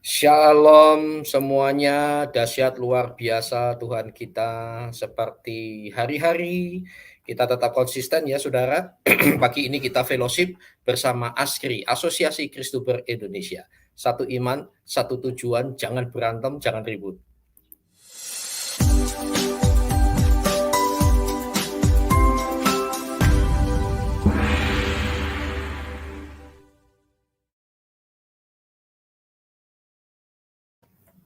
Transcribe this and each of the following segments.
Shalom semuanya, dahsyat luar biasa Tuhan kita. Seperti hari-hari, kita tetap konsisten ya saudara. Pagi ini kita fellowship bersama ASKRI, Asosiasi Kristober Indonesia. Satu iman, satu tujuan, jangan berantem, jangan ribut.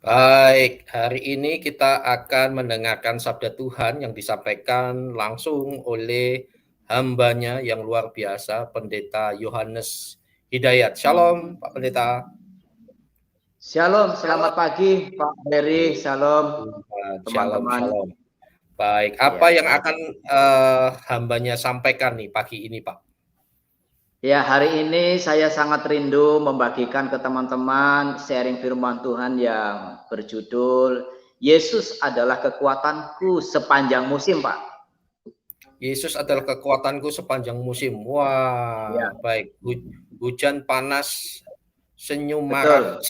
Baik, hari ini kita akan mendengarkan sabda Tuhan yang disampaikan langsung oleh hambanya yang luar biasa, Pendeta Yohanes Hidayat. Shalom, Pak Pendeta. Shalom, selamat pagi Pak Heri, shalom teman-teman. Shalom. Baik, apa yang akan hambanya sampaikan nih pagi ini Pak? Ya, hari ini saya sangat rindu membagikan ke teman-teman sharing firman Tuhan yang berjudul Yesus adalah kekuatanku sepanjang musim, Pak. Yesus adalah kekuatanku sepanjang musim. Wah, ya. Baik. Hujan panas, senyum marah.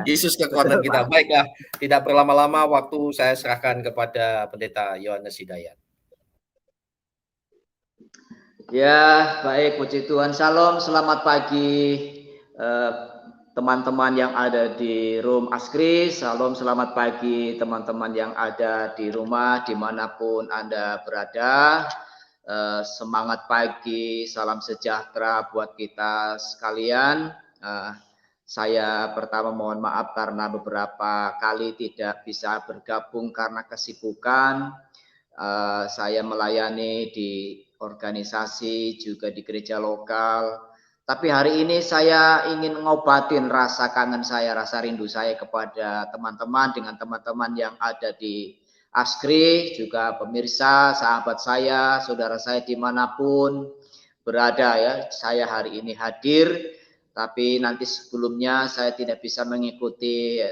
Yesus kekuatan kita. Baiklah, tidak berlama-lama, waktu saya serahkan kepada Pendeta Yohanes Hidayat. Ya, baik, puji Tuhan. Shalom, selamat pagi teman-teman yang ada di room ASKRI. Shalom, selamat pagi teman-teman yang ada di rumah dimanapun Anda berada. Semangat pagi, salam sejahtera buat kita sekalian. Saya pertama mohon maaf karena beberapa kali tidak bisa bergabung karena kesibukan. Saya melayani di organisasi juga di gereja lokal. Tapi hari ini saya ingin ngobatin rasa kangen saya, rasa rindu saya kepada teman-teman dengan teman-teman yang ada di ASKRI, juga pemirsa, sahabat saya, saudara saya dimanapun berada ya. Saya hari ini hadir, tapi nanti sebelumnya saya tidak bisa mengikuti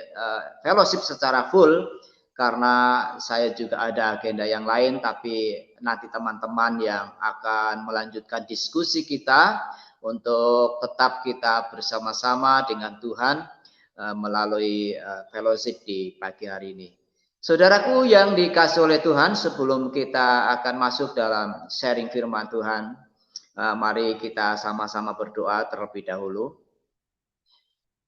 fellowship secara full karena saya juga ada agenda yang lain, tapi nanti teman-teman yang akan melanjutkan diskusi kita untuk tetap kita bersama-sama dengan Tuhan melalui fellowship di pagi hari ini. Saudaraku yang dikasih oleh Tuhan, sebelum kita akan masuk dalam sharing firman Tuhan, mari kita sama-sama berdoa terlebih dahulu.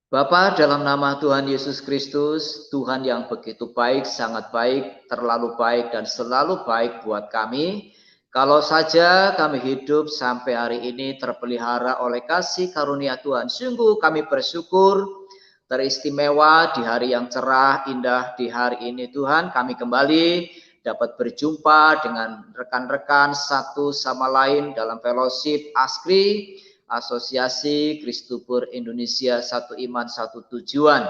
Bapa, dalam nama Tuhan Yesus Kristus, Tuhan yang begitu baik, sangat baik, terlalu baik dan selalu baik buat kami. Kalau saja kami hidup sampai hari ini terpelihara oleh kasih karunia Tuhan, sungguh kami bersyukur, teristimewa di hari yang cerah, indah di hari ini Tuhan. Kami kembali dapat berjumpa dengan rekan-rekan satu sama lain dalam fellowship ASKRI, Asosiasi Kristober Indonesia, satu iman, satu tujuan.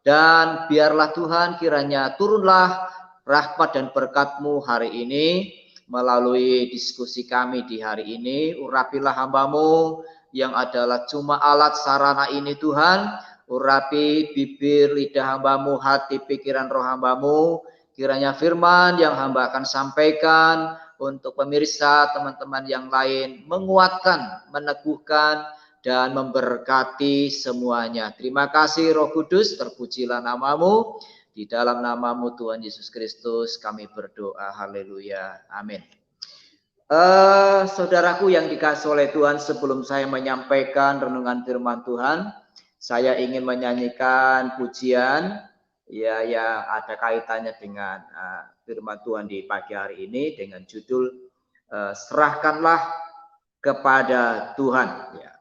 Dan biarlah Tuhan kiranya turunlah rahmat dan berkat-Mu hari ini melalui diskusi kami di hari ini. Urapilah hamba-Mu yang adalah cuma alat sarana ini Tuhan. Urapi bibir, lidah hamba-Mu, hati, pikiran, roh hamba-Mu. Kiranya firman yang hamba akan sampaikan untuk pemirsa, teman-teman yang lain, menguatkan, meneguhkan, dan memberkati semuanya. Terima kasih Roh Kudus, terpujilah nama-Mu. Di dalam nama-Mu Tuhan Yesus Kristus kami berdoa. Haleluya. Amin. Saudaraku yang dikasih oleh Tuhan, sebelum saya menyampaikan renungan firman Tuhan, saya ingin menyanyikan pujian ya yang ada kaitannya dengan firman Tuhan di pagi hari ini dengan judul serahkanlah kepada Tuhan ya.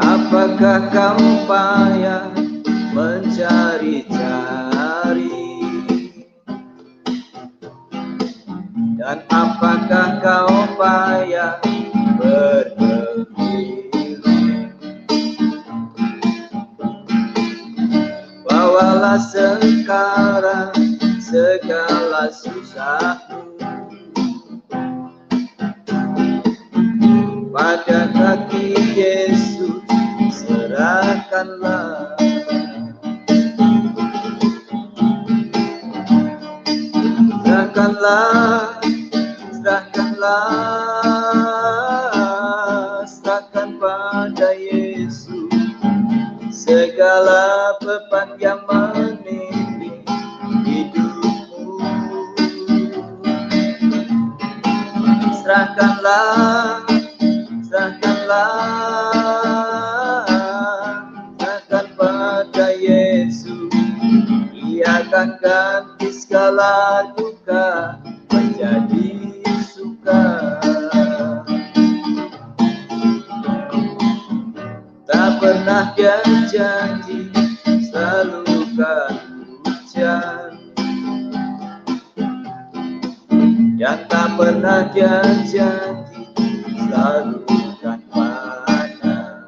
Apakah kamu payah mencari-cari, dan apakah kau payah berpikir? Bawalah sekarang segala susahmu pada kaki Yesus, serahkanlah. Serahkanlah, serahkanlah. segala beban yang menindih hidupmu. Serahkanlah pada Yesus. Ia akan ganti segala duka menjadi suka. Tak pernah dia janji selalu kan hujan, dan tak pernah dia janji selalu kan panas.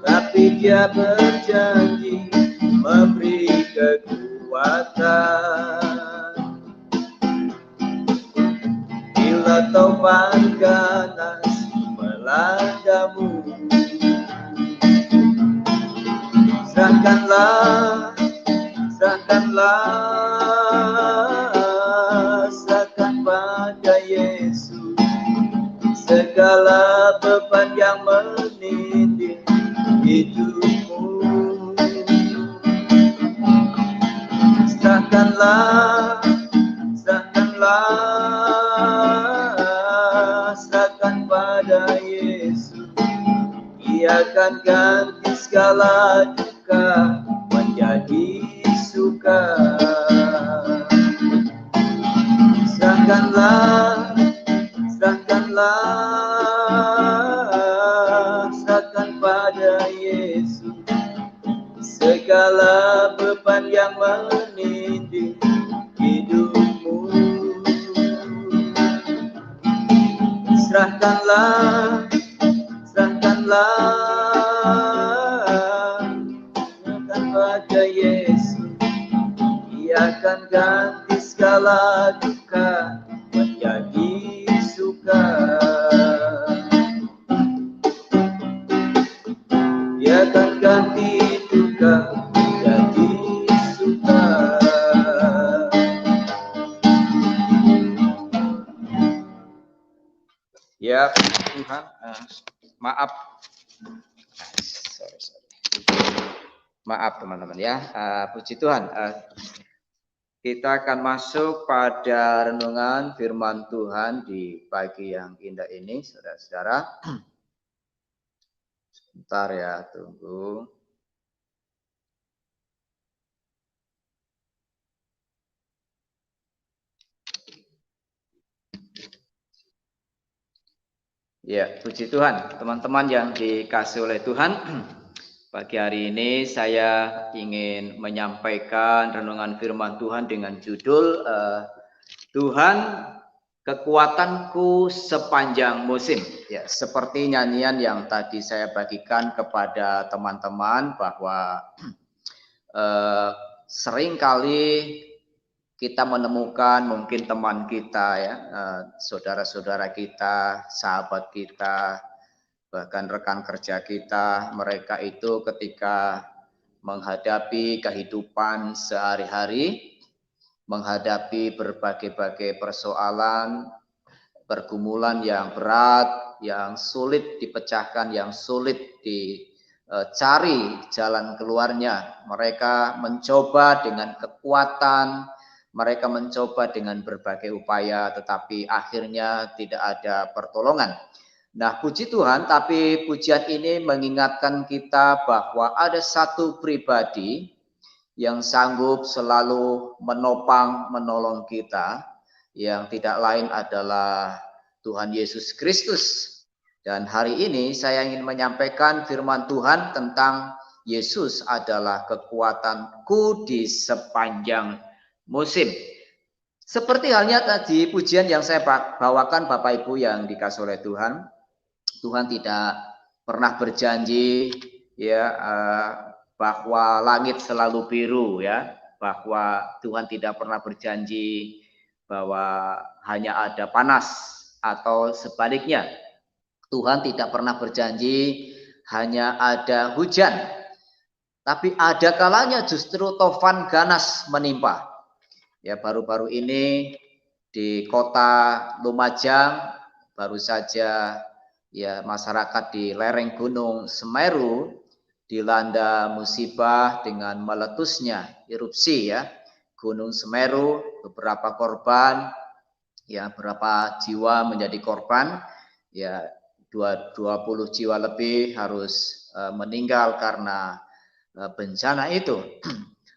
Tapi dia berjanji memberi kekuatan bila topan ganas meladamu. Serahkan pada Yesus segala beban yang menindih hidupmu. Serahkan pada Yesus. Ia akan ganti segala duka menjadi suka. Serahkan pada Yesus segala beban yang menindih hidupmu. Serahkanlah pada Yesus. Ia akan ganti segala duka menjadi suka. Dia akan ganti duka menjadi suka. Ya Tuhan, maaf. Maaf teman-teman ya. Puji Tuhan. Kita akan masuk pada renungan firman Tuhan di pagi yang indah ini, saudara-saudara. Sebentar ya, tunggu. Ya, puji Tuhan, teman-teman yang dikasihi oleh Tuhan. Pagi hari ini saya ingin menyampaikan renungan firman Tuhan dengan judul Tuhan kekuatanku sepanjang musim. Ya, seperti nyanyian yang tadi saya bagikan kepada teman-teman bahwa seringkali kita menemukan mungkin teman kita ya, saudara-saudara kita, sahabat kita, bahkan rekan kerja kita, mereka itu ketika menghadapi kehidupan sehari-hari, menghadapi berbagai-bagai persoalan, pergumulan yang berat, yang sulit dipecahkan, yang sulit dicari jalan keluarnya. Mereka mencoba dengan kekuatan, mereka mencoba dengan berbagai upaya, tetapi akhirnya tidak ada pertolongan. Nah, puji Tuhan, tapi pujian ini mengingatkan kita bahwa ada satu pribadi yang sanggup selalu menopang, menolong kita, yang tidak lain adalah Tuhan Yesus Kristus. Dan hari ini saya ingin menyampaikan firman Tuhan tentang Yesus adalah kekuatanku di sepanjang musim. Seperti halnya tadi pujian yang saya bawakan Bapak Ibu yang dikasihi oleh Tuhan. Tuhan tidak pernah berjanji ya bahwa langit selalu biru ya, bahwa Tuhan tidak pernah berjanji bahwa hanya ada panas atau sebaliknya. Tuhan tidak pernah berjanji hanya ada hujan. Tapi ada kalanya justru tofan ganas menimpa. Ya, baru-baru ini di kota Lumajang baru saja ya masyarakat di lereng Gunung Semeru dilanda musibah dengan meletusnya erupsi ya Gunung Semeru, beberapa korban, ya beberapa jiwa menjadi korban, ya 20 jiwa lebih harus meninggal karena bencana itu.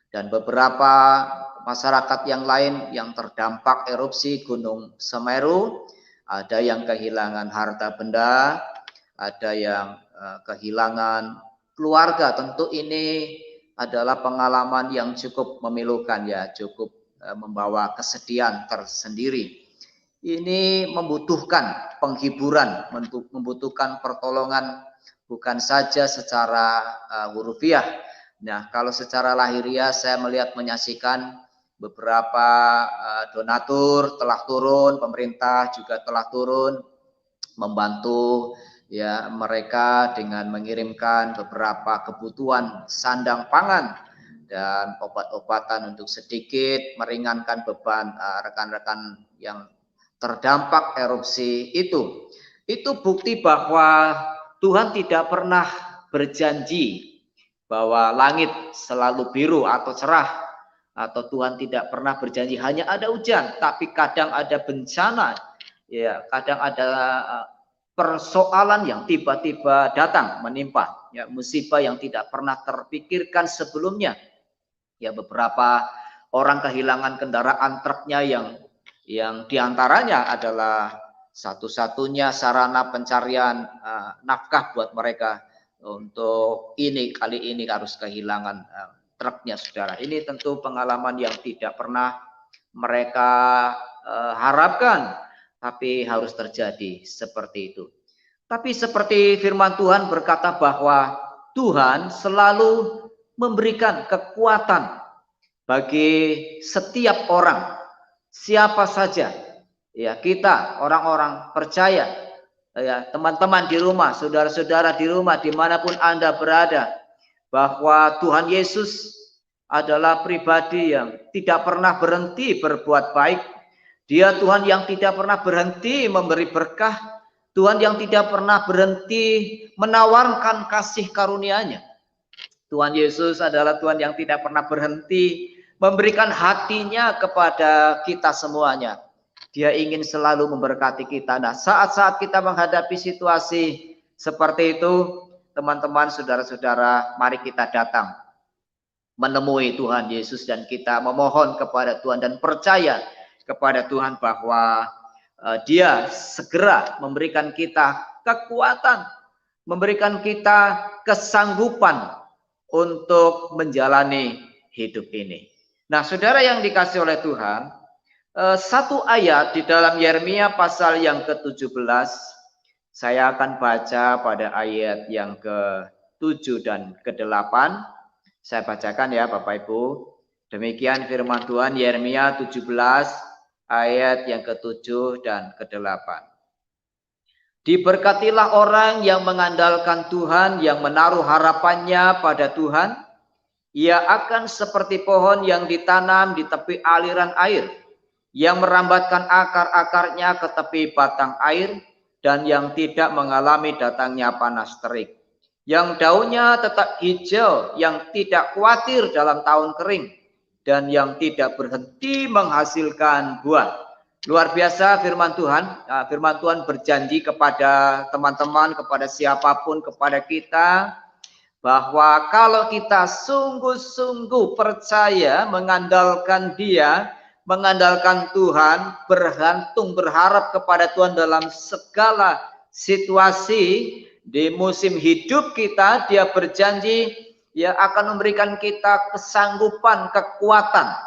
Dan beberapa masyarakat yang lain yang terdampak erupsi Gunung Semeru, ada yang kehilangan harta benda, ada yang kehilangan keluarga. Tentu ini adalah pengalaman yang cukup memilukan ya, cukup membawa kesedihan tersendiri. Ini membutuhkan penghiburan, membutuhkan pertolongan bukan saja secara hurufiah. Nah, kalau secara lahiriah saya melihat menyaksikan beberapa donatur telah turun, pemerintah juga telah turun membantu ya mereka dengan mengirimkan beberapa kebutuhan sandang pangan dan obat-obatan untuk sedikit meringankan beban rekan-rekan yang terdampak erupsi itu. Itu bukti bahwa Tuhan tidak pernah berjanji bahwa langit selalu biru atau cerah, atau Tuhan tidak pernah berjanji hanya ada hujan, tapi kadang ada bencana, ya kadang ada persoalan yang tiba-tiba datang menimpa, ya musibah yang tidak pernah terpikirkan sebelumnya. Ya beberapa orang kehilangan kendaraan truknya yang diantaranya adalah satu-satunya sarana pencarian nafkah buat mereka. Untuk kali ini harus kehilangan truknya, saudara. Ini tentu pengalaman yang tidak pernah mereka harapkan, tapi harus terjadi seperti itu. Tapi seperti firman Tuhan berkata bahwa Tuhan selalu memberikan kekuatan bagi setiap orang, siapa saja. Ya, kita orang-orang percaya, ya teman-teman di rumah, saudara-saudara di rumah, dimanapun Anda berada, bahwa Tuhan Yesus adalah pribadi yang tidak pernah berhenti berbuat baik. Dia Tuhan yang tidak pernah berhenti memberi berkah, Tuhan yang tidak pernah berhenti menawarkan kasih karunia-Nya. Tuhan Yesus adalah Tuhan yang tidak pernah berhenti memberikan hatinya kepada kita semuanya. Dia ingin selalu memberkati kita. Nah, saat-saat kita menghadapi situasi seperti itu, teman-teman, saudara-saudara, mari kita datang menemui Tuhan Yesus dan kita memohon kepada Tuhan dan percaya kepada Tuhan bahwa Dia segera memberikan kita kekuatan, memberikan kita kesanggupan untuk menjalani hidup ini. Nah, saudara yang dikasih oleh Tuhan, satu ayat di dalam Yeremia pasal yang ke-17, saya akan baca pada ayat yang ke-7 dan ke-8. Saya bacakan ya Bapak Ibu. Demikian firman Tuhan, Yeremia 17 ayat yang ke-7 dan ke-8. Diberkatilah orang yang mengandalkan Tuhan, yang menaruh harapannya pada Tuhan. Ia akan seperti pohon yang ditanam di tepi aliran air, yang merambatkan akar-akarnya ke tepi batang air, dan yang tidak mengalami datangnya panas terik. Yang daunnya tetap hijau, yang tidak khawatir dalam tahun kering, dan yang tidak berhenti menghasilkan buah. Luar biasa firman Tuhan. Firman Tuhan berjanji kepada teman-teman, kepada siapapun, kepada kita, bahwa kalau kita sungguh-sungguh percaya, mengandalkan Dia, mengandalkan Tuhan, bergantung, berharap kepada Tuhan dalam segala situasi di musim hidup kita, Dia berjanji ya akan memberikan kita kesanggupan, kekuatan.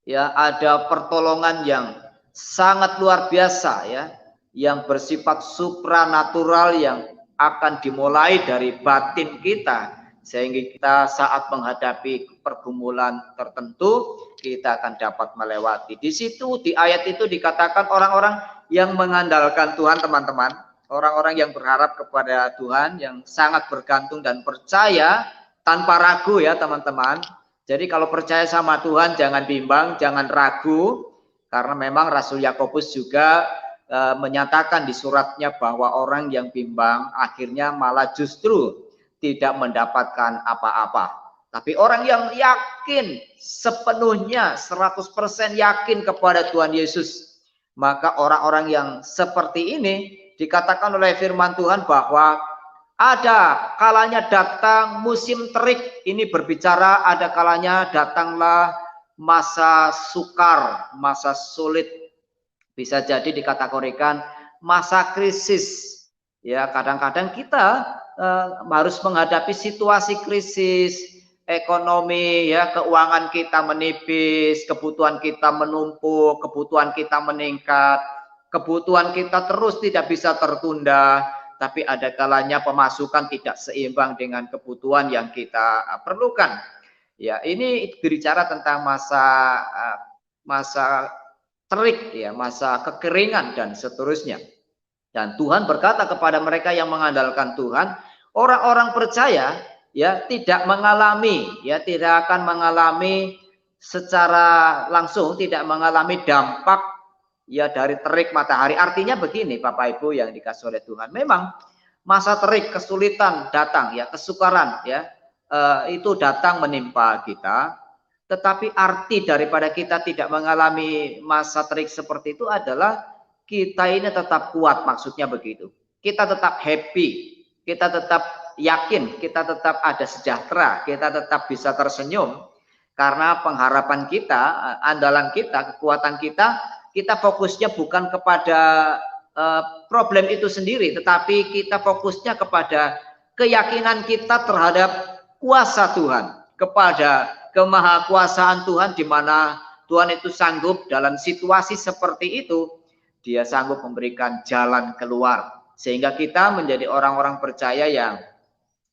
Ya, ada pertolongan yang sangat luar biasa ya, yang bersifat supranatural yang akan dimulai dari batin kita, sehingga kita saat menghadapi pergumulan tertentu kita akan dapat melewati. Di situ di ayat itu dikatakan orang-orang yang mengandalkan Tuhan, teman-teman, orang-orang yang berharap kepada Tuhan, yang sangat bergantung dan percaya tanpa ragu ya teman-teman. Jadi kalau percaya sama Tuhan jangan bimbang, jangan ragu, karena memang Rasul Yakobus juga menyatakan di suratnya bahwa orang yang bimbang akhirnya malah justru tidak mendapatkan apa-apa. Tapi orang yang yakin sepenuhnya 100% yakin kepada Tuhan Yesus, maka orang-orang yang seperti ini dikatakan oleh firman Tuhan bahwa ada kalanya datang musim terik. Ini berbicara ada kalanya datanglah masa sukar, masa sulit. Bisa jadi dikategorikan masa krisis. Ya, kadang-kadang kita harus menghadapi situasi krisis ekonomi, ya, keuangan kita menipis, kebutuhan kita menumpuk, kebutuhan kita meningkat, kebutuhan kita terus tidak bisa tertunda, tapi ada kalanya pemasukan tidak seimbang dengan kebutuhan yang kita perlukan. Ya, ini berbicara tentang masa terik, ya, masa kekeringan dan seterusnya. Dan Tuhan berkata kepada mereka yang mengandalkan Tuhan, orang-orang percaya ya tidak mengalami, ya tidak akan mengalami secara langsung, tidak mengalami dampak ya dari terik matahari. Artinya begini Bapak Ibu yang dikasih oleh Tuhan, memang masa terik, kesulitan datang, ya kesukaran, ya itu datang menimpa kita, tetapi arti daripada kita tidak mengalami masa terik seperti itu adalah kita ini tetap kuat, maksudnya begitu. Kita tetap happy, kita tetap yakin, kita tetap ada sejahtera, kita tetap bisa tersenyum karena pengharapan kita, andalan kita, kekuatan kita, kita fokusnya bukan kepada problem itu sendiri, tetapi kita fokusnya kepada keyakinan kita terhadap kuasa Tuhan, kepada kemahakuasaan Tuhan, di mana Tuhan itu sanggup dalam situasi seperti itu, Dia sanggup memberikan jalan keluar, sehingga kita menjadi orang-orang percaya yang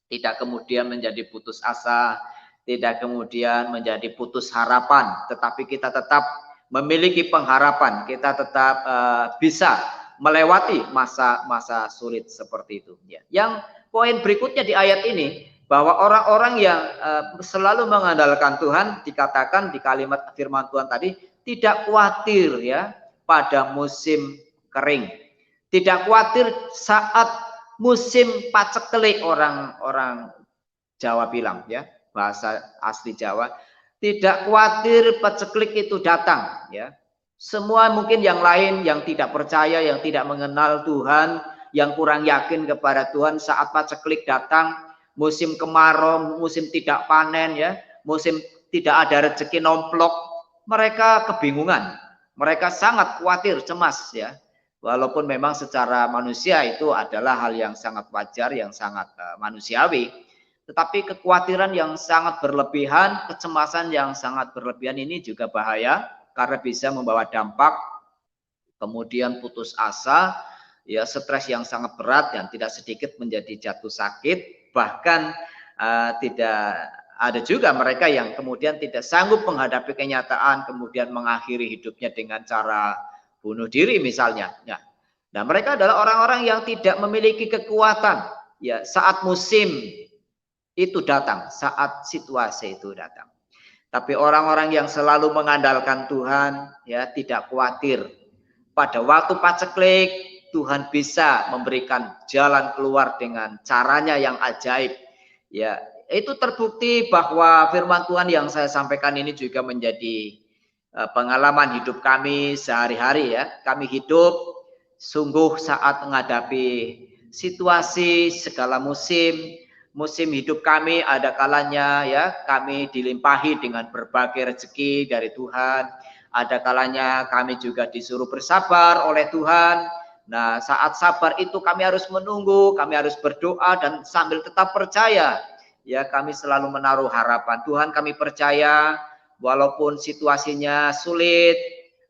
tidak kemudian menjadi putus asa, tidak kemudian menjadi putus harapan, tetapi kita tetap memiliki pengharapan, kita tetap bisa melewati masa-masa sulit seperti itu. Yang poin berikutnya di ayat ini, bahwa orang-orang yang selalu mengandalkan Tuhan, dikatakan di kalimat firman Tuhan tadi, tidak khawatir ya pada musim kering, tidak khawatir saat musim paceklik, orang Jawa bilang, ya bahasa asli Jawa, tidak khawatir paceklik itu datang, ya. Semua mungkin yang lain yang tidak percaya, yang tidak mengenal Tuhan, yang kurang yakin kepada Tuhan, saat paceklik datang, musim kemarau, musim tidak panen, ya, musim tidak ada rezeki nomplok, mereka kebingungan, mereka sangat khawatir, cemas, ya. Walaupun memang secara manusia itu adalah hal yang sangat wajar, yang sangat manusiawi, tetapi kekhawatiran yang sangat berlebihan, kecemasan yang sangat berlebihan ini juga bahaya, karena bisa membawa dampak kemudian putus asa, ya, stres yang sangat berat, dan tidak sedikit menjadi jatuh sakit, bahkan tidak ada juga mereka yang kemudian tidak sanggup menghadapi kenyataan, kemudian mengakhiri hidupnya dengan cara bunuh diri misalnya. Ya. Nah, mereka adalah orang-orang yang tidak memiliki kekuatan, ya, saat musim itu datang, saat situasi itu datang. Tapi orang-orang yang selalu mengandalkan Tuhan, ya, tidak khawatir. Pada waktu paceklik, Tuhan bisa memberikan jalan keluar dengan caranya yang ajaib. Ya, itu terbukti bahwa firman Tuhan yang saya sampaikan ini juga menjadi pengalaman hidup kami sehari-hari, ya. Kami hidup sungguh saat menghadapi situasi segala musim hidup kami, ada kalanya, ya, kami dilimpahi dengan berbagai rezeki dari Tuhan. Ada kalanya kami juga disuruh bersabar oleh Tuhan. Nah, saat sabar itu kami harus menunggu, kami harus berdoa dan sambil tetap percaya. Ya, kami selalu menaruh harapan. Tuhan, kami percaya walaupun situasinya sulit,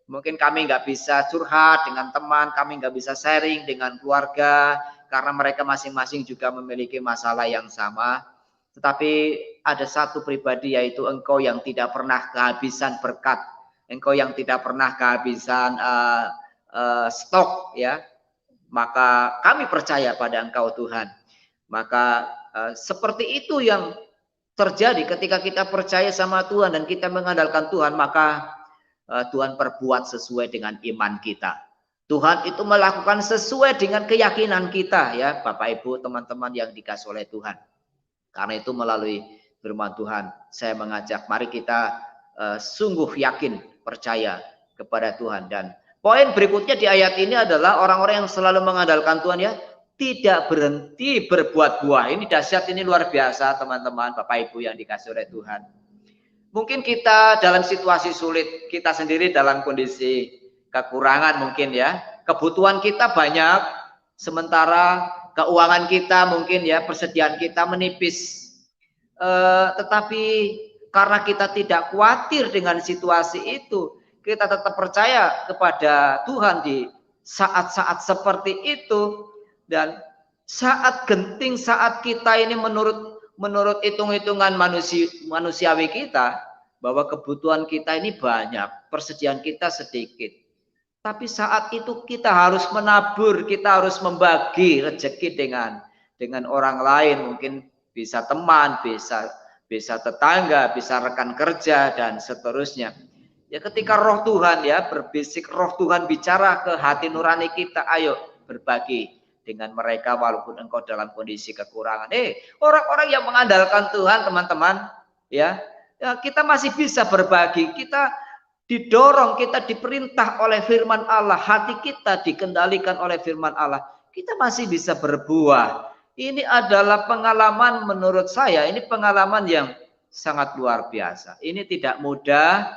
mungkin kami nggak bisa curhat dengan teman, kami nggak bisa sharing dengan keluarga, karena mereka masing-masing juga memiliki masalah yang sama. Tetapi ada satu pribadi, yaitu Engkau yang tidak pernah kehabisan berkat, Engkau yang tidak pernah kehabisan stok, ya. Maka kami percaya pada Engkau, Tuhan. Maka seperti itu yang terjadi ketika kita percaya sama Tuhan dan kita mengandalkan Tuhan, maka Tuhan perbuat sesuai dengan iman kita. Tuhan itu melakukan sesuai dengan keyakinan kita ya, Bapak Ibu, teman-teman yang dikasihi oleh Tuhan. Karena itu melalui firman Tuhan, saya mengajak mari kita sungguh yakin, percaya kepada Tuhan. Dan poin berikutnya di ayat ini adalah orang-orang yang selalu mengandalkan Tuhan ya, tidak berhenti berbuat buah. Ini dahsyat, ini luar biasa teman-teman, Bapak Ibu yang dikasihi oleh Tuhan. Mungkin kita dalam situasi sulit, kita sendiri dalam kondisi kekurangan mungkin ya, kebutuhan kita banyak, sementara keuangan kita mungkin ya, persediaan kita menipis. Tetapi karena kita tidak khawatir dengan situasi itu, kita tetap percaya kepada Tuhan di saat-saat seperti itu. Dan saat genting, saat kita ini menurut hitung-hitungan manusiawi kita, bahwa kebutuhan kita ini banyak, persediaan kita sedikit. Tapi saat itu kita harus menabur, kita harus membagi rezeki dengan orang lain, mungkin bisa teman, bisa tetangga, bisa rekan kerja dan seterusnya. Ya ketika roh Tuhan ya berbisik, roh Tuhan bicara ke hati nurani kita, ayo berbagi dengan mereka walaupun engkau dalam kondisi kekurangan. Orang-orang yang mengandalkan Tuhan, teman-teman, ya kita masih bisa berbagi. Kita didorong, kita diperintah oleh firman Allah, hati kita dikendalikan oleh firman Allah, kita masih bisa berbuah. Ini adalah pengalaman menurut saya, ini pengalaman yang sangat luar biasa. Ini tidak mudah,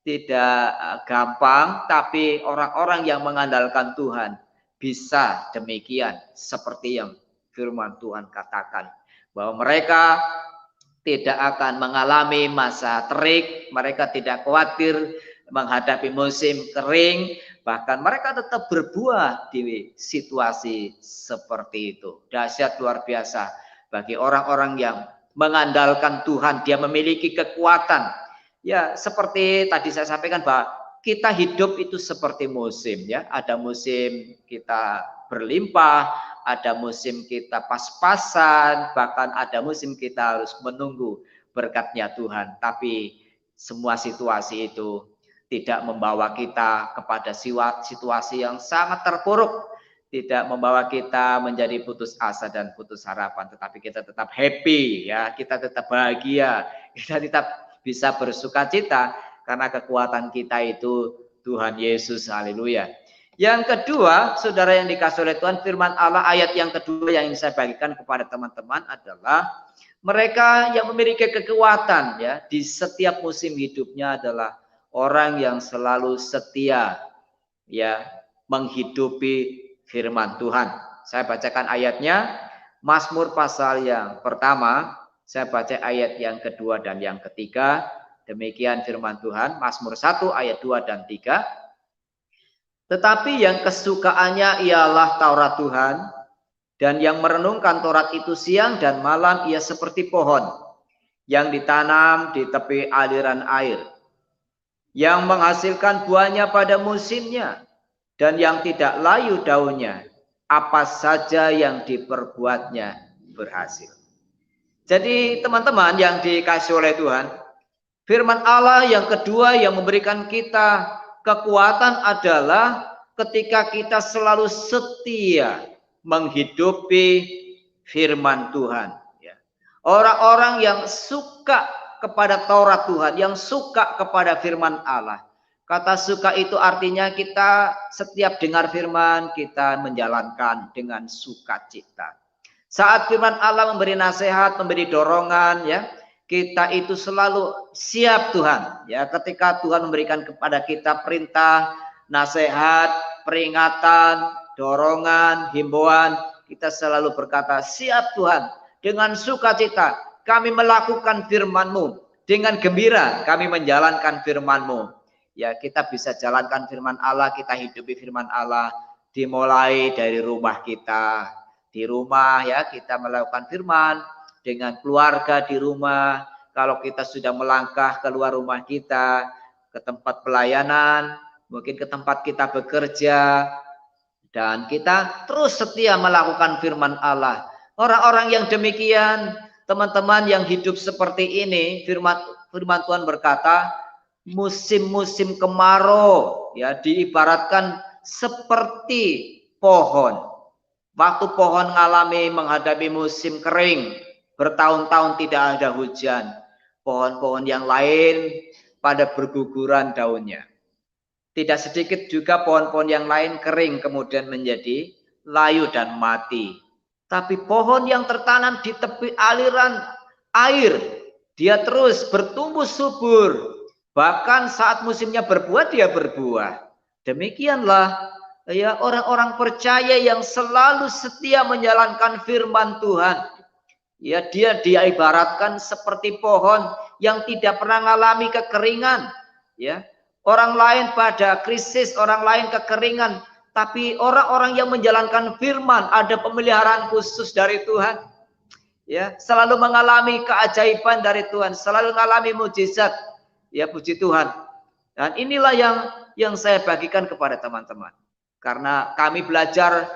tidak gampang, tapi orang-orang yang mengandalkan Tuhan bisa demikian, seperti yang firman Tuhan katakan, bahwa mereka tidak akan mengalami masa terik, mereka tidak khawatir menghadapi musim kering, bahkan mereka tetap berbuah di situasi seperti itu. Dahsyat luar biasa bagi orang-orang yang mengandalkan Tuhan, dia memiliki kekuatan. Ya, seperti tadi saya sampaikan bahwa kita hidup itu seperti musim ya, ada musim kita berlimpah, ada musim kita pas-pasan, bahkan ada musim kita harus menunggu berkatnya Tuhan. Tapi semua situasi itu tidak membawa kita kepada situasi yang sangat terpuruk, tidak membawa kita menjadi putus asa dan putus harapan, tetapi kita tetap happy ya, kita tetap bahagia, kita tetap bisa bersukacita karena kekuatan kita itu Tuhan Yesus. Haleluya. Yang kedua, saudara yang dikasihi oleh Tuhan, firman Allah ayat yang kedua yang ingin saya bagikan kepada teman-teman adalah mereka yang memiliki kekuatan ya di setiap musim hidupnya adalah orang yang selalu setia ya menghidupi firman Tuhan. Saya bacakan ayatnya, Mazmur pasal yang pertama, saya baca ayat yang kedua dan yang ketiga. Demikian firman Tuhan, Mazmur 1 ayat 2 dan 3. Tetapi yang kesukaannya ialah Taurat Tuhan, dan yang merenungkan Taurat itu siang dan malam, ia seperti pohon yang ditanam di tepi aliran air, yang menghasilkan buahnya pada musimnya, dan yang tidak layu daunnya, apa saja yang diperbuatnya berhasil. Jadi teman-teman yang dikasihi oleh Tuhan, firman Allah yang kedua yang memberikan kita kekuatan adalah ketika kita selalu setia menghidupi firman Tuhan. Orang-orang yang suka kepada Taurat Tuhan, yang suka kepada firman Allah. Kata suka itu artinya kita setiap dengar firman, kita menjalankan dengan sukacita. Saat firman Allah memberi nasihat, memberi dorongan, ya, kita itu selalu siap Tuhan. Ya, ketika Tuhan memberikan kepada kita perintah, nasihat, peringatan, dorongan, himbauan, kita selalu berkata, siap Tuhan, dengan sukacita kami melakukan firman-Mu, dengan gembira kami menjalankan firman-Mu. Ya, kita bisa jalankan firman Allah, kita hidupi firman Allah dimulai dari rumah kita. Di rumah ya, kita melakukan firman, dengan keluarga di rumah. Kalau kita sudah melangkah keluar rumah kita ke tempat pelayanan, mungkin ke tempat kita bekerja, dan kita terus setia melakukan firman Allah. Orang-orang yang demikian, teman-teman yang hidup seperti ini, firman Tuhan berkata, musim-musim kemarau ya diibaratkan seperti pohon. Waktu pohon menghadapi musim kering, bertahun-tahun tidak ada hujan, pohon-pohon yang lain pada berguguran daunnya. Tidak sedikit juga pohon-pohon yang lain kering kemudian menjadi layu dan mati. Tapi pohon yang tertanam di tepi aliran air, dia terus bertumbuh subur. Bahkan saat musimnya berbuah, dia berbuah. Demikianlah ya orang-orang percaya yang selalu setia menjalankan firman Tuhan. Ya, dia ibaratkan seperti pohon yang tidak pernah mengalami kekeringan. Ya, orang lain pada krisis, orang lain kekeringan, tapi orang-orang yang menjalankan firman ada pemeliharaan khusus dari Tuhan. Ya, selalu mengalami keajaiban dari Tuhan, selalu mengalami mujizat. Ya, puji Tuhan. Dan inilah yang saya bagikan kepada teman-teman. Karena kami belajar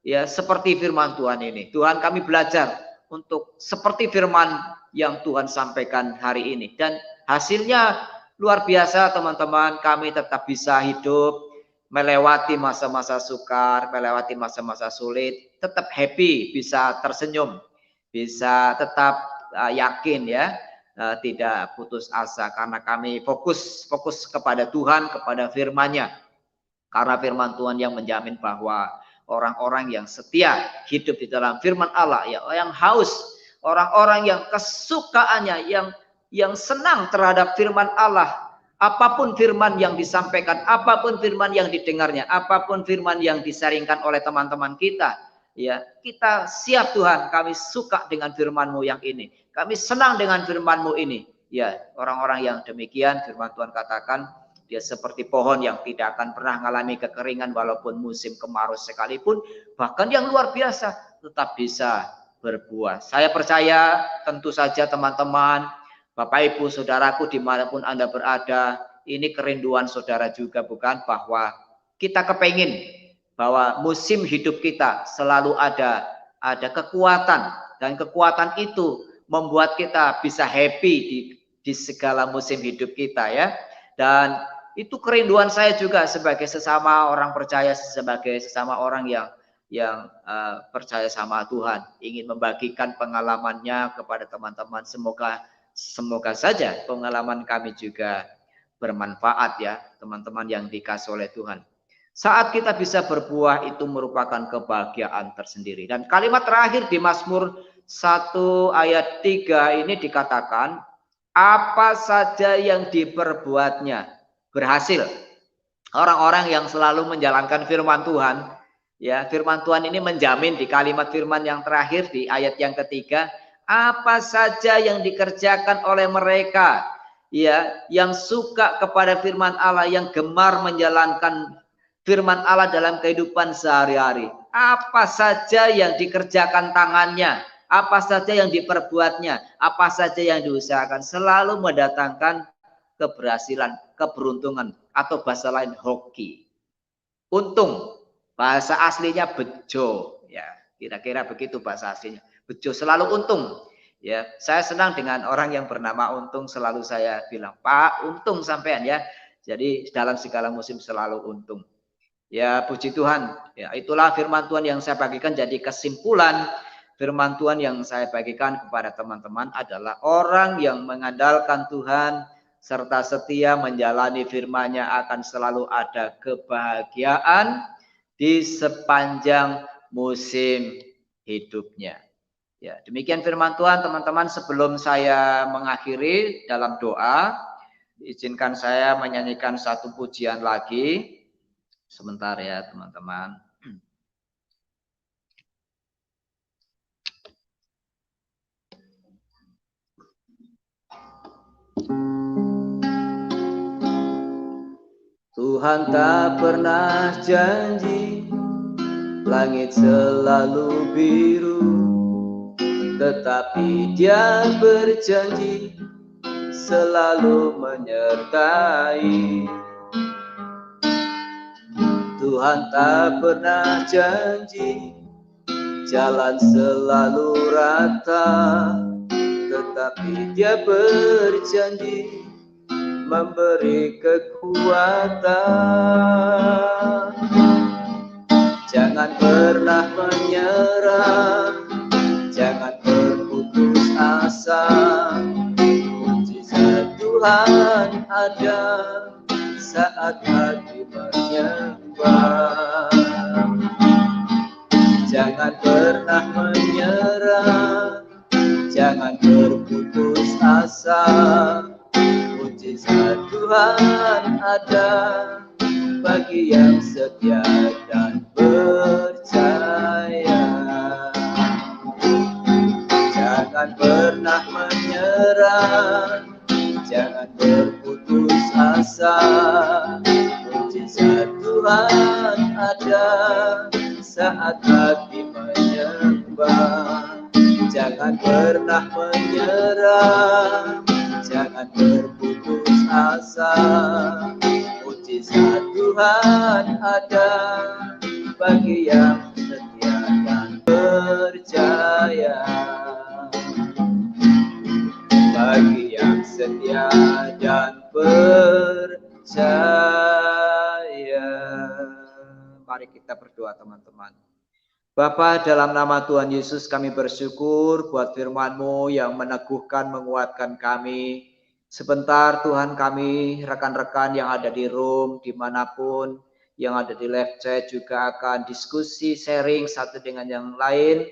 ya seperti firman Tuhan ini. Tuhan, kami belajar untuk seperti firman yang Tuhan sampaikan hari ini. Dan hasilnya luar biasa teman-teman. Kami tetap bisa hidup, melewati masa-masa sukar, melewati masa-masa sulit. Tetap happy, bisa tersenyum, bisa tetap yakin ya. Tidak putus asa karena kami fokus kepada Tuhan, kepada firman-Nya. Karena firman Tuhan yang menjamin bahwa orang-orang yang setia hidup di dalam firman Allah, ya, yang haus, orang-orang yang kesukaannya, yang senang terhadap firman Allah, apapun firman yang disampaikan, apapun firman yang didengarnya, apapun firman yang disaringkan oleh teman-teman kita, ya, kita siap Tuhan, kami suka dengan firman-Mu yang ini. Kami senang dengan firman-Mu ini. Ya, orang-orang yang demikian firman Tuhan katakan, dia seperti pohon yang tidak akan pernah mengalami kekeringan walaupun musim kemarau sekalipun. Bahkan yang luar biasa, tetap bisa berbuah. Saya percaya tentu saja teman-teman, Bapak Ibu, Saudaraku dimanapun Anda berada, ini kerinduan saudara juga bukan? Bahwa kita kepingin bahwa musim hidup kita selalu ada kekuatan. Dan kekuatan itu membuat kita bisa happy di segala musim hidup kita ya. Dan itu kerinduan saya juga sebagai sesama orang percaya, sebagai sesama orang yang percaya sama Tuhan, ingin membagikan pengalamannya kepada teman-teman. Semoga saja pengalaman kami juga bermanfaat ya, teman-teman yang dikasih oleh Tuhan. Saat kita bisa berbuah itu merupakan kebahagiaan tersendiri. Dan kalimat terakhir di Mazmur 1 ayat 3 ini dikatakan, apa saja yang diperbuatnya berhasil. Orang-orang yang selalu menjalankan firman Tuhan, ya, firman Tuhan ini menjamin di kalimat firman yang terakhir di ayat yang ketiga, apa saja yang dikerjakan oleh mereka, ya, yang suka kepada firman Allah, yang gemar menjalankan firman Allah dalam kehidupan sehari-hari. Apa saja yang dikerjakan tangannya, apa saja yang diperbuatnya, apa saja yang diusahakan, selalu mendatangkan keberhasilan, keberuntungan, atau bahasa lain hoki. Untung, bahasa aslinya bejo, ya, kira-kira begitu bahasa aslinya. Bejo, selalu untung. Ya, saya senang dengan orang yang bernama Untung, selalu saya bilang, Pak Untung sampean ya. Jadi dalam segala musim selalu untung. Ya, puji Tuhan. Ya, itulah firman Tuhan yang saya bagikan. Jadi kesimpulan firman Tuhan yang saya bagikan kepada teman-teman adalah orang yang mengandalkan Tuhan serta setia menjalani firman-Nya akan selalu ada kebahagiaan di sepanjang musim hidupnya. Ya, demikian firman Tuhan teman-teman. Sebelum saya mengakhiri dalam doa, izinkan saya menyanyikan satu pujian lagi. Sebentar ya teman-teman. Tuhan tak pernah janji langit selalu biru, tetapi Dia berjanji selalu menyertai. Tuhan tak pernah janji jalan selalu rata, tetapi Dia berjanji memberi kekuatan. Jangan pernah menyerah, jangan berputus asa. Mujizat Tuhan ada saat hati menyembah. Jangan pernah menyerah, jangan berputus asa. Mujizat Tuhan ada bagi yang setia dan percaya. Jangan pernah menyerah, jangan berputus asa. Mujizat Tuhan ada saat hati menyembah. Jangan pernah menyerah, jangan berputus asa. Mujizat Tuhan ada bagi yang setia dan percaya. Bagi yang setia dan percaya. Mari kita berdoa teman-teman. Bapa, dalam nama Tuhan Yesus kami bersyukur buat firman-Mu yang meneguhkan, menguatkan kami. Sebentar Tuhan kami, rekan-rekan yang ada di room, dimanapun, yang ada di live chat juga akan diskusi, sharing satu dengan yang lain.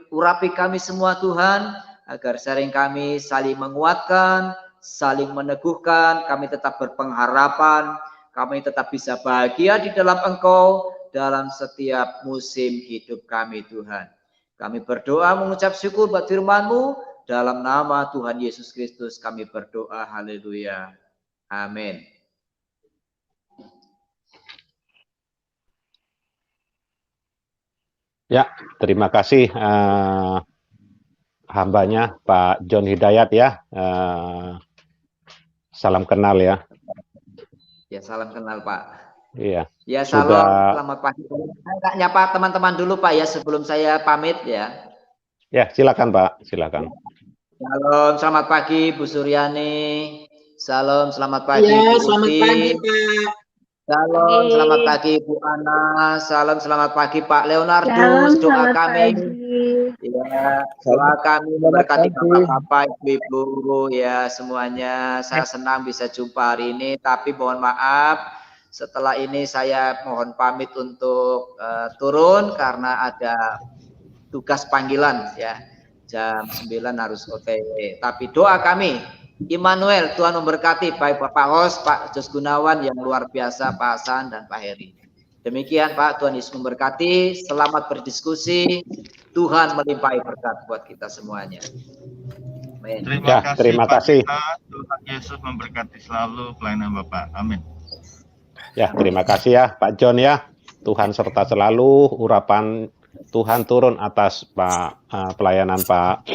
Urapi kami semua Tuhan, agar sharing kami saling menguatkan, saling meneguhkan, kami tetap berpengharapan, kami tetap bisa bahagia di dalam Engkau, dalam setiap musim hidup kami Tuhan. Kami berdoa mengucap syukur buat firman-Mu, dalam nama Tuhan Yesus Kristus kami berdoa, haleluya, amin. Ya, terima kasih hambanya Pak John Hidayat ya. Salam kenal ya. Ya, salam kenal Pak. Iya. Ya, salam, selamat pagi. Saya nyapa teman-teman dulu Pak ya sebelum saya pamit ya. Ya, silakan Pak, silakan. Salam, selamat pagi Bu Suryani. Salam, selamat pagi ya, Bu selamat Uti. pagi Pak. Salam, selamat pagi Bu Ana. Salam, selamat pagi Pak Leonardus. Doa kami, ya, doa kami memberkati bapak-bapak, ibu-ibu, ya semuanya. Saya senang bisa jumpa hari ini, tapi mohon maaf, setelah ini saya mohon pamit untuk turun karena ada tugas panggilan ya. Jam 9 harus OTW. Tapi doa kami, Immanuel, Tuhan memberkati baik Bapak Hos, Pak Jos Gunawan yang luar biasa, Pak Hasan dan Pak Heri. Demikian Pak, Tuhan Yesus memberkati. Selamat berdiskusi. Tuhan melimpahi berkat buat kita semuanya. Amin. Terima kasih. Tuhan Yesus memberkati selalu pelayanan Bapak. Amin. Ya, terima kasih ya Pak John ya. Tuhan serta selalu, urapan Tuhan turun atas pelayanan Pak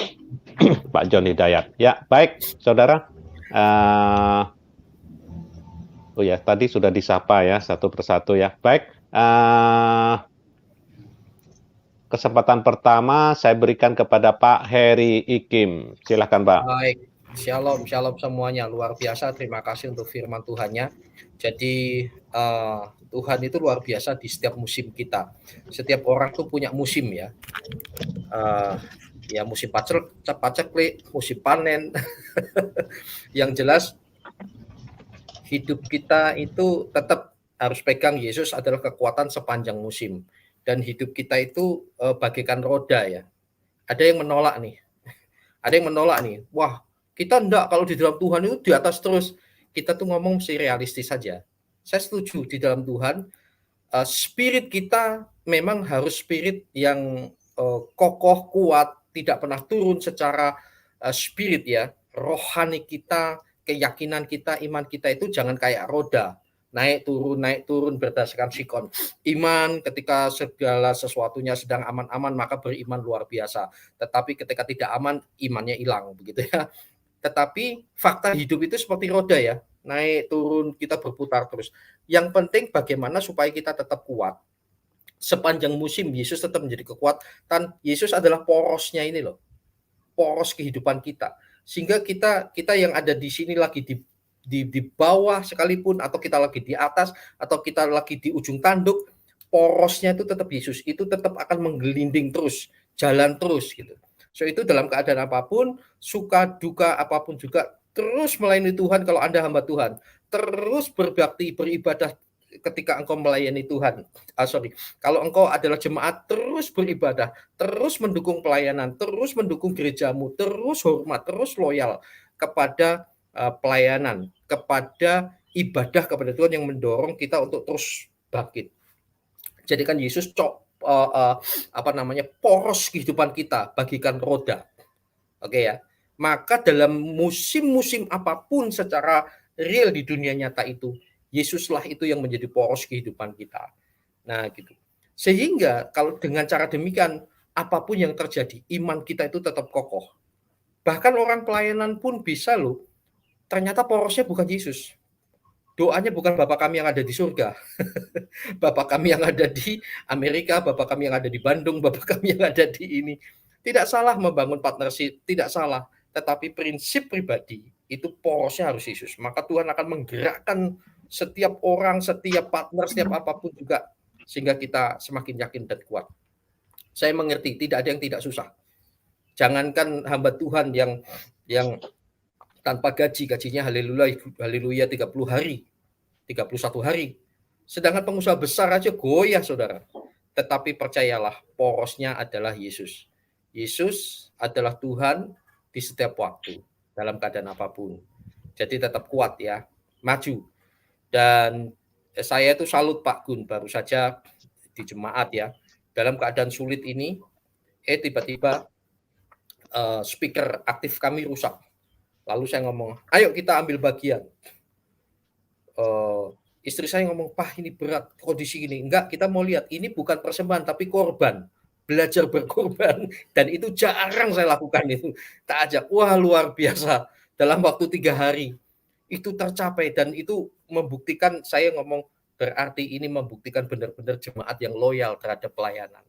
John Hidayat. Ya, baik, saudara. Oh ya, tadi sudah disapa ya satu persatu ya. Baik. Kesempatan pertama saya berikan kepada Pak Heri Ikim. Silakan Pak. Baik, shalom semuanya. Luar biasa. Terima kasih untuk firman Tuhannya. Jadi Tuhan itu luar biasa di setiap musim kita. Setiap orang tuh punya musim ya. Ya musim paceklik, musim panen. Yang jelas hidup kita itu tetap harus pegang Yesus adalah kekuatan sepanjang musim. Dan hidup kita itu bagaikan roda ya. Ada yang menolak nih. Wah, kita enggak, kalau di dalam Tuhan itu di atas terus. Kita tuh ngomong mesti realistis saja. Saya setuju di dalam Tuhan. Spirit kita memang harus spirit yang kokoh, kuat, tidak pernah turun secara spirit ya. Rohani kita, keyakinan kita, iman kita itu jangan kayak roda. Naik turun berdasarkan sikon. Iman ketika segala sesuatunya sedang aman-aman maka beriman luar biasa. Tetapi ketika tidak aman imannya hilang begitu ya. Tetapi fakta hidup itu seperti roda ya. Naik turun kita berputar terus. Yang penting bagaimana supaya kita tetap kuat. Sepanjang musim Yesus tetap menjadi kekuatan. Yesus adalah porosnya ini loh. Poros kehidupan kita. Sehingga kita yang ada di sini lagi di bawah sekalipun, atau kita lagi di atas, atau kita lagi di ujung tanduk, porosnya itu tetap Yesus, itu tetap akan menggelinding terus, jalan terus gitu. So itu dalam keadaan apapun, suka duka apapun juga terus melayani Tuhan kalau Anda hamba Tuhan. Terus berbakti, beribadah ketika engkau melayani Tuhan. Kalau engkau adalah jemaat, terus beribadah, terus mendukung pelayanan, terus mendukung gerejamu, terus hormat, terus loyal kepada pelayanan, kepada ibadah kepada Tuhan yang mendorong kita untuk terus bangkit. Jadikan Yesus poros kehidupan kita, bagikan roda. Oke ya. Maka dalam musim-musim apapun secara real di dunia nyata itu, Yesuslah itu yang menjadi poros kehidupan kita. Nah, gitu. Sehingga kalau dengan cara demikian, apapun yang terjadi, iman kita itu tetap kokoh. Bahkan orang pelayanan pun bisa loh, ternyata porosnya bukan Yesus. Doanya bukan Bapa kami yang ada di surga, Bapak kami yang ada di Amerika, Bapak kami yang ada di Bandung, Bapak kami yang ada di ini. Tidak salah membangun partnership, tidak salah. Tetapi prinsip pribadi itu porosnya harus Yesus. Maka Tuhan akan menggerakkan setiap orang, setiap partner, setiap apapun juga, sehingga kita semakin yakin dan kuat. Saya mengerti, tidak ada yang tidak susah. Jangankan hamba Tuhan yang tanpa gajinya haleluya 30 hari, 31 hari. Sedangkan pengusaha besar aja goyah, saudara. Tetapi percayalah, porosnya adalah Yesus. Yesus adalah Tuhan di setiap waktu, dalam keadaan apapun. Jadi tetap kuat ya, maju. Dan saya itu salut Pak Gun, baru saja di jemaat ya, dalam keadaan sulit ini, tiba-tiba speaker aktif kami rusak. Lalu saya ngomong, ayo kita ambil bagian. Istri saya ngomong, "Pah, ini berat kondisi ini." Enggak, kita mau lihat, ini bukan persembahan tapi korban. Belajar berkorban. Dan itu jarang saya lakukan itu. Tak ajak, wah luar biasa. Dalam waktu 3 hari itu tercapai, dan itu membuktikan, saya ngomong, berarti ini membuktikan benar-benar jemaat yang loyal terhadap pelayanan.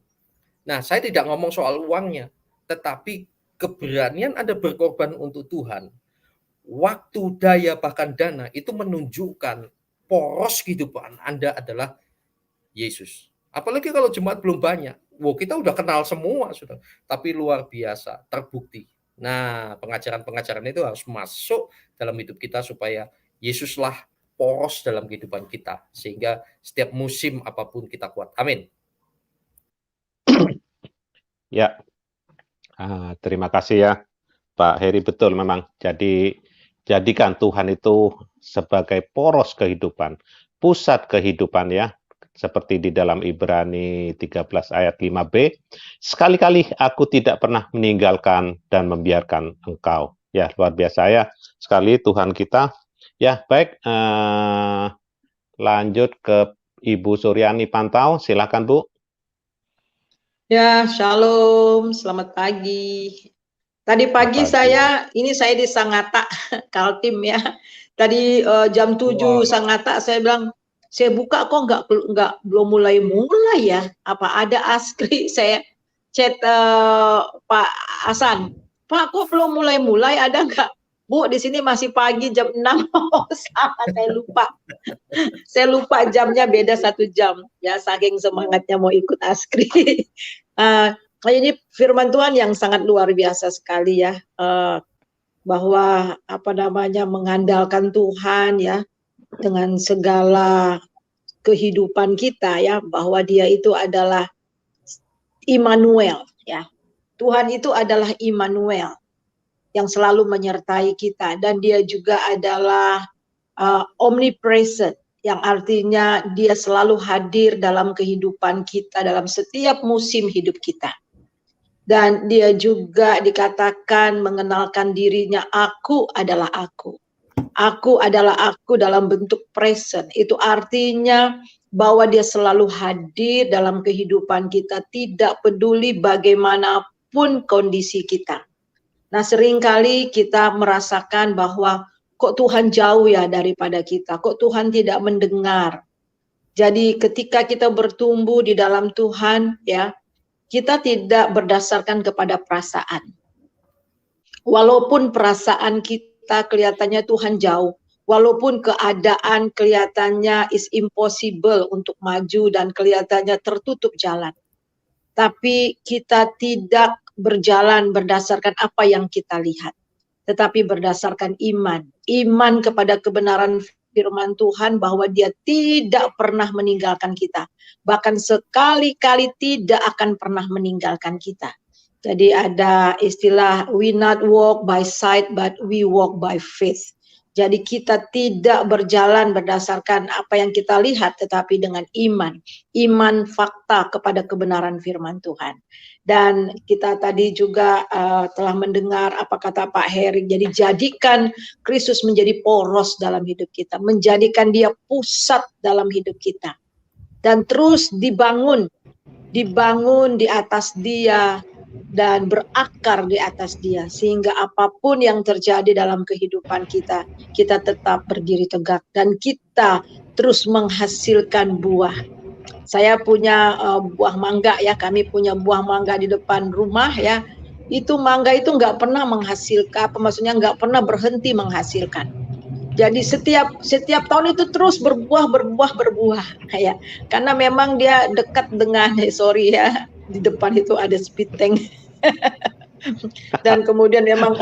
Nah, saya tidak ngomong soal uangnya, tetapi keberanian Anda berkorban untuk Tuhan, waktu, daya, bahkan dana, itu menunjukkan poros kehidupan Anda adalah Yesus. Apalagi kalau jemaat belum banyak. Wow, kita udah kenal semua sudah, tapi luar biasa, terbukti. Nah, pengajaran-pengajaran itu harus masuk dalam hidup kita supaya Yesuslah poros dalam kehidupan kita, sehingga setiap musim apapun kita kuat. Amin. Ya, terima kasih ya Pak Heri, betul memang. Jadikan Tuhan itu sebagai poros kehidupan, pusat kehidupan ya, seperti di dalam Ibrani 13 ayat 5b, sekali-kali aku tidak pernah meninggalkan dan membiarkan engkau. Ya, luar biasa ya sekali Tuhan kita. Ya, baik, lanjut ke Ibu Suryani Pantau, silakan Bu. Ya, shalom, selamat pagi. Tadi pagi saya di Sangatta, Kaltim ya. Tadi jam 7 Sangatta saya bilang, saya buka kok belum mulai ya. Apa ada Askri? Saya chat Pak Hasan, Pak kok belum mulai, ada nggak? Bu, di sini masih pagi jam 6. Oh, salah, saya lupa jamnya, beda 1 jam. Ya, saking semangatnya mau ikut Askri. Ini firman Tuhan yang sangat luar biasa sekali ya, bahwa mengandalkan Tuhan ya dengan segala kehidupan kita ya, bahwa Dia itu adalah Immanuel ya. Tuhan itu adalah Immanuel yang selalu menyertai kita, dan Dia juga adalah omnipresent, yang artinya Dia selalu hadir dalam kehidupan kita dalam setiap musim hidup kita. Dan Dia juga dikatakan mengenalkan dirinya, aku adalah aku. Aku adalah aku dalam bentuk present. Itu artinya bahwa Dia selalu hadir dalam kehidupan kita, tidak peduli bagaimanapun kondisi kita. Nah, seringkali kita merasakan bahwa kok Tuhan jauh ya daripada kita, kok Tuhan tidak mendengar. Jadi ketika kita bertumbuh di dalam Tuhan ya, kita tidak berdasarkan kepada perasaan. Walaupun perasaan kita kelihatannya Tuhan jauh, Walaupun keadaan kelihatannya is impossible untuk maju dan kelihatannya tertutup jalan. Tapi kita tidak berjalan berdasarkan apa yang kita lihat, tetapi berdasarkan iman. Iman kepada kebenaran firman Tuhan bahwa Dia tidak pernah meninggalkan kita. Bahkan sekali-kali tidak akan pernah meninggalkan kita. Jadi ada istilah we not walk by sight but we walk by faith. Jadi kita tidak berjalan berdasarkan apa yang kita lihat, tetapi dengan iman. Iman fakta kepada kebenaran firman Tuhan. Dan kita tadi juga telah mendengar apa kata Pak Heri. Jadi jadikan Kristus menjadi poros dalam hidup kita. Menjadikan Dia pusat dalam hidup kita. Dan terus dibangun di atas Dia, dan berakar di atas Dia, sehingga apapun yang terjadi dalam kehidupan kita, kita tetap berdiri tegak dan kita terus menghasilkan buah. Saya punya buah mangga ya, kami punya buah mangga di depan rumah ya. Itu mangga itu nggak pernah menghasilkan, maksudnya nggak pernah berhenti menghasilkan. Jadi setiap tahun itu terus berbuah ya. Karena memang dia dekat dengan di depan itu ada speed tank. Dan kemudian memang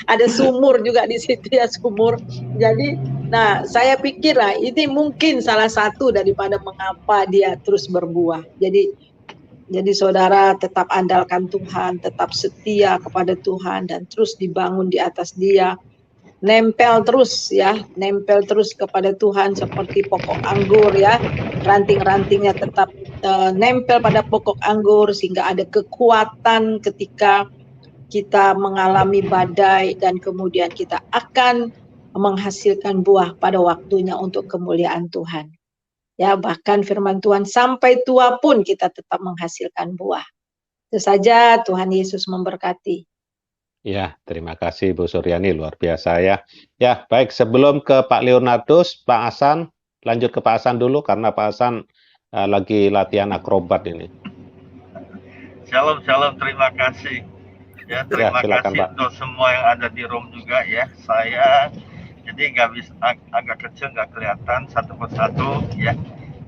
ada sumur juga di situ ya, sumur. Jadi nah saya pikir lah ini mungkin salah satu daripada mengapa dia terus berbuah. Jadi saudara tetap andalkan Tuhan, tetap setia kepada Tuhan dan terus dibangun di atas Dia. Nempel terus kepada Tuhan seperti pokok anggur ya, ranting-rantingnya tetap nempel pada pokok anggur sehingga ada kekuatan ketika kita mengalami badai dan kemudian kita akan menghasilkan buah pada waktunya untuk kemuliaan Tuhan. Ya, bahkan firman Tuhan sampai tua pun kita tetap menghasilkan buah. Itu saja, Tuhan Yesus memberkati. Ya, terima kasih Bu Suryani, luar biasa ya. Ya, baik, sebelum ke Pak Leonardus, Pak Hasan, lanjut ke Pak Hasan dulu karena Pak Hasan lagi latihan akrobat ini. Shalom, terima kasih. Ya, terima silakan, kasih Pak. untuk semua yang ada di room juga ya. Saya jadi nggak bisa, agak kecil, nggak kelihatan satu persatu ya.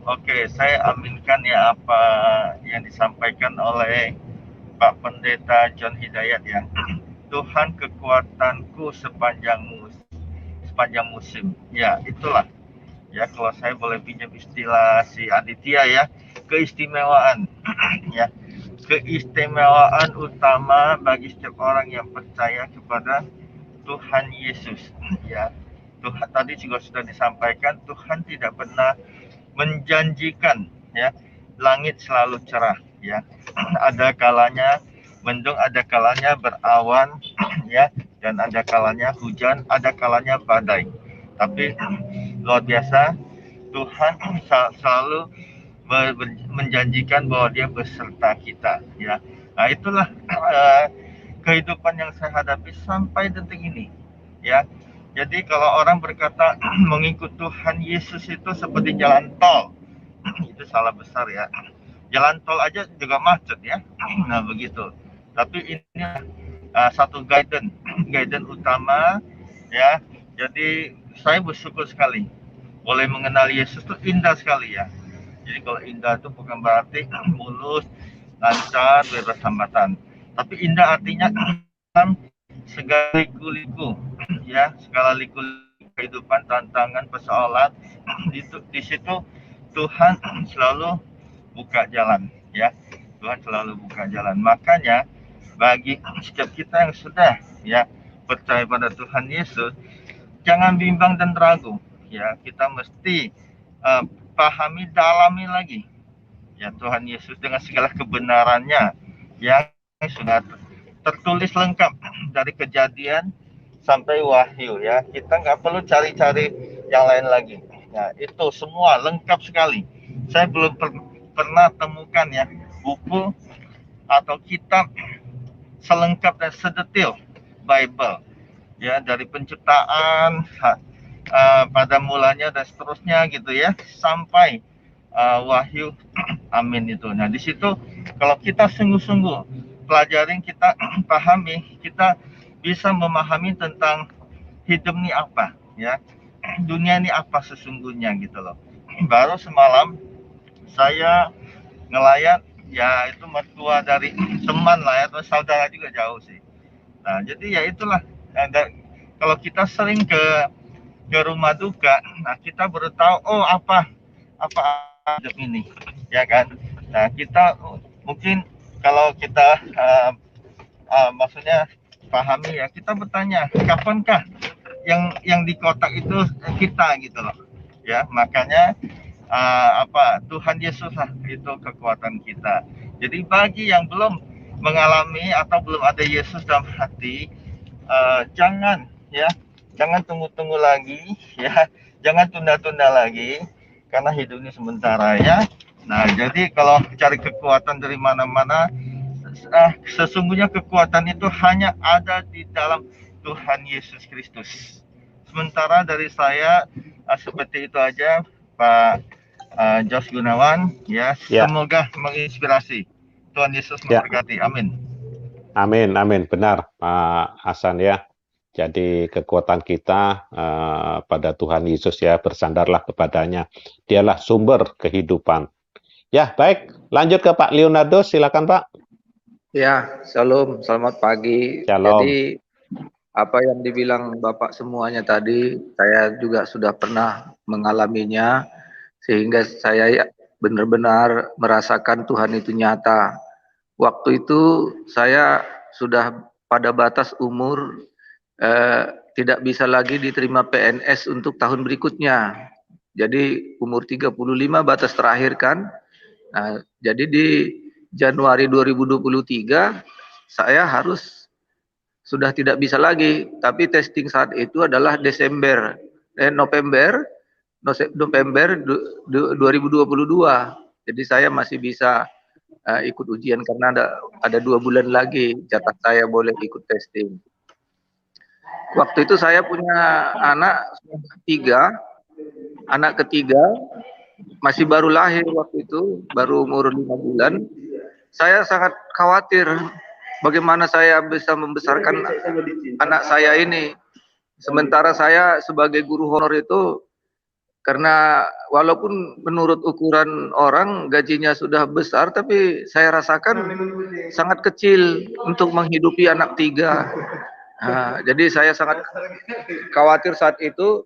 Oke, saya aminkan ya apa yang disampaikan oleh Pak Pendeta John Hidayat ya. Tuhan kekuatanku sepanjang musim. Ya, itulah. Ya, kalau saya boleh pinjam istilah si Aditya ya, keistimewaan. Ya, keistimewaan utama bagi setiap orang yang percaya kepada Tuhan Yesus. Ya, Tuhan tadi juga sudah disampaikan, Tuhan tidak pernah menjanjikan ya langit selalu cerah ya. Ada kalanya mendung, ada kalanya berawan ya, dan ada kalanya hujan, ada kalanya badai. Tapi luar biasa, Tuhan selalu menjanjikan bahwa Dia beserta kita ya. Nah, itulah kehidupan yang saya hadapi sampai detik ini ya. Jadi kalau orang berkata mengikut Tuhan Yesus itu seperti jalan tol, itu salah besar ya. Jalan tol aja juga macet ya. Nah, begitu. Tapi ini satu guidance utama ya. Jadi saya bersyukur sekali boleh mengenal Yesus itu indah sekali ya. Jadi kalau indah itu bukan berarti mulus, lancar, bebas hambatan. Tapi indah artinya segala liku-liku ya, segala liku-liku kehidupan, tantangan, persoalan, di situ Tuhan selalu buka jalan ya. Tuhan selalu buka jalan. Makanya bagi setiap kita yang sudah ya percaya pada Tuhan Yesus, jangan bimbang dan ragu ya. Kita mesti pahami, dalami lagi ya Tuhan Yesus dengan segala kebenarannya yang sudah tertulis lengkap dari Kejadian sampai Wahyu ya. Kita nggak perlu cari-cari yang lain lagi ya, itu semua lengkap sekali. Saya belum pernah temukan ya buku atau kitab selengkap dan sedetil Bible ya, dari penciptaan pada mulanya dan seterusnya gitu ya, sampai Wahyu. Amin itu. Nah, di situ kalau kita sungguh-sungguh pelajarin, kita pahami, kita bisa memahami tentang hidup ini apa, ya, dunia ini apa sesungguhnya gitu loh. Baru semalam saya ngelayat, ya itu mertua dari teman lah ya, atau saudara juga jauh sih. Nah jadi ya itulah, kalau kita sering ke rumah duka, nah kita baru tahu oh apa hidup ini, ya kan. Nah kita mungkin kalau kita maksudnya pahami ya, kita bertanya kapankah yang di kotak itu kita gitu loh, ya. Makanya Tuhan Yesus lah itu kekuatan kita. Jadi bagi yang belum mengalami atau belum ada Yesus dalam hati, jangan tunggu-tunggu lagi, ya, jangan tunda-tunda lagi, karena hidup ini sementara, ya. Nah jadi kalau cari kekuatan dari mana-mana, sesungguhnya kekuatan itu hanya ada di dalam Tuhan Yesus Kristus. Sementara dari saya seperti itu aja, Pak Jos Gunawan, ya. Semoga menginspirasi. Tuhan Yesus memberkati. Amin. Amin, amin. Benar, Pak Hasan ya. Jadi kekuatan kita pada Tuhan Yesus ya, bersandarlah kepadanya. Dialah sumber kehidupan. Ya, baik. Lanjut ke Pak Leonardo, silakan Pak. Ya, shalom, selamat pagi. Shalom. Jadi apa yang dibilang Bapak semuanya tadi, saya juga sudah pernah mengalaminya, sehingga saya benar-benar merasakan Tuhan itu nyata. Waktu itu saya sudah pada batas umur tidak bisa lagi diterima PNS untuk tahun berikutnya. Jadi umur 35 batas terakhir kan. Nah, jadi di Januari 2023 saya harus sudah tidak bisa lagi, tapi testing saat itu adalah November 2022. Jadi saya masih bisa ikut ujian karena ada 2 bulan lagi jatah saya boleh ikut testing. Waktu itu saya punya anak 3, anak ketiga masih baru lahir waktu itu, baru umur 5 bulan. Saya sangat khawatir bagaimana saya bisa membesarkan anak saya ini. Sementara saya sebagai guru honor itu, karena walaupun menurut ukuran orang gajinya sudah besar, tapi saya rasakan sangat kecil untuk menghidupi anak 3. Nah, jadi saya sangat khawatir saat itu,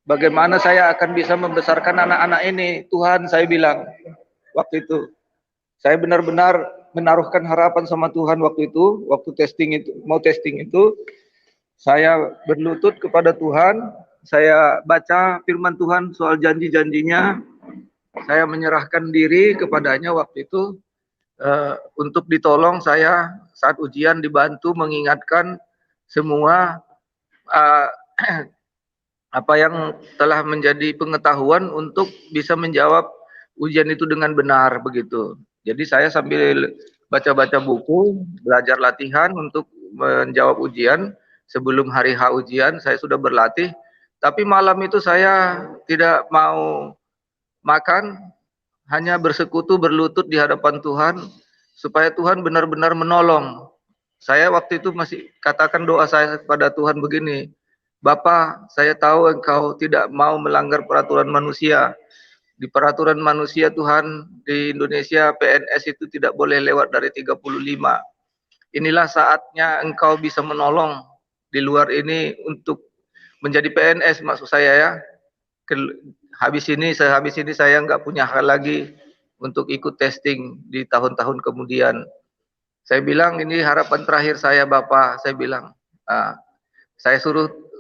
bagaimana saya akan bisa membesarkan anak-anak ini. Tuhan, saya bilang waktu itu, saya benar-benar menaruhkan harapan sama Tuhan waktu itu, waktu mau testing itu, saya berlutut kepada Tuhan, saya baca firman Tuhan soal janji-janjinya, saya menyerahkan diri kepadanya waktu itu, untuk ditolong saya saat ujian, dibantu mengingatkan semua apa yang telah menjadi pengetahuan untuk bisa menjawab ujian itu dengan benar begitu. Jadi saya sambil baca-baca buku, belajar latihan untuk menjawab ujian. Sebelum hari H ujian saya sudah berlatih, tapi malam itu saya tidak mau makan, hanya bersekutu berlutut di hadapan Tuhan supaya Tuhan benar-benar menolong. Saya waktu itu masih katakan doa saya kepada Tuhan begini, Bapa, saya tahu Engkau tidak mau melanggar peraturan manusia. Di peraturan manusia Tuhan, di Indonesia PNS itu tidak boleh lewat dari 35. Inilah saatnya Engkau bisa menolong di luar ini untuk menjadi PNS, maksud saya ya. Sehabis ini saya nggak punya hal lagi untuk ikut testing di tahun-tahun kemudian. Saya bilang ini harapan terakhir saya Bapak, saya bilang.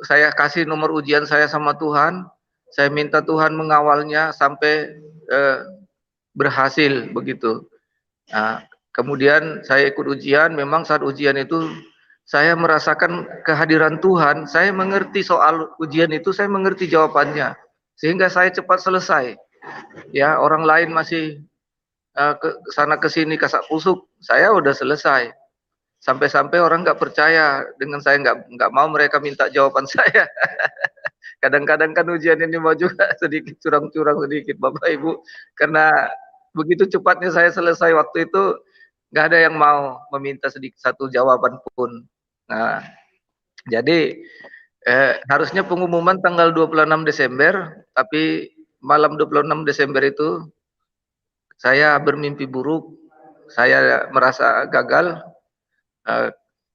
Saya kasih nomor ujian saya sama Tuhan, saya minta Tuhan mengawalnya sampai berhasil begitu. Nah, kemudian saya ikut ujian, memang saat ujian itu saya merasakan kehadiran Tuhan, saya mengerti soal ujian itu, saya mengerti jawabannya, sehingga saya cepat selesai. Ya, orang lain masih ke sana ke sini kasak kusuk, saya udah selesai. Sampai-sampai orang nggak percaya dengan saya, nggak mau mereka minta jawaban saya. Kadang-kadang kan ujian ini mau juga sedikit curang-curang sedikit Bapak Ibu, karena begitu cepatnya saya selesai waktu itu, nggak ada yang mau meminta sedikit satu jawaban pun. Nah, jadi Harusnya pengumuman tanggal 26 Desember, tapi malam 26 Desember itu saya bermimpi buruk, saya merasa gagal,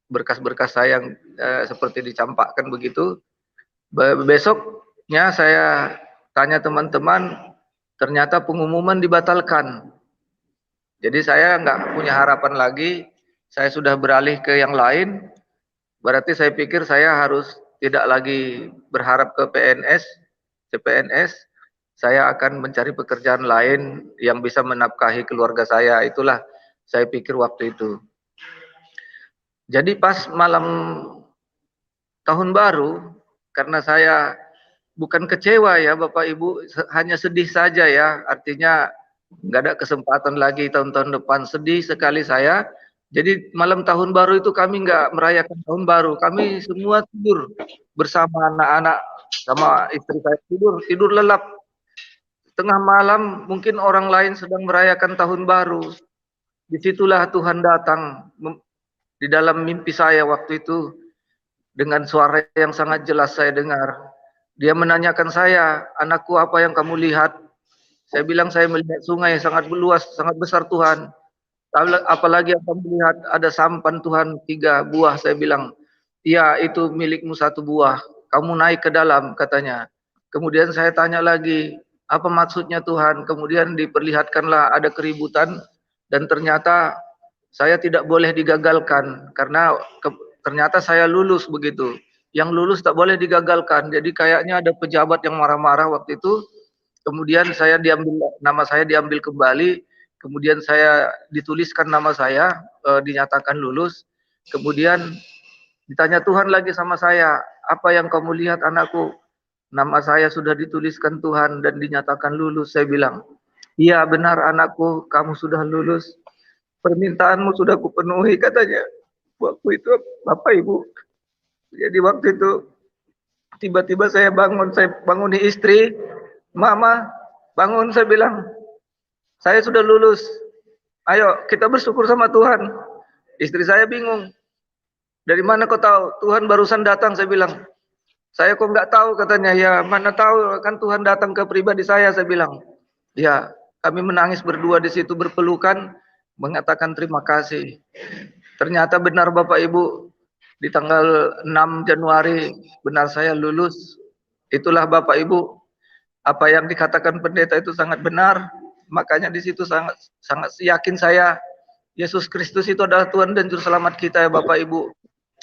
berkas-berkas saya yang seperti dicampakkan begitu. Besoknya saya tanya teman-teman, ternyata pengumuman dibatalkan. Jadi saya nggak punya harapan lagi, saya sudah beralih ke yang lain, berarti saya pikir saya harus tidak lagi berharap ke CPNS, saya akan mencari pekerjaan lain yang bisa menafkahi keluarga saya. Itulah saya pikir waktu itu. Jadi pas malam tahun baru, karena saya bukan kecewa ya Bapak Ibu, hanya sedih saja ya, artinya nggak ada kesempatan lagi tahun-tahun depan, sedih sekali saya. Jadi malam tahun baru itu kami nggak merayakan tahun baru, kami semua tidur bersama anak-anak, sama istri saya tidur lelap. Tengah malam mungkin orang lain sedang merayakan tahun baru, disitulah Tuhan datang di dalam mimpi saya waktu itu, dengan suara yang sangat jelas saya dengar. Dia menanyakan saya, anakku apa yang kamu lihat? Saya bilang saya melihat sungai sangat luas, sangat besar Tuhan. Apalagi yang kamu lihat, ada sampan Tuhan 3 buah. Saya bilang, iya itu milikmu 1 buah. Kamu naik ke dalam katanya. Kemudian saya tanya lagi, apa maksudnya Tuhan? Kemudian diperlihatkanlah ada keributan dan ternyata saya tidak boleh digagalkan karena ternyata saya lulus begitu. Yang lulus tak boleh digagalkan. Jadi kayaknya ada pejabat yang marah-marah waktu itu. Kemudian nama saya diambil kembali. Kemudian saya dituliskan nama saya, dinyatakan lulus. Kemudian ditanya Tuhan lagi sama saya, apa yang kamu lihat anakku? Nama saya sudah dituliskan Tuhan dan dinyatakan lulus. Saya bilang, iya benar anakku, kamu sudah lulus. Permintaanmu sudah kupenuhi katanya. Waktu itu Bapak Ibu. Jadi waktu itu tiba-tiba saya banguni istri, Mama bangun, saya bilang, saya sudah lulus. Ayo kita bersyukur sama Tuhan. Istri saya bingung. Dari mana kau tahu? Tuhan barusan datang, saya bilang. Saya kok nggak tahu katanya. Ya mana tahu kan Tuhan datang ke pribadi saya bilang. Ya kami menangis berdua di situ berpelukan, mengatakan terima kasih. Ternyata benar Bapak Ibu, di tanggal 6 Januari benar saya lulus. Itulah Bapak Ibu, apa yang dikatakan pendeta itu sangat benar. Makanya di situ sangat yakin saya, Yesus Kristus itu adalah Tuhan dan Juru Selamat kita ya Bapak Ibu.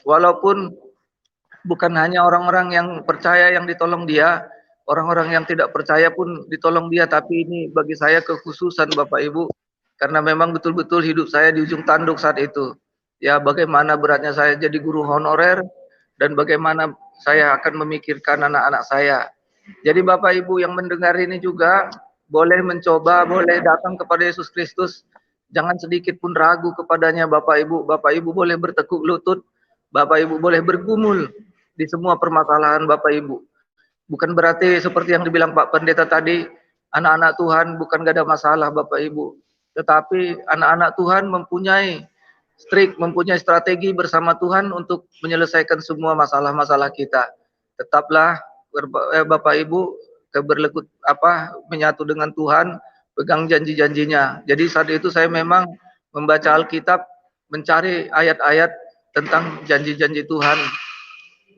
Walaupun bukan hanya orang-orang yang percaya yang ditolong dia, orang-orang yang tidak percaya pun ditolong dia, tapi ini bagi saya kekhususan Bapak Ibu, karena memang betul-betul hidup saya di ujung tanduk saat itu. Ya bagaimana beratnya saya jadi guru honorer, dan bagaimana saya akan memikirkan anak-anak saya. Jadi Bapak Ibu yang mendengar ini juga, boleh mencoba, boleh datang kepada Yesus Kristus, jangan sedikit pun ragu kepadanya Bapak Ibu. Bapak Ibu boleh bertekuk lutut, Bapak Ibu boleh bergumul di semua permasalahan Bapak Ibu. Bukan berarti seperti yang dibilang Pak Pendeta tadi, anak-anak Tuhan bukan gak ada masalah Bapak Ibu. Tetapi anak-anak Tuhan mempunyai mempunyai strategi bersama Tuhan untuk menyelesaikan semua masalah-masalah kita. Tetaplah Bapak Ibu menyatu dengan Tuhan, pegang janji-janjinya. Jadi saat itu saya memang membaca Alkitab, mencari ayat-ayat tentang janji-janji Tuhan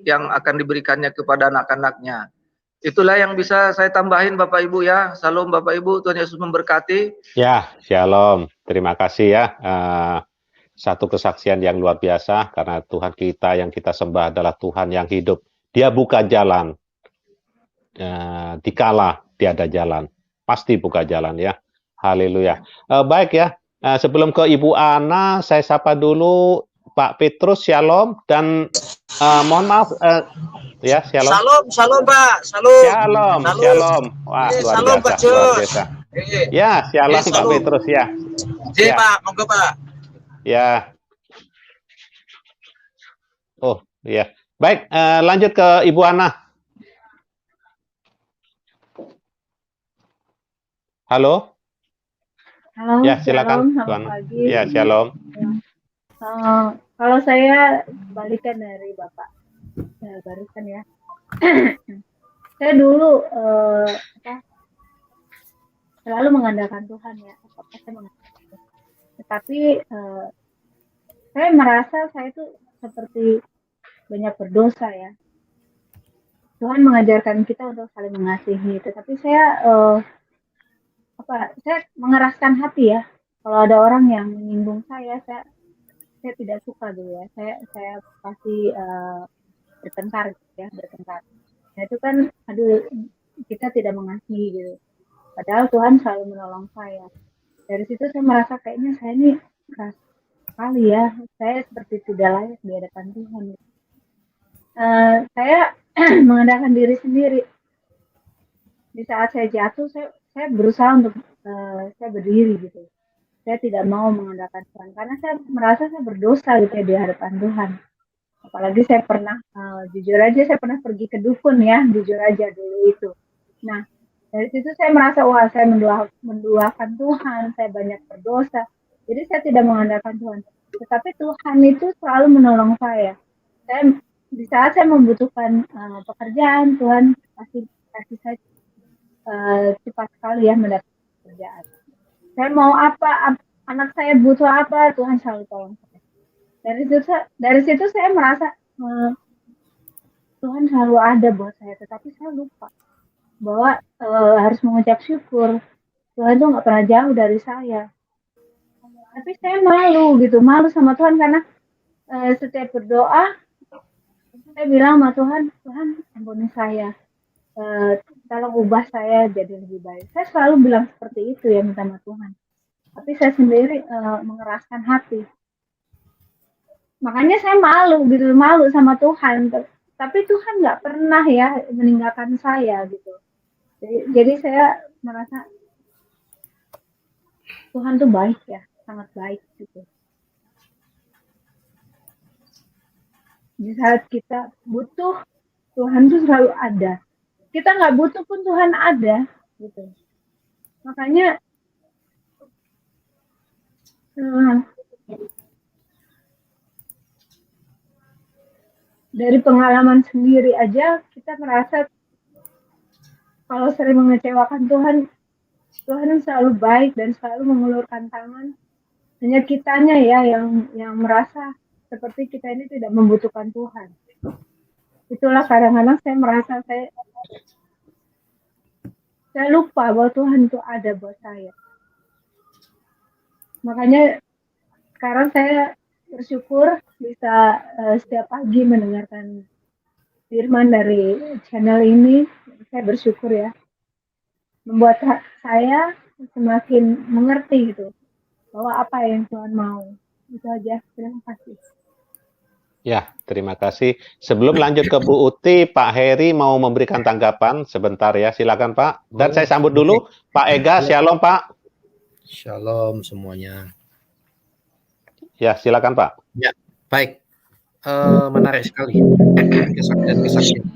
yang akan diberikannya kepada anak-anaknya. Itulah yang bisa saya tambahin Bapak Ibu ya. Salam Bapak Ibu, Tuhan Yesus memberkati. Ya, shalom. Terima kasih ya. Satu kesaksian yang luar biasa, karena Tuhan kita yang kita sembah adalah Tuhan yang hidup. Dia buka jalan. Dikala tiada jalan. Pasti buka jalan ya. Haleluya. Baik ya. Sebelum ke Ibu Ana, saya sapa dulu Pak Petrus, shalom. Dan mohon maaf, ya shalom. Shalom Pak, shalom. Shalom. Wah, luar biasa, luar biasa. Ya, shalom Pak Petrus ya. Ya Pak, monggo Pak. Ya. Oh, ya. Baik, lanjut ke Ibu Ana. Halo. Halo. Ya, silakan. Shalom, pagi. Ya, shalom. Kalau saya balikan dari Bapak barusan ya. Saya dulu selalu mengandalkan Tuhan ya, apapun saya mengandalkan Tuhan. Tetapi saya merasa saya itu seperti banyak berdosa ya. Tuhan mengajarkan kita untuk saling mengasihi, tetapi saya saya mengeraskan hati ya. Kalau ada orang yang menyinggung saya tidak suka dulu ya. Saya pasti bertengkar ya, bertengkar. Nah itu kan, aduh, kita tidak mengasihi gitu. Padahal Tuhan selalu menolong saya. Dari situ saya merasa kayaknya saya ini keras sekali ya. Saya seperti tidak layak di hadapan Tuhan. Saya mengandalkan diri sendiri. Di saat saya jatuh, saya berusaha untuk saya berdiri gitu. Saya tidak mau mengandalkan Tuhan karena saya merasa saya berdosa gitu ya di hadapan Tuhan. Apalagi saya pernah, jujur aja saya pernah pergi ke dukun ya, jujur aja dulu itu. Nah, dari situ saya merasa, wah saya menduakan Tuhan, saya banyak berdosa. Jadi saya tidak mengandalkan Tuhan. Tetapi Tuhan itu selalu menolong saya. Di saat saya membutuhkan pekerjaan, Tuhan kasih saya cepat sekali ya mendapat pekerjaan. Saya mau apa, anak saya butuh apa, Tuhan selalu tolong saya. Dari situ saya merasa Tuhan selalu ada buat saya, tetapi saya lupa bahwa harus mengucap syukur. Tuhan tuh nggak pernah jauh dari saya. Tapi saya malu gitu, malu sama Tuhan karena setiap berdoa saya bilang sama Tuhan, Tuhan ampuni saya, tolong ubah saya jadi lebih baik. Saya selalu bilang seperti itu ya, minta sama Tuhan. Tapi saya sendiri mengeraskan hati. Makanya saya malu gitu, malu sama Tuhan. Tapi Tuhan nggak pernah ya meninggalkan saya gitu. Jadi saya merasa Tuhan tuh baik ya, sangat baik gitu. Di saat kita butuh, Tuhan tuh selalu ada. Kita nggak butuh pun Tuhan ada gitu. Makanya dari pengalaman sendiri aja kita merasa kalau sering mengecewakan Tuhan, Tuhan selalu baik dan selalu mengulurkan tangan. Hanya kitanya ya yang merasa seperti kita ini tidak membutuhkan Tuhan. Itulah kadang-kadang saya merasa saya lupa bahwa Tuhan itu ada buat saya. Makanya sekarang saya bersyukur bisa setiap pagi mendengarkan firman dari channel ini. Saya bersyukur ya, membuat saya semakin mengerti gitu bahwa apa yang Tuhan mau. Itu aja, terima kasih. Ya, terima kasih. Sebelum lanjut ke Bu Uti, Pak Heri mau memberikan tanggapan sebentar ya, silakan Pak. Dan saya sambut dulu Pak Ega, shalom Pak. Shalom semuanya. Ya, silakan Pak. Ya, baik. Menarik sekali kesaksian.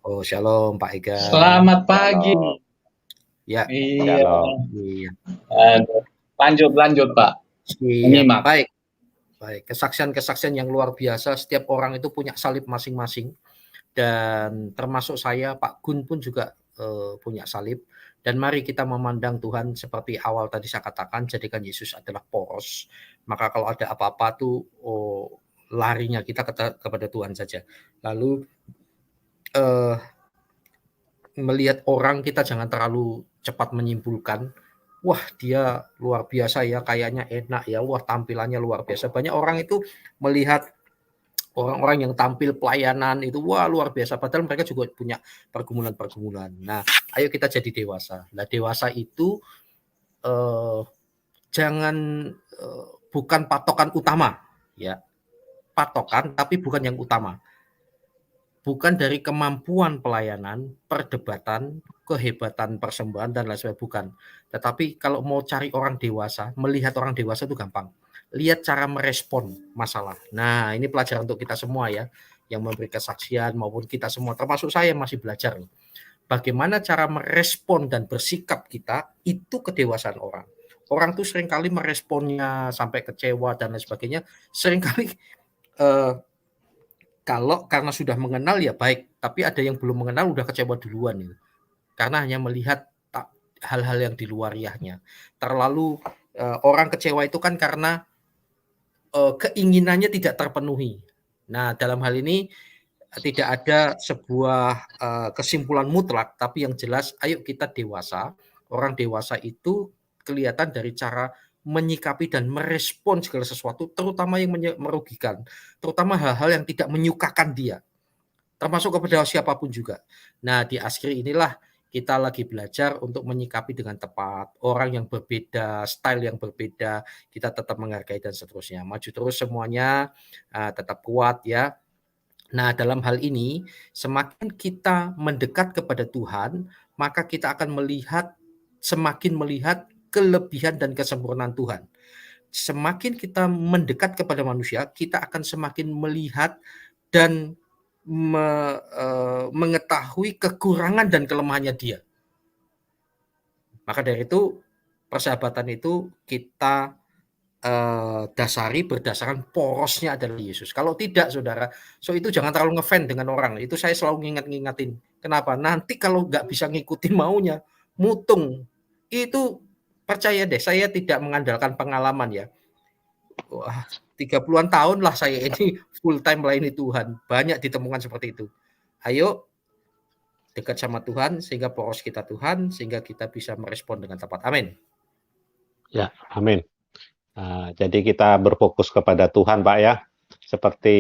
Oh, shalom Pak Ega. Selamat pagi. Ya. Iya. Iya. Lanjut Pak. Iya, baik. Kesaksian-kesaksian yang luar biasa. Setiap orang itu punya salib masing-masing. Dan termasuk saya, Pak Gun pun juga punya salib. Dan mari kita memandang Tuhan seperti awal tadi saya katakan, jadikan Yesus adalah poros. Maka kalau ada apa-apa tuh larinya kita kepada Tuhan saja. Lalu melihat orang, kita jangan terlalu cepat menyimpulkan, wah dia luar biasa ya, kayaknya enak ya, wah tampilannya luar biasa. Banyak orang itu melihat orang-orang yang tampil pelayanan itu wah luar biasa, padahal mereka juga punya pergumulan-pergumulan. Nah, ayo kita jadi dewasa. Nah, dewasa itu jangan bukan patokan utama ya. Patokan tapi bukan yang utama. Bukan dari kemampuan pelayanan, perdebatan, kehebatan persembahan dan lain sebagainya, bukan. Tetapi kalau mau cari orang dewasa, melihat orang dewasa itu gampang. Lihat cara merespon masalah. Nah, ini pelajaran untuk kita semua ya, yang memberi kesaksian maupun kita semua, termasuk saya masih belajar. Bagaimana cara merespon dan bersikap kita, itu kedewasaan orang. Orang tuh seringkali meresponnya sampai kecewa dan lain sebagainya, seringkali kalau karena sudah mengenal ya baik, tapi ada yang belum mengenal udah kecewa duluan gitu. Karena hanya melihat hal-hal yang di luariahnya. Terlalu orang kecewa itu kan karena keinginannya tidak terpenuhi. Nah, dalam hal ini tidak ada sebuah kesimpulan mutlak, tapi yang jelas ayo kita dewasa. Orang dewasa itu kelihatan dari cara menyikapi dan merespon segala sesuatu, terutama yang merugikan, terutama hal-hal yang tidak menyukakan dia, termasuk kepada siapapun juga. Nah, di Askri inilah kita lagi belajar untuk menyikapi dengan tepat orang yang berbeda, style yang berbeda, kita tetap menghargai dan seterusnya. Maju terus semuanya, tetap kuat ya. Nah, dalam hal ini, semakin kita mendekat kepada Tuhan, maka kita akan semakin melihat kelebihan dan kesempurnaan Tuhan. Semakin kita mendekat kepada manusia, kita akan semakin melihat dan mengetahui kekurangan dan kelemahannya dia. Maka dari itu, persahabatan itu kita dasari berdasarkan porosnya adalah Yesus. Kalau tidak, saudara, itu jangan terlalu ngefan dengan orang. Itu saya selalu ngingetin. Kenapa? Nanti kalau nggak bisa ngikutin maunya, mutung. Itu percaya deh, saya tidak mengandalkan pengalaman ya. Wah, 30-an tahun lah saya ini full time melayani Tuhan. Banyak ditemukan seperti itu. Ayo dekat sama Tuhan sehingga poros kita Tuhan, sehingga kita bisa merespon dengan tepat. Amin. Ya, amin. Jadi kita berfokus kepada Tuhan, Pak ya. Seperti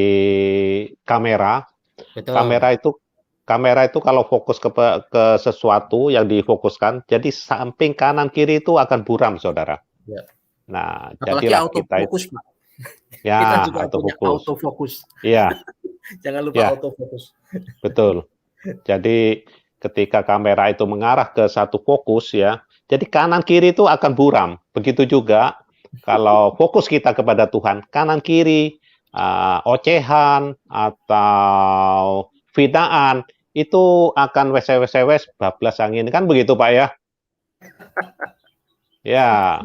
kamera. Betul. Kamera itu kalau fokus ke sesuatu yang difokuskan, jadi samping kanan kiri itu akan buram, saudara. Ya. Nah, apalagi jadilah autofokus, Pak. Ya, kita juga punya autofokus. Iya. Jangan lupa autofokus. Betul. Jadi ketika kamera itu mengarah ke satu fokus ya, jadi kanan kiri itu akan buram. Begitu juga kalau fokus kita kepada Tuhan, kanan kiri ocehan atau fitnaan itu akan wes bablas angin, kan begitu Pak ya? Ya.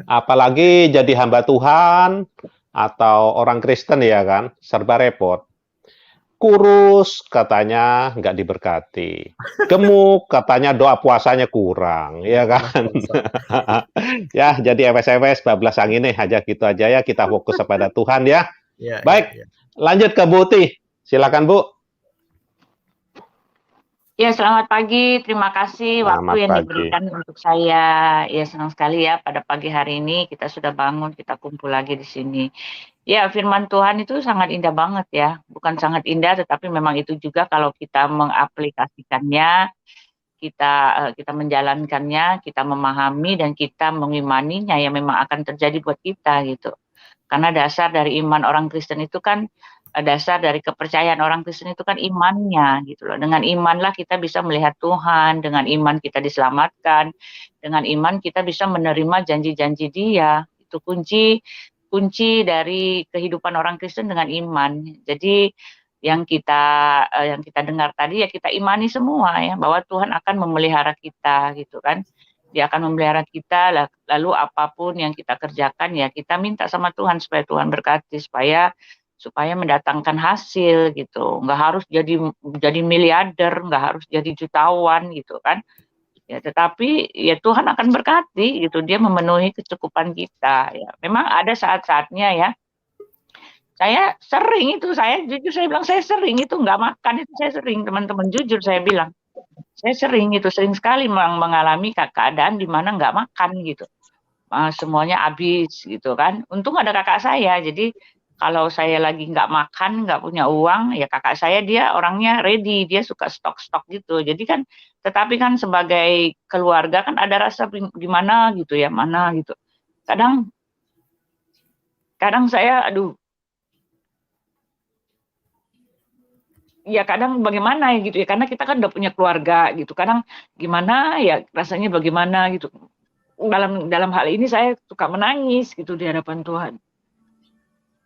Apalagi jadi hamba Tuhan atau orang Kristen ya kan, serba repot. Kurus katanya nggak diberkati, gemuk katanya doa puasanya kurang, ya kan? Ya, jadi ewes-ewes bablas angin nih aja gitu aja ya, kita fokus kepada Tuhan ya. Baik, lanjut ke Bu Uti, silakan Bu. Ya, selamat pagi. Terima kasih waktu yang diberikan untuk saya. Ya, senang sekali ya pada pagi hari ini kita sudah bangun, kita kumpul lagi di sini. Ya, firman Tuhan itu sangat indah banget ya. Bukan sangat indah, tetapi memang itu juga kalau kita mengaplikasikannya, kita menjalankannya, kita memahami dan kita mengimaninya, ya memang akan terjadi buat kita gitu. Karena dasar dari iman orang Kristen itu kan, dasar dari kepercayaan orang Kristen itu kan imannya gitu loh. Dengan imanlah kita bisa melihat Tuhan, dengan iman kita diselamatkan, dengan iman kita bisa menerima janji-janji Dia. Itu kunci dari kehidupan orang Kristen dengan iman. Jadi yang kita dengar tadi ya kita imani semua ya, bahwa Tuhan akan memelihara kita gitu kan. Dia akan memelihara kita, lalu apapun yang kita kerjakan ya kita minta sama Tuhan supaya Tuhan berkati, supaya mendatangkan hasil gitu. Nggak harus jadi miliarder, nggak harus jadi jutawan gitu kan. Ya, tetapi ya Tuhan akan berkati gitu. Dia memenuhi kecukupan kita ya. Memang ada saat-saatnya ya. Saya jujur saya bilang saya sering itu nggak makan, itu saya sering, teman-teman, jujur saya bilang. Saya sering sekali mengalami keadaan di mana nggak makan gitu. Semuanya habis gitu kan. Untung ada kakak saya, jadi kalau saya lagi nggak makan, nggak punya uang, ya kakak saya dia orangnya ready, dia suka stok-stok gitu. Jadi kan, tetapi kan sebagai keluarga kan ada rasa gimana gitu ya, mana gitu. Kadang saya, ya kadang bagaimana gitu ya, karena kita kan udah punya keluarga gitu. Kadang gimana ya rasanya bagaimana gitu. Dalam hal ini saya suka menangis gitu di hadapan Tuhan.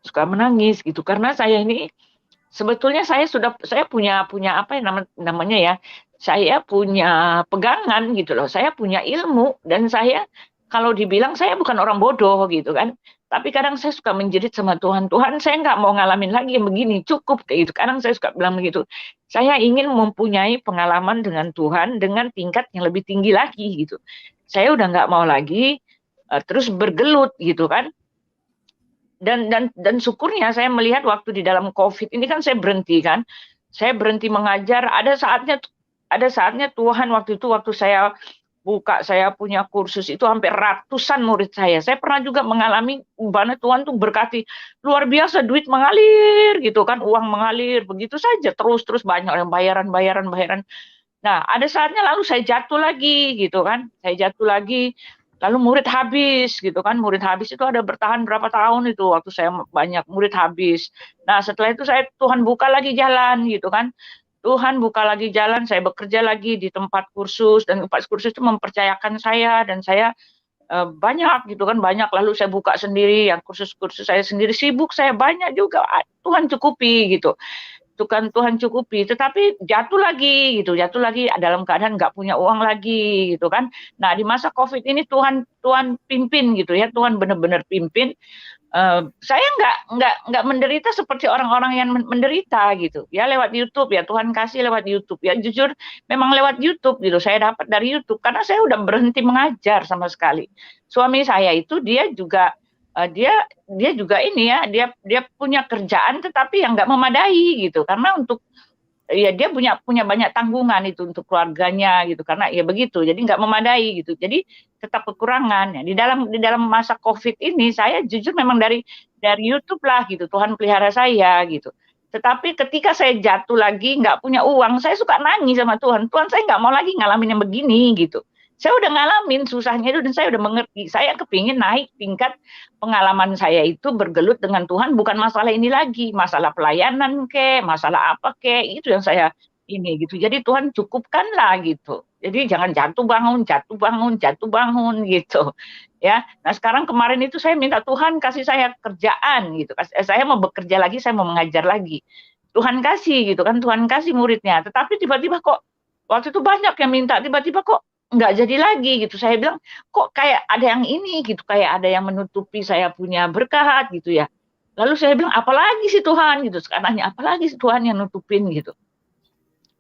Suka menangis gitu karena saya ini sebetulnya saya punya apa ya namanya ya, saya punya pegangan gitu loh, saya punya ilmu dan saya kalau dibilang saya bukan orang bodoh gitu kan, tapi kadang saya suka menjerit sama Tuhan, Tuhan saya nggak mau ngalamin lagi yang begini, cukup kayak gitu. Kadang saya suka bilang begitu, saya ingin mempunyai pengalaman dengan Tuhan dengan tingkat yang lebih tinggi lagi gitu. Saya udah nggak mau lagi terus bergelut gitu kan. Dan syukurnya saya melihat waktu di dalam COVID ini kan saya berhenti kan, saya berhenti mengajar. Ada saatnya Tuhan waktu itu, waktu saya punya kursus itu hampir ratusan murid saya. Saya pernah juga mengalami mana Tuhan tuh berkati luar biasa, duit mengalir gitu kan, uang mengalir begitu saja terus banyak yang bayaran. Nah, ada saatnya lalu saya jatuh lagi gitu kan. Saya jatuh lagi, lalu murid habis gitu kan. Murid habis itu ada bertahan berapa tahun itu waktu saya banyak murid habis. Nah, setelah itu Tuhan buka lagi jalan gitu kan. Tuhan buka lagi jalan, saya bekerja lagi di tempat kursus, dan tempat kursus itu mempercayakan saya, dan saya banyak gitu kan, banyak. Lalu saya buka sendiri, yang kursus-kursus saya sendiri, sibuk saya banyak juga, Tuhan cukupi gitu. Tuhan cukupi, tetapi jatuh lagi dalam keadaan nggak punya uang lagi gitu kan. Nah, di masa COVID ini Tuhan pimpin gitu ya, Tuhan benar-benar pimpin. Saya nggak menderita seperti orang-orang yang menderita gitu ya, lewat YouTube ya, Tuhan kasih lewat YouTube ya, jujur memang lewat YouTube gitu, saya dapat dari YouTube karena saya udah berhenti mengajar sama sekali. Suami saya itu dia juga ini ya, dia punya kerjaan tetapi yang nggak memadai gitu, karena untuk ya dia punya banyak tanggungan itu untuk keluarganya gitu, karena ya begitu, jadi nggak memadai gitu, jadi tetap kekurangan ya. Di dalam masa COVID ini saya jujur memang dari YouTube lah gitu, Tuhan pelihara saya gitu. Tetapi ketika saya jatuh lagi nggak punya uang, saya suka nangis sama Tuhan, saya nggak mau lagi ngalamin yang begini gitu. Saya udah ngalamin susahnya itu dan saya udah mengerti. Saya kepingin naik tingkat pengalaman saya itu bergelut dengan Tuhan, bukan masalah ini lagi, masalah pelayanan masalah apa itu yang saya ini gitu. Jadi Tuhan cukupkanlah gitu. Jadi jangan jatuh bangun gitu. Ya. Nah, sekarang kemarin itu saya minta Tuhan kasih saya kerjaan gitu. Saya mau bekerja lagi, saya mau mengajar lagi. Tuhan kasih gitu kan, Tuhan kasih muridnya. Tetapi tiba-tiba kok waktu itu banyak yang minta, tiba-tiba kok nggak jadi lagi gitu. Saya bilang kok kayak ada yang ini gitu, kayak ada yang menutupi saya punya berkat gitu ya. Lalu saya bilang apalagi sih Tuhan gitu. Sekarang nanya apalagi sih Tuhan yang nutupin gitu.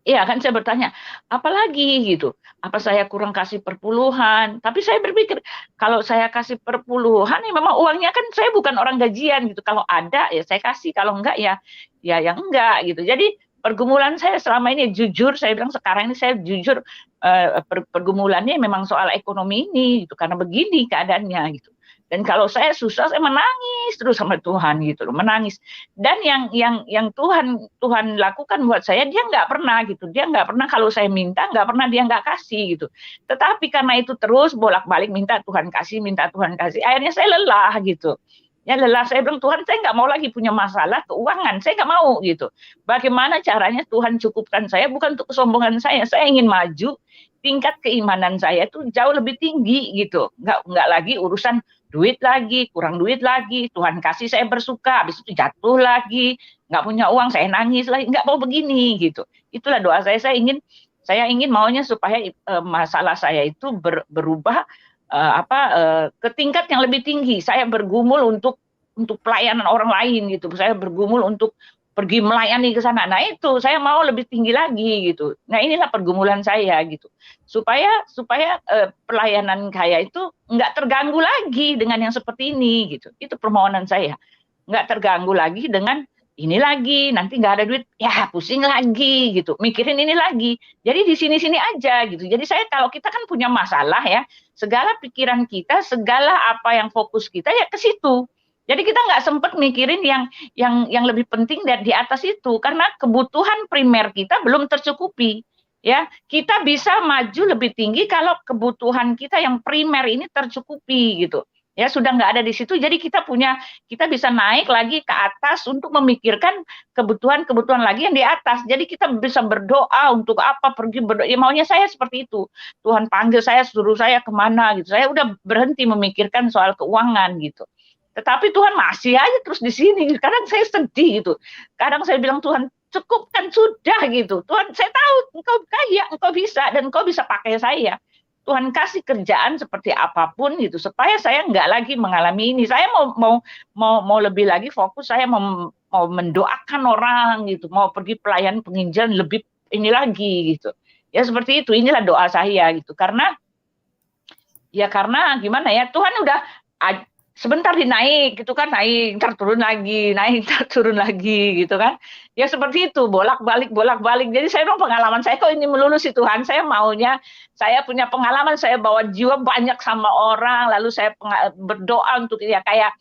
Iya kan, saya bertanya apalagi gitu, apa saya kurang kasih perpuluhan? Tapi saya berpikir kalau saya kasih perpuluhan ya memang uangnya kan, saya bukan orang gajian gitu, kalau ada ya saya kasih, kalau enggak ya yang enggak gitu. Jadi pergumulan saya selama ini jujur, saya bilang sekarang ini saya jujur, pergumulannya memang soal ekonomi ini gitu, karena begini keadaannya gitu. Dan kalau saya susah, saya menangis terus sama Tuhan gitu loh, menangis. Dan yang Tuhan lakukan buat saya, dia nggak pernah gitu, dia nggak pernah kalau saya minta, nggak pernah dia nggak kasih gitu. Tetapi karena itu terus bolak-balik minta Tuhan kasih, akhirnya saya lelah gitu. Ya lelah, saya bilang Tuhan saya nggak mau lagi punya masalah keuangan, saya nggak mau gitu. Bagaimana caranya Tuhan cukupkan saya, bukan untuk kesombongan saya ingin maju, tingkat keimanan saya itu jauh lebih tinggi gitu, nggak lagi urusan duit lagi, kurang duit lagi, Tuhan kasih saya bersuka, habis itu jatuh lagi, nggak punya uang saya nangis lagi, nggak mau begini gitu. Itulah doa saya ingin maunya supaya masalah saya itu berubah ke tingkat yang lebih tinggi. Saya bergumul untuk pelayanan orang lain gitu. Saya bergumul untuk pergi melayani ke sana. Nah, itu saya mau lebih tinggi lagi gitu. Nah, inilah pergumulan saya gitu. Supaya pelayanan saya itu nggak terganggu lagi dengan yang seperti ini gitu. Itu permohonan saya. Nggak terganggu lagi dengan ini lagi, nanti nggak ada duit, ya pusing lagi gitu, mikirin ini lagi. Jadi di sini-sini aja gitu. Jadi kalau kita kan punya masalah ya, segala pikiran kita, segala apa yang fokus kita ya ke situ. Jadi kita nggak sempat mikirin yang lebih penting dari di atas itu, karena kebutuhan primer kita belum tercukupi. Ya, kita bisa maju lebih tinggi kalau kebutuhan kita yang primer ini tercukupi gitu. Ya sudah nggak ada di situ, jadi kita bisa naik lagi ke atas untuk memikirkan kebutuhan lagi yang di atas. Jadi kita bisa berdoa untuk apa, pergi berdoa, ya maunya saya seperti itu. Tuhan panggil saya, suruh saya kemana gitu. Saya udah berhenti memikirkan soal keuangan gitu. Tetapi Tuhan masih aja terus di sini. Kadang saya sedih gitu. Kadang saya bilang Tuhan cukupkan sudah gitu. Tuhan saya tahu engkau kaya, engkau bisa dan engkau bisa pakai saya. Tuhan kasih kerjaan seperti apapun gitu supaya saya nggak lagi mengalami ini. Saya mau lebih lagi fokus, saya mau mendoakan orang gitu, mau pergi pelayan penginjilan lebih ini lagi gitu. Ya seperti itu, inilah doa saya gitu. Karena gimana ya, Tuhan udah sebentar dinaik gitu kan, naik ntar turun lagi, naik ntar turun lagi gitu kan. Ya seperti itu, bolak-balik. Jadi saya bilang pengalaman saya kok ini melulu sih Tuhan. Saya maunya, saya punya pengalaman, saya bawa jiwa banyak sama orang, lalu saya berdoa untuk kayak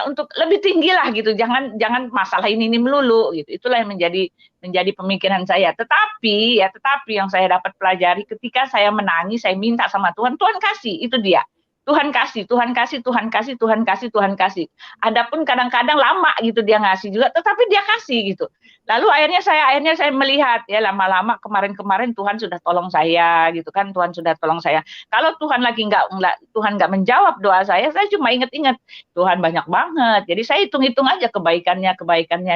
untuk lebih tinggi lah gitu. Jangan masalah ini melulu gitu. Itulah yang menjadi pemikiran saya. Tetapi yang saya dapat pelajari ketika saya menangis, saya minta sama Tuhan, Tuhan kasih, itu dia. Tuhan kasih. Adapun kadang-kadang lama gitu dia ngasih juga, tetapi dia kasih gitu. Lalu akhirnya saya melihat ya, lama-lama kemarin Tuhan sudah tolong saya gitu kan, Tuhan sudah tolong saya. Kalau Tuhan lagi Tuhan nggak menjawab doa saya cuma ingat-ingat Tuhan banyak banget. Jadi saya hitung-hitung aja kebaikannya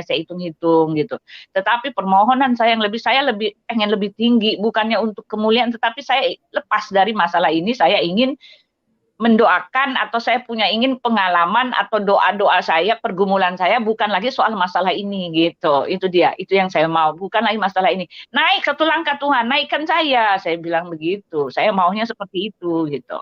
saya hitung-hitung gitu. Tetapi permohonan saya lebih pengen lebih tinggi, bukannya untuk kemuliaan, tetapi saya lepas dari masalah ini, saya ingin mendoakan atau saya ingin pengalaman atau doa-doa saya, pergumulan saya bukan lagi soal masalah ini gitu. Itu dia, itu yang saya mau, bukan lagi masalah ini. Naik satu langkah Tuhan, naikkan saya bilang begitu. Saya maunya seperti itu gitu.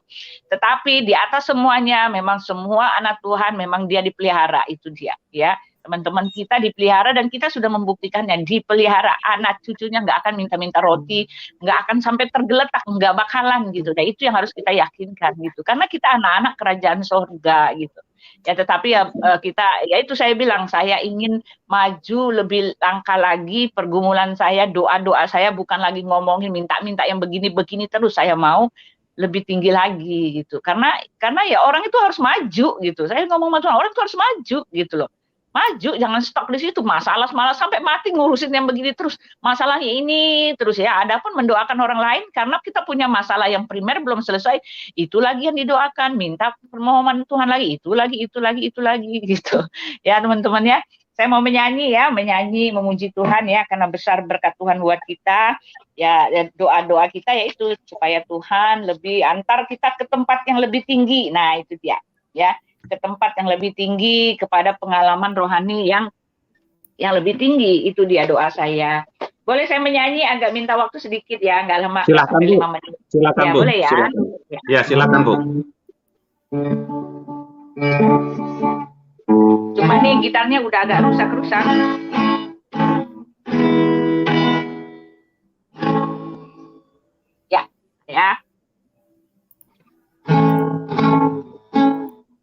Tetapi di atas semuanya memang semua anak Tuhan memang dia dipelihara, itu dia ya. Teman-teman kita dipelihara dan kita sudah membuktikannya, dipelihara. Anak cucunya nggak akan minta-minta roti, nggak akan sampai tergeletak, nggak bakalan gitu. Nah itu yang harus kita yakinkan gitu, karena kita anak-anak kerajaan surga gitu. Ya tetapi kita, ya itu saya bilang, saya ingin maju lebih langkah lagi, pergumulan saya, doa-doa saya bukan lagi ngomongin minta-minta yang begini-begini terus, saya mau lebih tinggi lagi gitu. Karena ya orang itu harus maju gitu. Saya ngomong sama Tuhan, orang itu harus maju gitu loh. Maju, jangan stop di situ, masalah sampai mati ngurusin yang begini terus, masalahnya ini terus ya. Adapun mendoakan orang lain karena kita punya masalah yang primer belum selesai, itu lagi yang didoakan, minta permohonan Tuhan lagi, itu lagi gitu. Ya teman-teman ya, saya mau menyanyi memuji Tuhan ya, karena besar berkat Tuhan buat kita. Ya doa-doa kita yaitu supaya Tuhan lebih antar kita ke tempat yang lebih tinggi. Nah, itu dia ya, ke tempat yang lebih tinggi, kepada pengalaman rohani yang lebih tinggi. Itu dia doa saya. Boleh saya menyanyi, agak minta waktu sedikit ya, nggak lama. Silakan Bu. Silakan ya, Bu. Boleh ya? Silakan. Ya, silakan Bu. Cuma nih gitarnya udah agak rusak-rusak. Ya.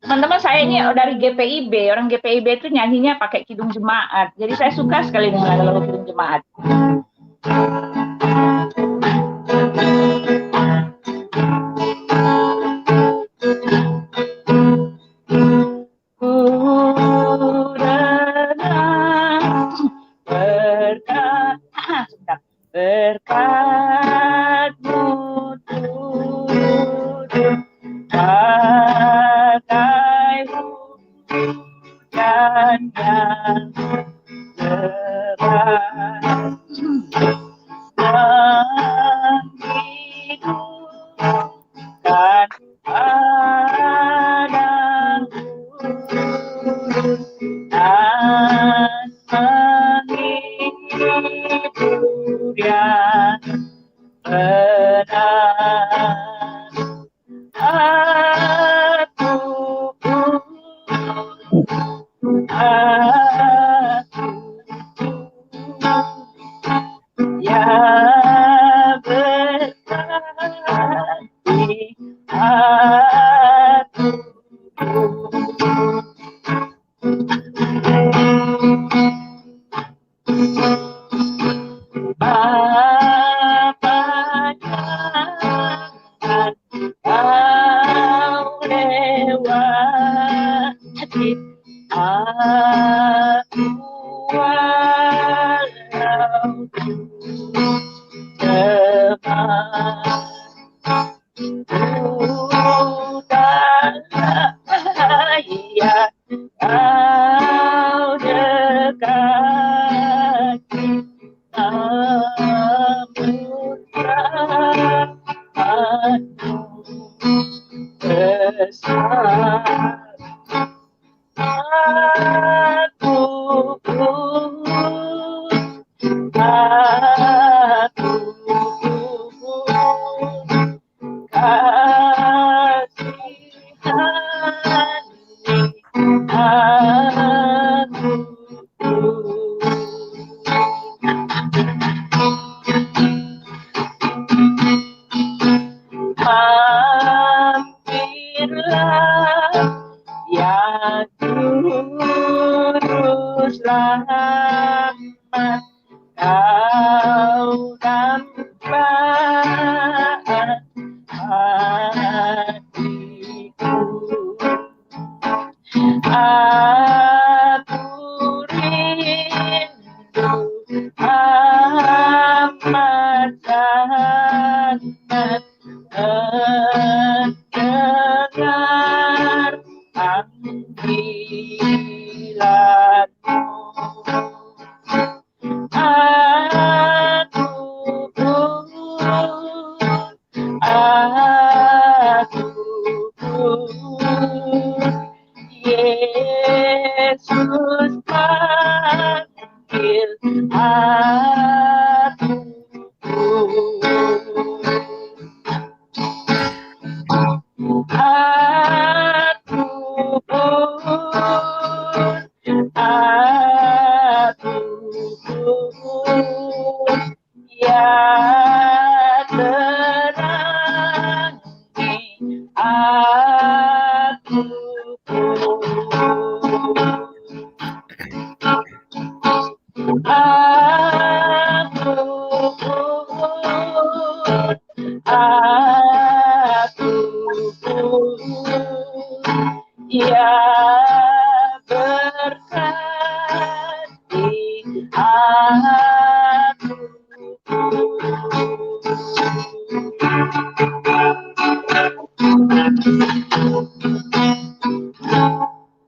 Teman-teman, saya ini dari GPIB. Orang GPIB itu nyanyinya pakai kidung jemaat. Jadi saya suka sekali dengan lagu kidung jemaat. Berkatmu turun bagai hujan yang lebat, menghidupkan padaku dan menghibur yang benar. Ya berkati aku. Kau lewati aku walau ya kau dekati, namun rahmatmu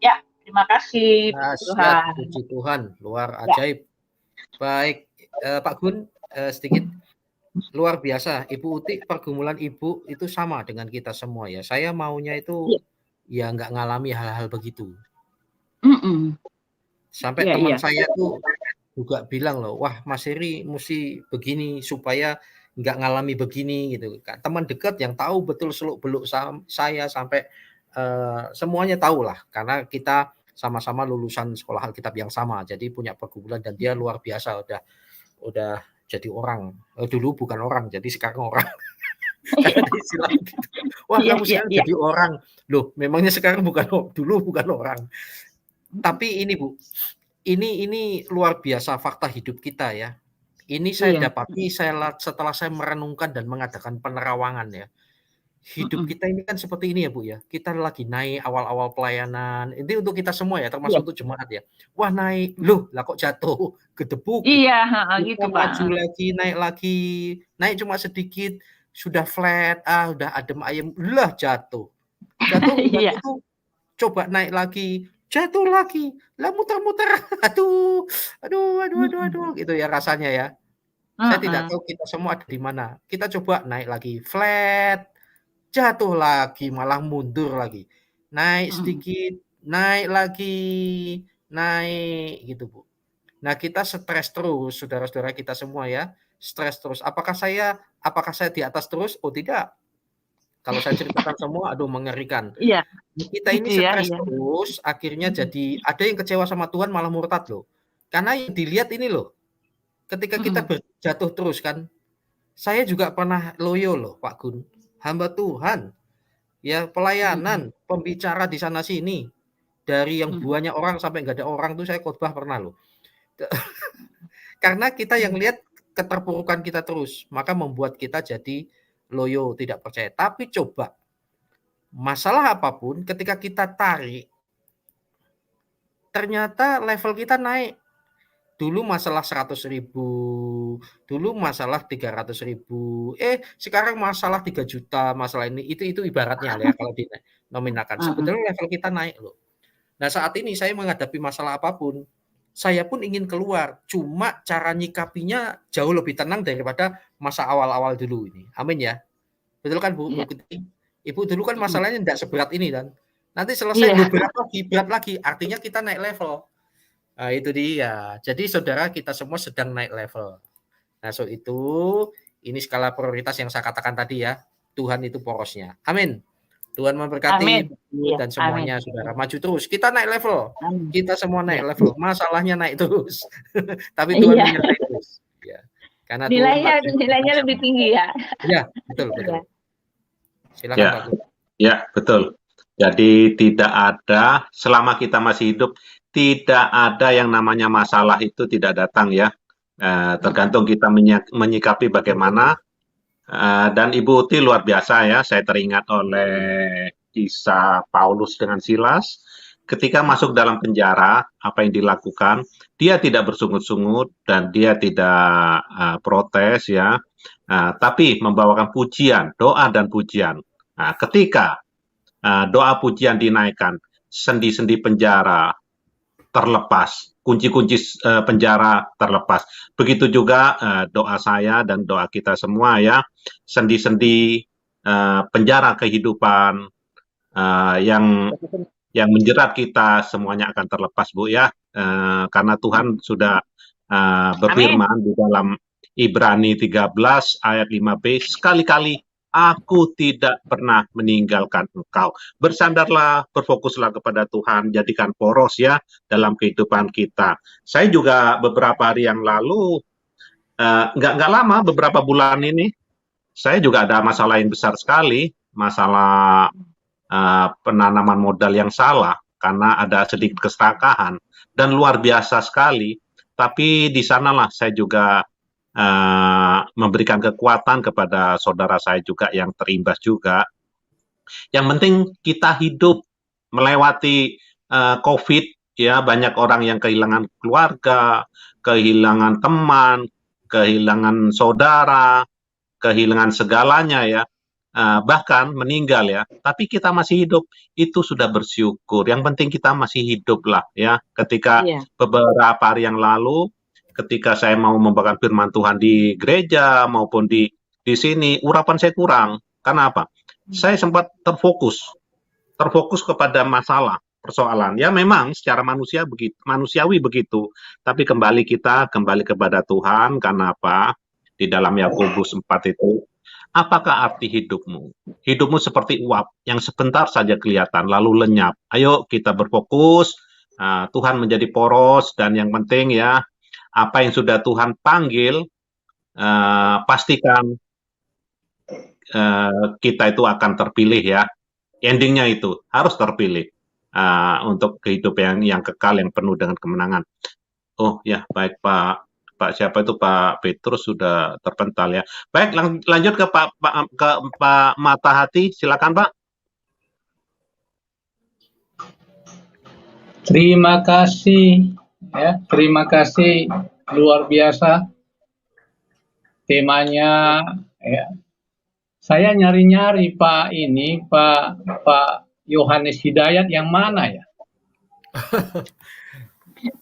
Ya, terima kasih. Dahsyat, puji Tuhan, luar ajaib. Baik, Pak Gun, sedikit luar biasa. Ibu Uti, pergumulan Ibu itu sama dengan kita semua ya. Saya maunya itu ya nggak ngalami hal-hal begitu. Sampai teman saya tuh juga bilang loh, wah Mas Heri mesti begini supaya nggak ngalami begini gitu. Teman dekat yang tahu betul seluk-beluk saya sampai semuanya tahu lah, karena kita sama-sama lulusan sekolah Alkitab yang sama, jadi punya pergumulan dan dia luar biasa udah jadi orang. Dulu bukan orang, jadi sekarang orang. Gitu. Wah kamu sekarang jadi orang. Loh, memangnya sekarang dulu bukan orang. Tapi ini Bu, ini luar biasa fakta hidup kita ya. Ini saya dapati setelah saya merenungkan dan mengadakan penerawangan ya. Hidup kita ini kan seperti ini ya Bu ya. Kita lagi naik awal-awal pelayanan. Ini untuk kita semua ya, termasuk untuk jemaat ya. Wah naik, loh lah kok jatuh, gedebuk. Iya, gitu Pak. Maju lagi, naik cuma sedikit, sudah flat, udah adem ayem, lah jatuh. Jatuh itu coba naik lagi, jatuh lagi, lah muter-muter, aduh, gitu ya rasanya ya. Saya tidak tahu kita semua ada di mana. Kita coba naik lagi, flat, jatuh lagi, malah mundur lagi. Naik sedikit, naik lagi, naik gitu Bu. Nah kita stres terus, saudara-saudara kita semua ya, stres terus. Apakah saya di atas terus? Oh tidak. Kalau saya ceritakan semua, aduh mengerikan. Iya. Kita ini stres terus, akhirnya jadi ada yang kecewa sama Tuhan malah murtad loh. Karena yang dilihat ini loh, ketika kita jatuh terus kan, saya juga pernah loyo loh Pak Gun. Hamba Tuhan, ya pelayanan, pembicara di sana sini, dari yang banyak orang sampai nggak ada orang tuh saya khotbah pernah loh. Karena kita yang lihat keterpurukan kita terus, maka membuat kita jadi loyo, tidak percaya. Tapi coba, masalah apapun ketika kita tarik, ternyata level kita naik. Dulu masalah 100.000, dulu masalah 300.000, sekarang masalah 3 juta, masalah ini, itu ibaratnya ya kalau dinominalkan. Sebetulnya level kita naik loh. Nah saat ini saya menghadapi masalah apapun, saya pun ingin keluar, cuma cara nyikapinya jauh lebih tenang daripada masa awal-awal dulu ini. Amin ya. Betul kan Bu? Ibu dulu kan masalahnya tidak seberat ini kan. Nanti selesai berat lagi, artinya kita naik level. Nah, itu dia. Jadi saudara, kita semua sedang naik level. Nah, so itu ini skala prioritas yang saya katakan tadi ya. Tuhan itu porosnya. Amin. Tuhan memberkati dan semuanya, saudara. Maju terus. Kita naik level. Kita semua naik level. Masalahnya naik terus. Tapi Tuhan menyertai terus. Ya. Karena nilainya lebih tinggi ya. Ya, betul. Silakan Pak. Ya, betul. Jadi tidak ada, selama kita masih hidup, tidak ada yang namanya masalah itu tidak datang ya. Tergantung kita menyikapi bagaimana. Dan Ibu Uti luar biasa ya, saya teringat oleh kisah Paulus dengan Silas. Ketika masuk dalam penjara, apa yang dilakukan, dia tidak bersungut-sungut dan dia tidak protes ya, tapi membawakan pujian, doa dan pujian. Nah, ketika doa pujian dinaikkan, sendi-sendi penjara terlepas, kunci-kunci penjara terlepas. Begitu juga doa saya dan doa kita semua ya, sendi-sendi penjara kehidupan yang menjerat kita semuanya akan terlepas, Bu ya, karena Tuhan sudah berfirman di dalam Ibrani 13 ayat 5b, sekali-kali aku tidak pernah meninggalkan engkau. Bersandarlah, berfokuslah kepada Tuhan, jadikan poros ya dalam kehidupan kita. Saya juga beberapa hari yang lalu, nggak lama, beberapa bulan ini, saya juga ada masalah yang besar sekali, masalah penanaman modal yang salah, karena ada sedikit keserakahan, dan luar biasa sekali. Tapi di sanalah saya juga memberikan kekuatan kepada saudara saya juga yang terimbas juga. Yang penting kita hidup melewati COVID ya, banyak orang yang kehilangan keluarga, kehilangan teman, kehilangan saudara, kehilangan segalanya ya, bahkan meninggal ya. Tapi kita masih hidup, itu sudah bersyukur. Yang penting kita masih hidup lah ya. Ketika beberapa hari yang lalu, ketika saya mau membawakan firman Tuhan di gereja maupun di sini, urapan saya kurang. Karena apa? Saya sempat terfokus kepada masalah, persoalan. Ya memang secara manusiawi begitu. Tapi kembali kepada Tuhan. Karena apa? Di dalam Yakobus 4 itu, apakah arti hidupmu? Hidupmu seperti uap yang sebentar saja kelihatan lalu lenyap. Ayo kita berfokus. Tuhan menjadi poros, dan yang penting ya, apa yang sudah Tuhan panggil, pastikan kita itu akan terpilih ya. Endingnya itu harus terpilih untuk kehidupan yang kekal, yang penuh dengan kemenangan. Oh ya, baik Pak siapa itu, Pak Petrus sudah terpental ya. Baik, lanjut ke Pak Matahati, silakan Pak. Terima kasih. Ya, terima kasih, luar biasa temanya ya. Saya nyari-nyari Pak Yohanes Hidayat yang mana ya?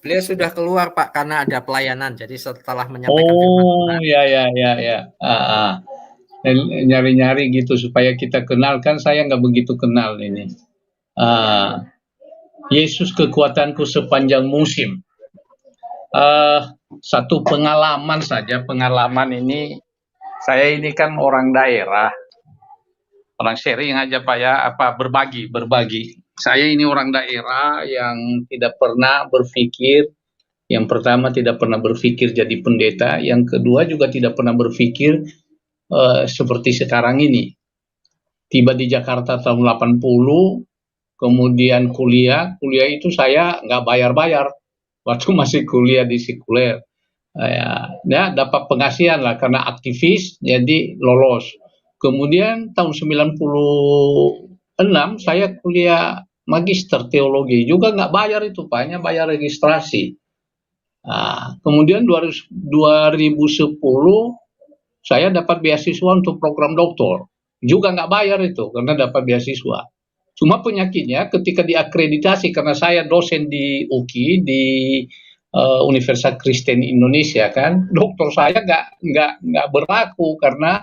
Beliau sudah keluar Pak, karena ada pelayanan. Jadi setelah menyampaikan nyari-nyari gitu supaya kita kenal, kan saya nggak begitu kenal ini. Yesus kekuatanku sepanjang musim. Satu pengalaman saja, pengalaman ini, saya ini kan orang daerah, orang sharing aja Pak ya, berbagi. Saya ini orang daerah yang tidak pernah berpikir, yang pertama tidak pernah berpikir jadi pendeta, yang kedua juga tidak pernah berpikir seperti sekarang ini. Tiba di Jakarta tahun 80, kemudian kuliah itu saya nggak bayar-bayar. Waktu masih kuliah di sekuler, ya dapat pengasihan lah karena aktivis, jadi lolos. Kemudian tahun 96 saya kuliah magister teologi, juga nggak bayar itu, hanya bayar registrasi. Kemudian 2010 saya dapat beasiswa untuk program doktor, juga nggak bayar itu karena dapat beasiswa. Cuma penyakitnya ketika diakreditasi, karena saya dosen di UKI, di Universitas Kristen Indonesia kan, dokter saya nggak berlaku karena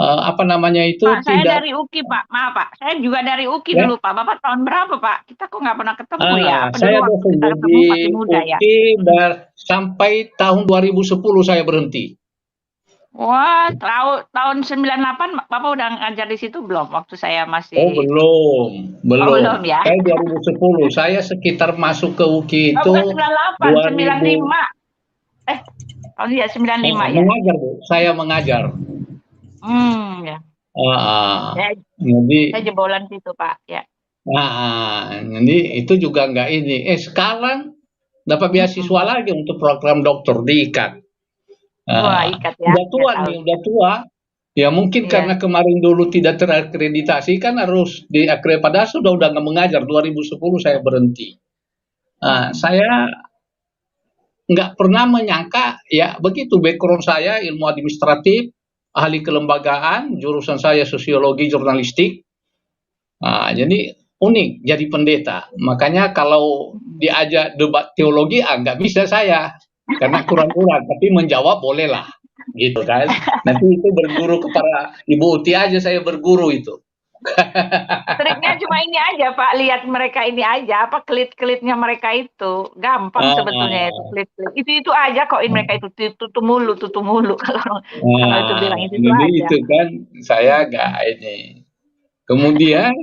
apa namanya itu Pak, saya tidak. dari UKI, Pak. Maaf, Pak. Saya juga dari UKI Ya? dulu, Pak. Bapak tahun berapa, Pak? Kita kok nggak pernah ketemu ya? Apa dulu Saya waktu dosen kita ketemu di masih muda ya? UKI sampai tahun 2010 saya berhenti. Wah, tahun 98 Bapak udah ngajar di situ belum? Waktu saya masih... Oh, belum. Oh, belum ya? Saya 2010. Saya sekitar masuk ke UKI Oh, itu bukan 98, 95. Tahun ya 95 ya? mengajar, Bu. Saya mengajar. Ya. Jadi Saya jebolan situ, Pak. Ya. jadi itu juga nggak ini. Sekarang dapat beasiswa lagi untuk program dokter di IKAT. Wah, IKAT ya. Udah tua nih, udah tua. Ya mungkin karena kemarin dulu tidak terakreditasi kan harus diakreditasi. Padahal sudah nggak mengajar. 2010 saya berhenti. Saya nggak pernah menyangka ya begitu background saya ilmu administratif, ahli kelembagaan, jurusan saya sosiologi jurnalistik. Jadi unik jadi pendeta. Makanya kalau diajak debat teologi nggak bisa saya karena kurang-kurang. Tapi menjawab bolehlah, gitu kan. Nanti itu berguru kepada Ibu Uti aja saya berguru itu. Triknya cuma ini aja, Pak. Lihat mereka ini aja, apa kelit-kelitnya mereka itu gampang sebetulnya itu kelit-kelit. Itu aja kok mereka itu tutup mulu kalau itu bilang itu jadi aja. Itu kan saya nggak ini. Kemudian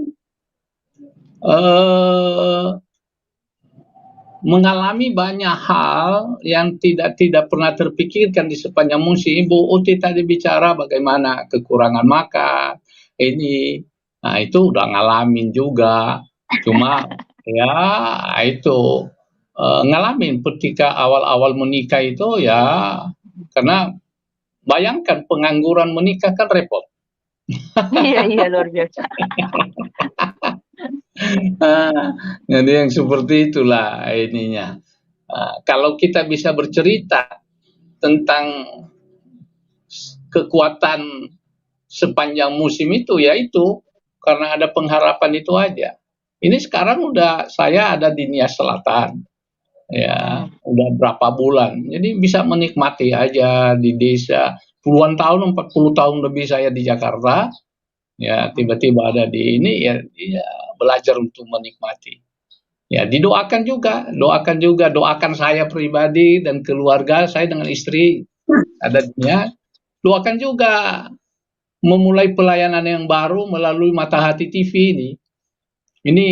mengalami banyak hal yang tidak pernah terpikirkan di sepanjang musim. Ibu Uti tadi bicara bagaimana kekurangan makan, itu udah ngalamin juga. Cuma ya itu ngalamin ketika awal-awal menikah itu ya, karena bayangkan pengangguran menikah kan repot. Iya luar biasa. Jadi yang seperti itulah ininya. Kalau kita bisa bercerita tentang kekuatan sepanjang musim itu, yaitu karena ada pengharapan itu aja. Ini sekarang udah saya ada di Nias Selatan, ya udah berapa bulan. Jadi bisa menikmati aja di desa. Puluhan tahun, 40 tahun lebih saya di Jakarta. Ya tiba-tiba ada di ini ya belajar untuk menikmati. Ya doakan juga, doakan saya pribadi dan keluarga saya dengan istri ada dunia. Doakan juga memulai pelayanan yang baru melalui Mata Hati TV ini. Ini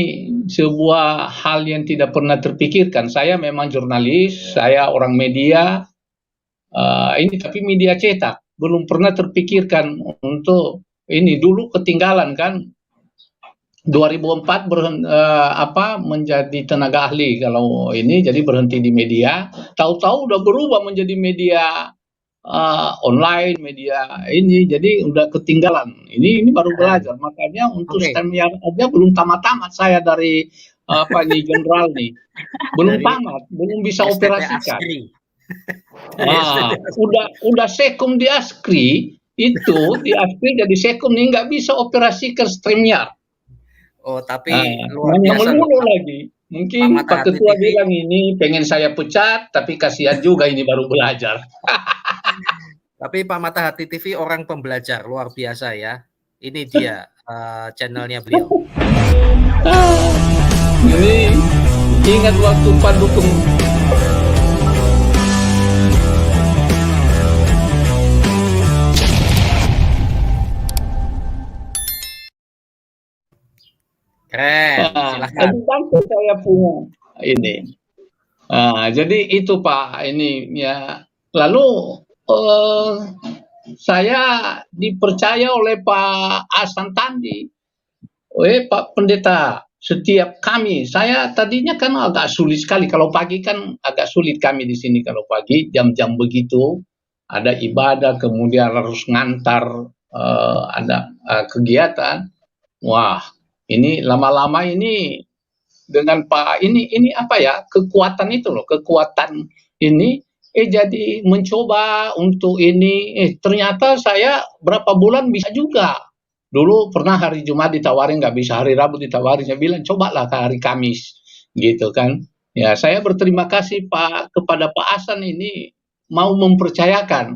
sebuah hal yang tidak pernah terpikirkan. Saya memang jurnalis, saya orang media, ini tapi media cetak. Belum pernah terpikirkan untuk ini. Dulu ketinggalan kan 2004 menjadi tenaga ahli kalau ini, jadi berhenti di media. Tahu-tahu udah berubah menjadi media online, media ini, jadi udah ketinggalan. Ini baru belajar. Makanya untuk STEMyard aja belum tamat-tamat saya dari general nih. Belum tamat, belum bisa operasikan. Udah sekum di Askri, itu di Askri jadi sekum nih nggak bisa operasikan STEMyard. Oh, tapi luar biasa lagi. Mungkin Pak Ketua bilang ini pengen saya pecat, tapi kasihan juga ini baru belajar. Tapi Pak Mata Hati TV orang pembelajar luar biasa ya. Ini dia channelnya beliau. Ini ingat waktu Pak dukung keren, silakan. Saya punya ini. Jadi itu Pak ini ya. Lalu saya dipercaya oleh Pak Ahsan Tandi, Pak Pendeta, setiap kami, saya tadinya kan agak sulit sekali kalau pagi kan agak sulit kami di sini kalau pagi jam-jam begitu ada ibadah kemudian harus ngantar ada kegiatan. Wah, ini lama-lama ini dengan Pak ini apa ya kekuatan itu loh, kekuatan ini jadi mencoba untuk ini ternyata saya berapa bulan bisa juga. Dulu pernah hari Jumat ditawarin nggak bisa, hari Rabu ditawarin, saya bilang cobalah ke hari Kamis gitu kan. Ya saya berterima kasih Pak kepada Pak Ahsan ini mau mempercayakan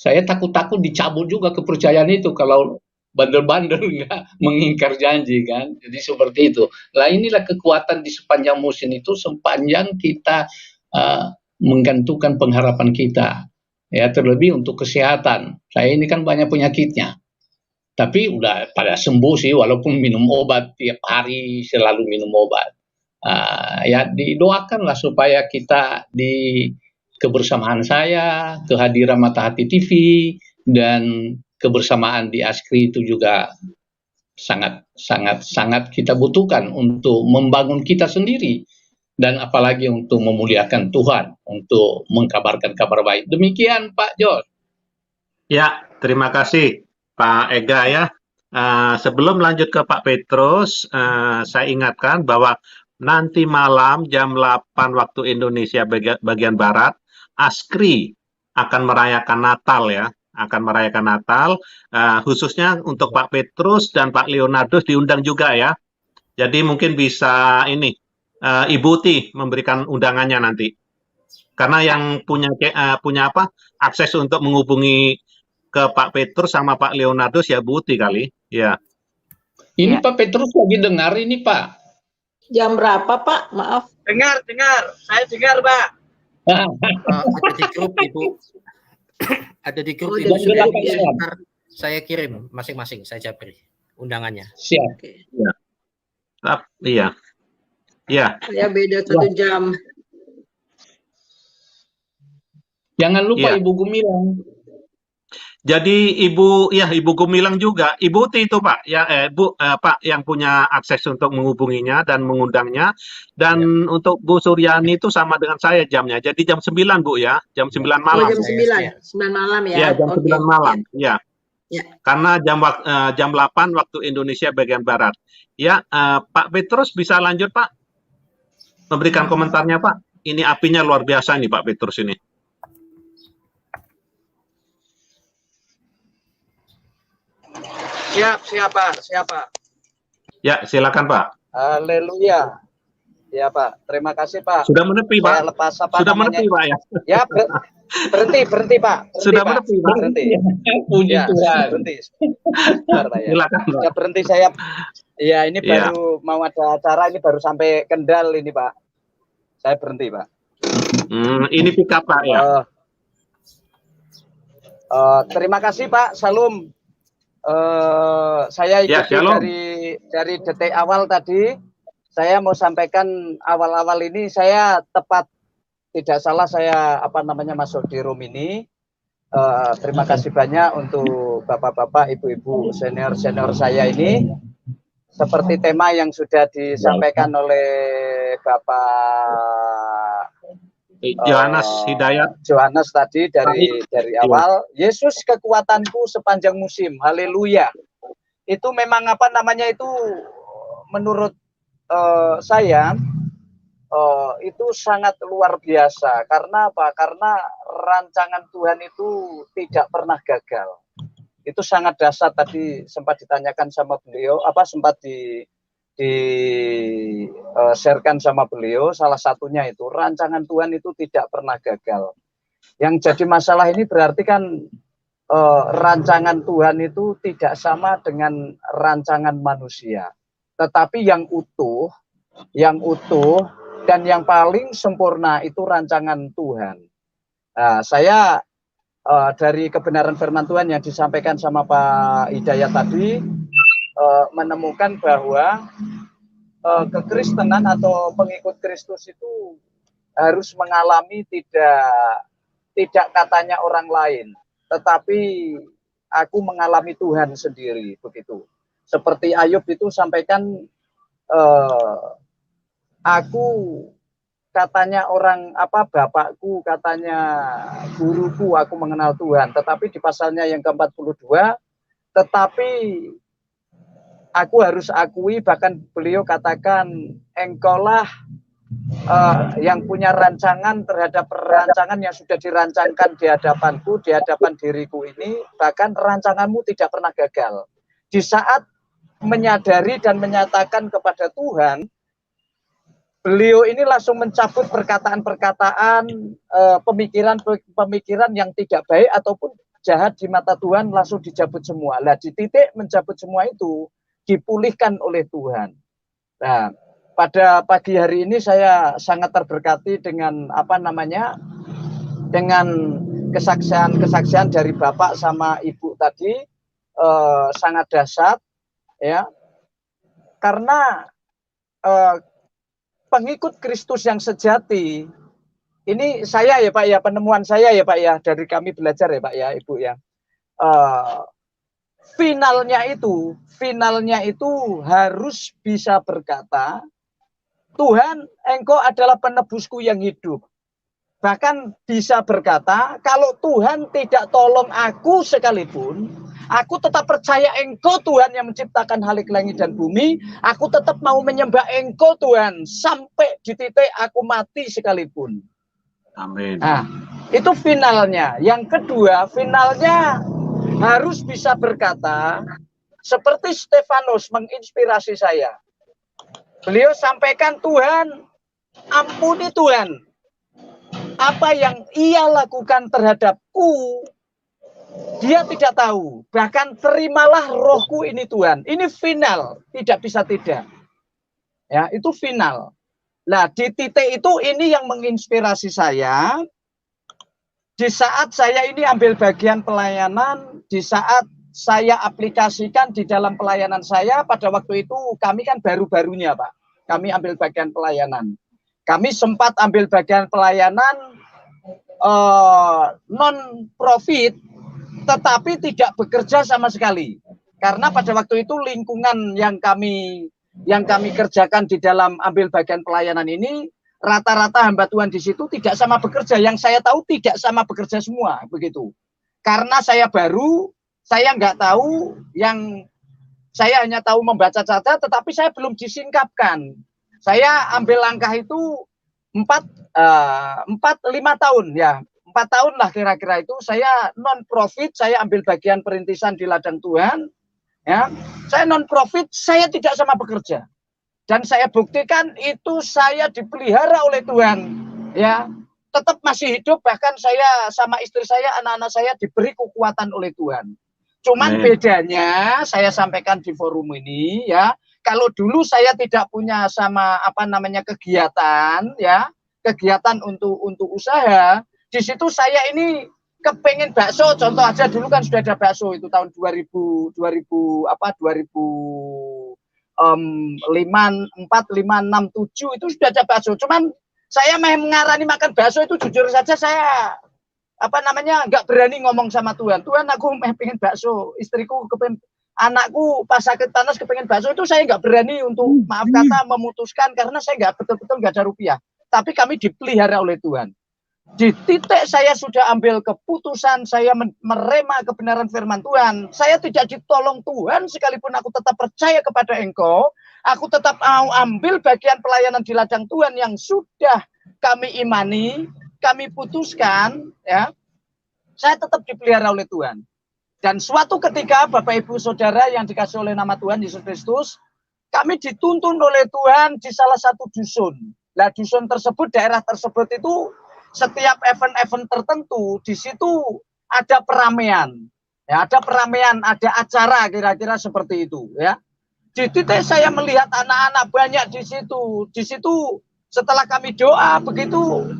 saya takut-takut dicabut juga kepercayaan itu kalau bandel-bandel nggak mengingkar janji kan. Jadi seperti itu. Nah inilah kekuatan di sepanjang musim itu, sepanjang kita menggantungkan pengharapan kita. Ya terlebih untuk kesehatan. Saya ini kan banyak penyakitnya. Tapi udah pada sembuh sih, walaupun minum obat tiap hari, selalu minum obat. Ya didoakanlah supaya kita di kebersamaan saya, kehadiran Mata Hati TV, dan kebersamaan di ASKRI itu juga sangat kita butuhkan untuk membangun kita sendiri, dan apalagi untuk memuliakan Tuhan, untuk mengkabarkan kabar baik. Demikian Pak John. Ya, terima kasih Pak Ega ya. Sebelum lanjut ke Pak Petrus, saya ingatkan bahwa nanti malam jam 8 waktu Indonesia bagian Barat, ASKRI akan merayakan Natal ya, khususnya untuk Pak Petrus dan Pak Leonardus diundang juga ya. Jadi mungkin bisa ini Ibu Ti memberikan undangannya nanti. Karena yang punya akses untuk menghubungi ke Pak Petrus sama Pak Leonardus ya Bu Ti kali. Ya. Ini Pak Petrus lagi dengar ini Pak. Jam berapa Pak? Maaf. Dengar. Saya dengar, Pak. Ada di grup Ibu. Ada di grup Ibu. Saya kirim masing-masing, saya japri undangannya. Siap. Ya. Iya. Ya. Ya beda 1 jam. Jangan lupa Ya. Ibu Gumilang. Jadi Ibu Gumilang juga, Ibu Ti itu Pak, ya Pak yang punya akses untuk menghubunginya dan mengundangnya, dan untuk Bu Suryani itu sama dengan saya jamnya, jadi jam 9 Bu ya, jam 9 malam. Jam 9 malam ya. Ya, jam 9 malam, ya. Ya. Karena jam 8 waktu Indonesia bagian Barat. Ya, Pak Petrus bisa lanjut Pak, memberikan komentarnya Pak. Ini apinya luar biasa nih Pak Petrus ini. Siap, Pak. Ya, silakan Pak. Haleluya. Ya Pak, terima kasih Pak. Sudah menepi Pak. Saya lepas Sudah menepi Pak ya. Ya, berhenti Pak. Sudah menepi Pak. Berhenti. Puji Ya, Tuhan. berhenti. Sebentar, Pak, ya. Silakan Pak. Ya berhenti saya. Ya ini Ya. baru mau ada acara, ini baru sampai Kendal ini Pak. Saya berhenti Pak. Ini pick up Pak ya. Terima kasih Pak. Salam. Saya ikuti shalom. dari detik awal tadi. Saya mau sampaikan awal-awal ini saya tepat tidak salah saya masuk di room ini. Terima kasih banyak untuk bapak-bapak, ibu-ibu, senior saya ini. Seperti tema yang sudah disampaikan oleh Bapak Yohanes Hidayat. Yohanes tadi dari awal, Yesus kekuatanku sepanjang musim. Haleluya. Itu memang itu menurut saya itu sangat luar biasa. Karena apa? Karena rancangan Tuhan itu tidak pernah gagal. Itu sangat dahsyat. Tadi sempat ditanyakan sama beliau, sempat sharekan sama beliau, salah satunya itu rancangan Tuhan itu tidak pernah gagal. Yang jadi masalah ini berarti kan rancangan Tuhan itu tidak sama dengan rancangan manusia, tetapi yang utuh dan yang paling sempurna itu rancangan Tuhan. Nah, saya dari kebenaran firman Tuhan yang disampaikan sama Pak Hidayat tadi menemukan bahwa kekristenan atau pengikut Kristus itu harus mengalami tidak katanya orang lain, tetapi aku mengalami Tuhan sendiri, begitu. Seperti Ayub itu sampaikan, aku katanya orang bapakku, katanya guruku, aku mengenal Tuhan. Tetapi di pasalnya yang ke-42, tetapi aku harus akui, bahkan beliau katakan, engkaulah yang punya rancangan terhadap rancangan yang sudah dirancangkan di hadapanku, di hadapan diriku ini, bahkan rancanganmu tidak pernah gagal. Di saat menyadari dan menyatakan kepada Tuhan, beliau ini langsung mencabut perkataan-perkataan, pemikiran yang tidak baik ataupun jahat di mata Tuhan langsung dijabut semua. Lah di titik menjabut semua itu dipulihkan oleh Tuhan. Nah, pada pagi hari ini saya sangat terberkati dengan dengan kesaksian dari Bapak sama Ibu tadi, sangat dahsyat ya. Karena pengikut Kristus yang sejati, ini saya ya Pak ya, penemuan saya ya Pak ya, dari kami belajar ya Pak ya, Ibu ya. Finalnya itu harus bisa berkata, Tuhan, Engkau adalah penebusku yang hidup. Bahkan bisa berkata, kalau Tuhan tidak tolong aku sekalipun, aku tetap percaya Engkau Tuhan yang menciptakan halik langit dan bumi, aku tetap mau menyembah Engkau Tuhan, sampai di titik aku mati sekalipun. Amin. Nah, itu finalnya. Yang kedua, finalnya harus bisa berkata, seperti Stefanus menginspirasi saya. Beliau sampaikan, Tuhan, ampuni Tuhan, apa yang ia lakukan terhadapku, dia tidak tahu. Bahkan terimalah rohku ini Tuhan. Ini final, tidak bisa tidak. Ya, itu final. Nah, di titik itu ini yang menginspirasi saya. Di saat saya ini ambil bagian pelayanan, di saat saya aplikasikan di dalam pelayanan saya, pada waktu itu kami kan baru-barunya Pak, kami ambil bagian pelayanan. Kami sempat ambil bagian pelayanan non-profit, tetapi tidak bekerja sama sekali. Karena pada waktu itu lingkungan yang kami kerjakan di dalam ambil bagian pelayanan ini, rata-rata hamba Tuhan di situ tidak sama bekerja. Yang saya tahu tidak sama bekerja semua, begitu. Karena saya baru, saya nggak tahu, saya hanya tahu membaca saja, tetapi saya belum disingkapkan. Saya ambil langkah itu 4-5 tahun ya, 4 tahun lah kira-kira itu. Saya non-profit, saya ambil bagian perintisan di ladang Tuhan. Ya, saya non-profit, saya tidak sama bekerja. Dan saya buktikan itu saya dipelihara oleh Tuhan. Ya, tetap masih hidup, bahkan saya sama istri saya, anak-anak saya diberi kekuatan oleh Tuhan. Cuman bedanya saya sampaikan di forum ini ya, kalau dulu saya tidak punya sama kegiatan ya, kegiatan untuk usaha, di situ saya ini kepengen bakso, contoh aja dulu kan sudah ada bakso itu tahun 2004, 5, 6, 7 itu sudah ada bakso. Cuman saya mengarani makan bakso itu jujur saja saya nggak berani ngomong sama Tuhan. Tuhan, aku pengen bakso, istriku kepengen, anakku pas sakit panas kepengen bakso, itu saya nggak berani untuk maaf kata memutuskan karena saya nggak betul-betul nggak ada rupiah. Tapi kami dipelihara oleh Tuhan. Di titik saya sudah ambil keputusan, saya merema kebenaran firman Tuhan. Saya tidak ditolong Tuhan sekalipun aku tetap percaya kepada Engkau. Aku tetap mau ambil bagian pelayanan di ladang Tuhan yang sudah kami imani, kami putuskan, ya, saya tetap dipelihara oleh Tuhan. Dan suatu ketika Bapak Ibu Saudara yang dikasih oleh nama Tuhan Yesus Kristus, kami dituntun oleh Tuhan di salah satu dusun. Nah, dusun tersebut, daerah tersebut itu setiap event-event tertentu di situ ada peramaian, ya, ada peramaian, ada acara kira-kira seperti itu, ya. Di titik saya melihat anak-anak banyak di situ. Di situ setelah kami doa begitu,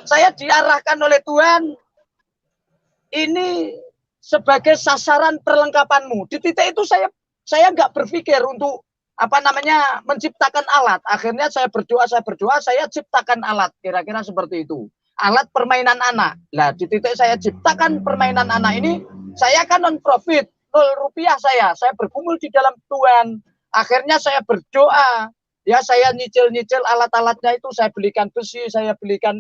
saya diarahkan oleh Tuhan, ini sebagai sasaran perlengkapanmu. Di titik itu saya nggak berpikir untuk menciptakan alat. Akhirnya saya berdoa, saya ciptakan alat, kira-kira seperti itu. Alat permainan anak. Nah, di titik saya ciptakan permainan anak ini, saya kan non-profit, 0 rupiah saya bergumul di dalam Tuhan. Akhirnya saya berdoa, ya, saya nyicil alat-alatnya itu, saya belikan besi, saya belikan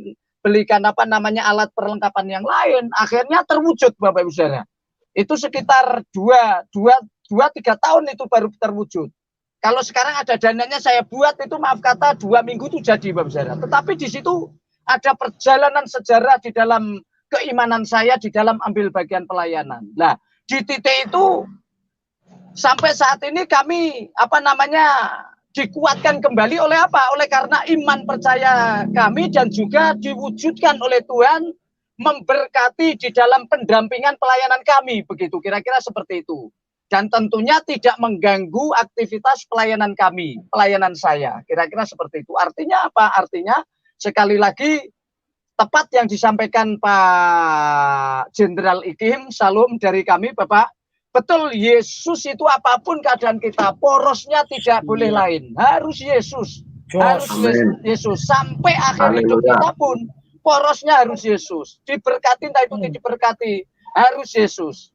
alat perlengkapan yang lain. Akhirnya terwujud Bapak Ibu Saudara. Itu sekitar 2-3 tahun itu baru terwujud. Kalau sekarang ada dananya saya buat itu maaf kata 2 minggu itu jadi Bapak Saudara. Tetapi di situ ada perjalanan sejarah di dalam keimanan saya di dalam ambil bagian pelayanan. Nah, di titik itu sampai saat ini kami dikuatkan kembali oleh apa? Oleh karena iman percaya kami dan juga diwujudkan oleh Tuhan memberkati di dalam pendampingan pelayanan kami, begitu kira-kira seperti itu. Dan tentunya tidak mengganggu aktivitas pelayanan kami, pelayanan saya, kira-kira seperti itu. Artinya apa? Artinya sekali lagi tepat yang disampaikan Pak Jenderal Ikim, salam dari kami Bapak. Betul, Yesus itu apapun keadaan kita, porosnya tidak boleh lain, harus Yesus. Harus Yesus sampai akhir hidup kita pun porosnya harus Yesus. Diberkati entah itu tidak diberkati, harus Yesus.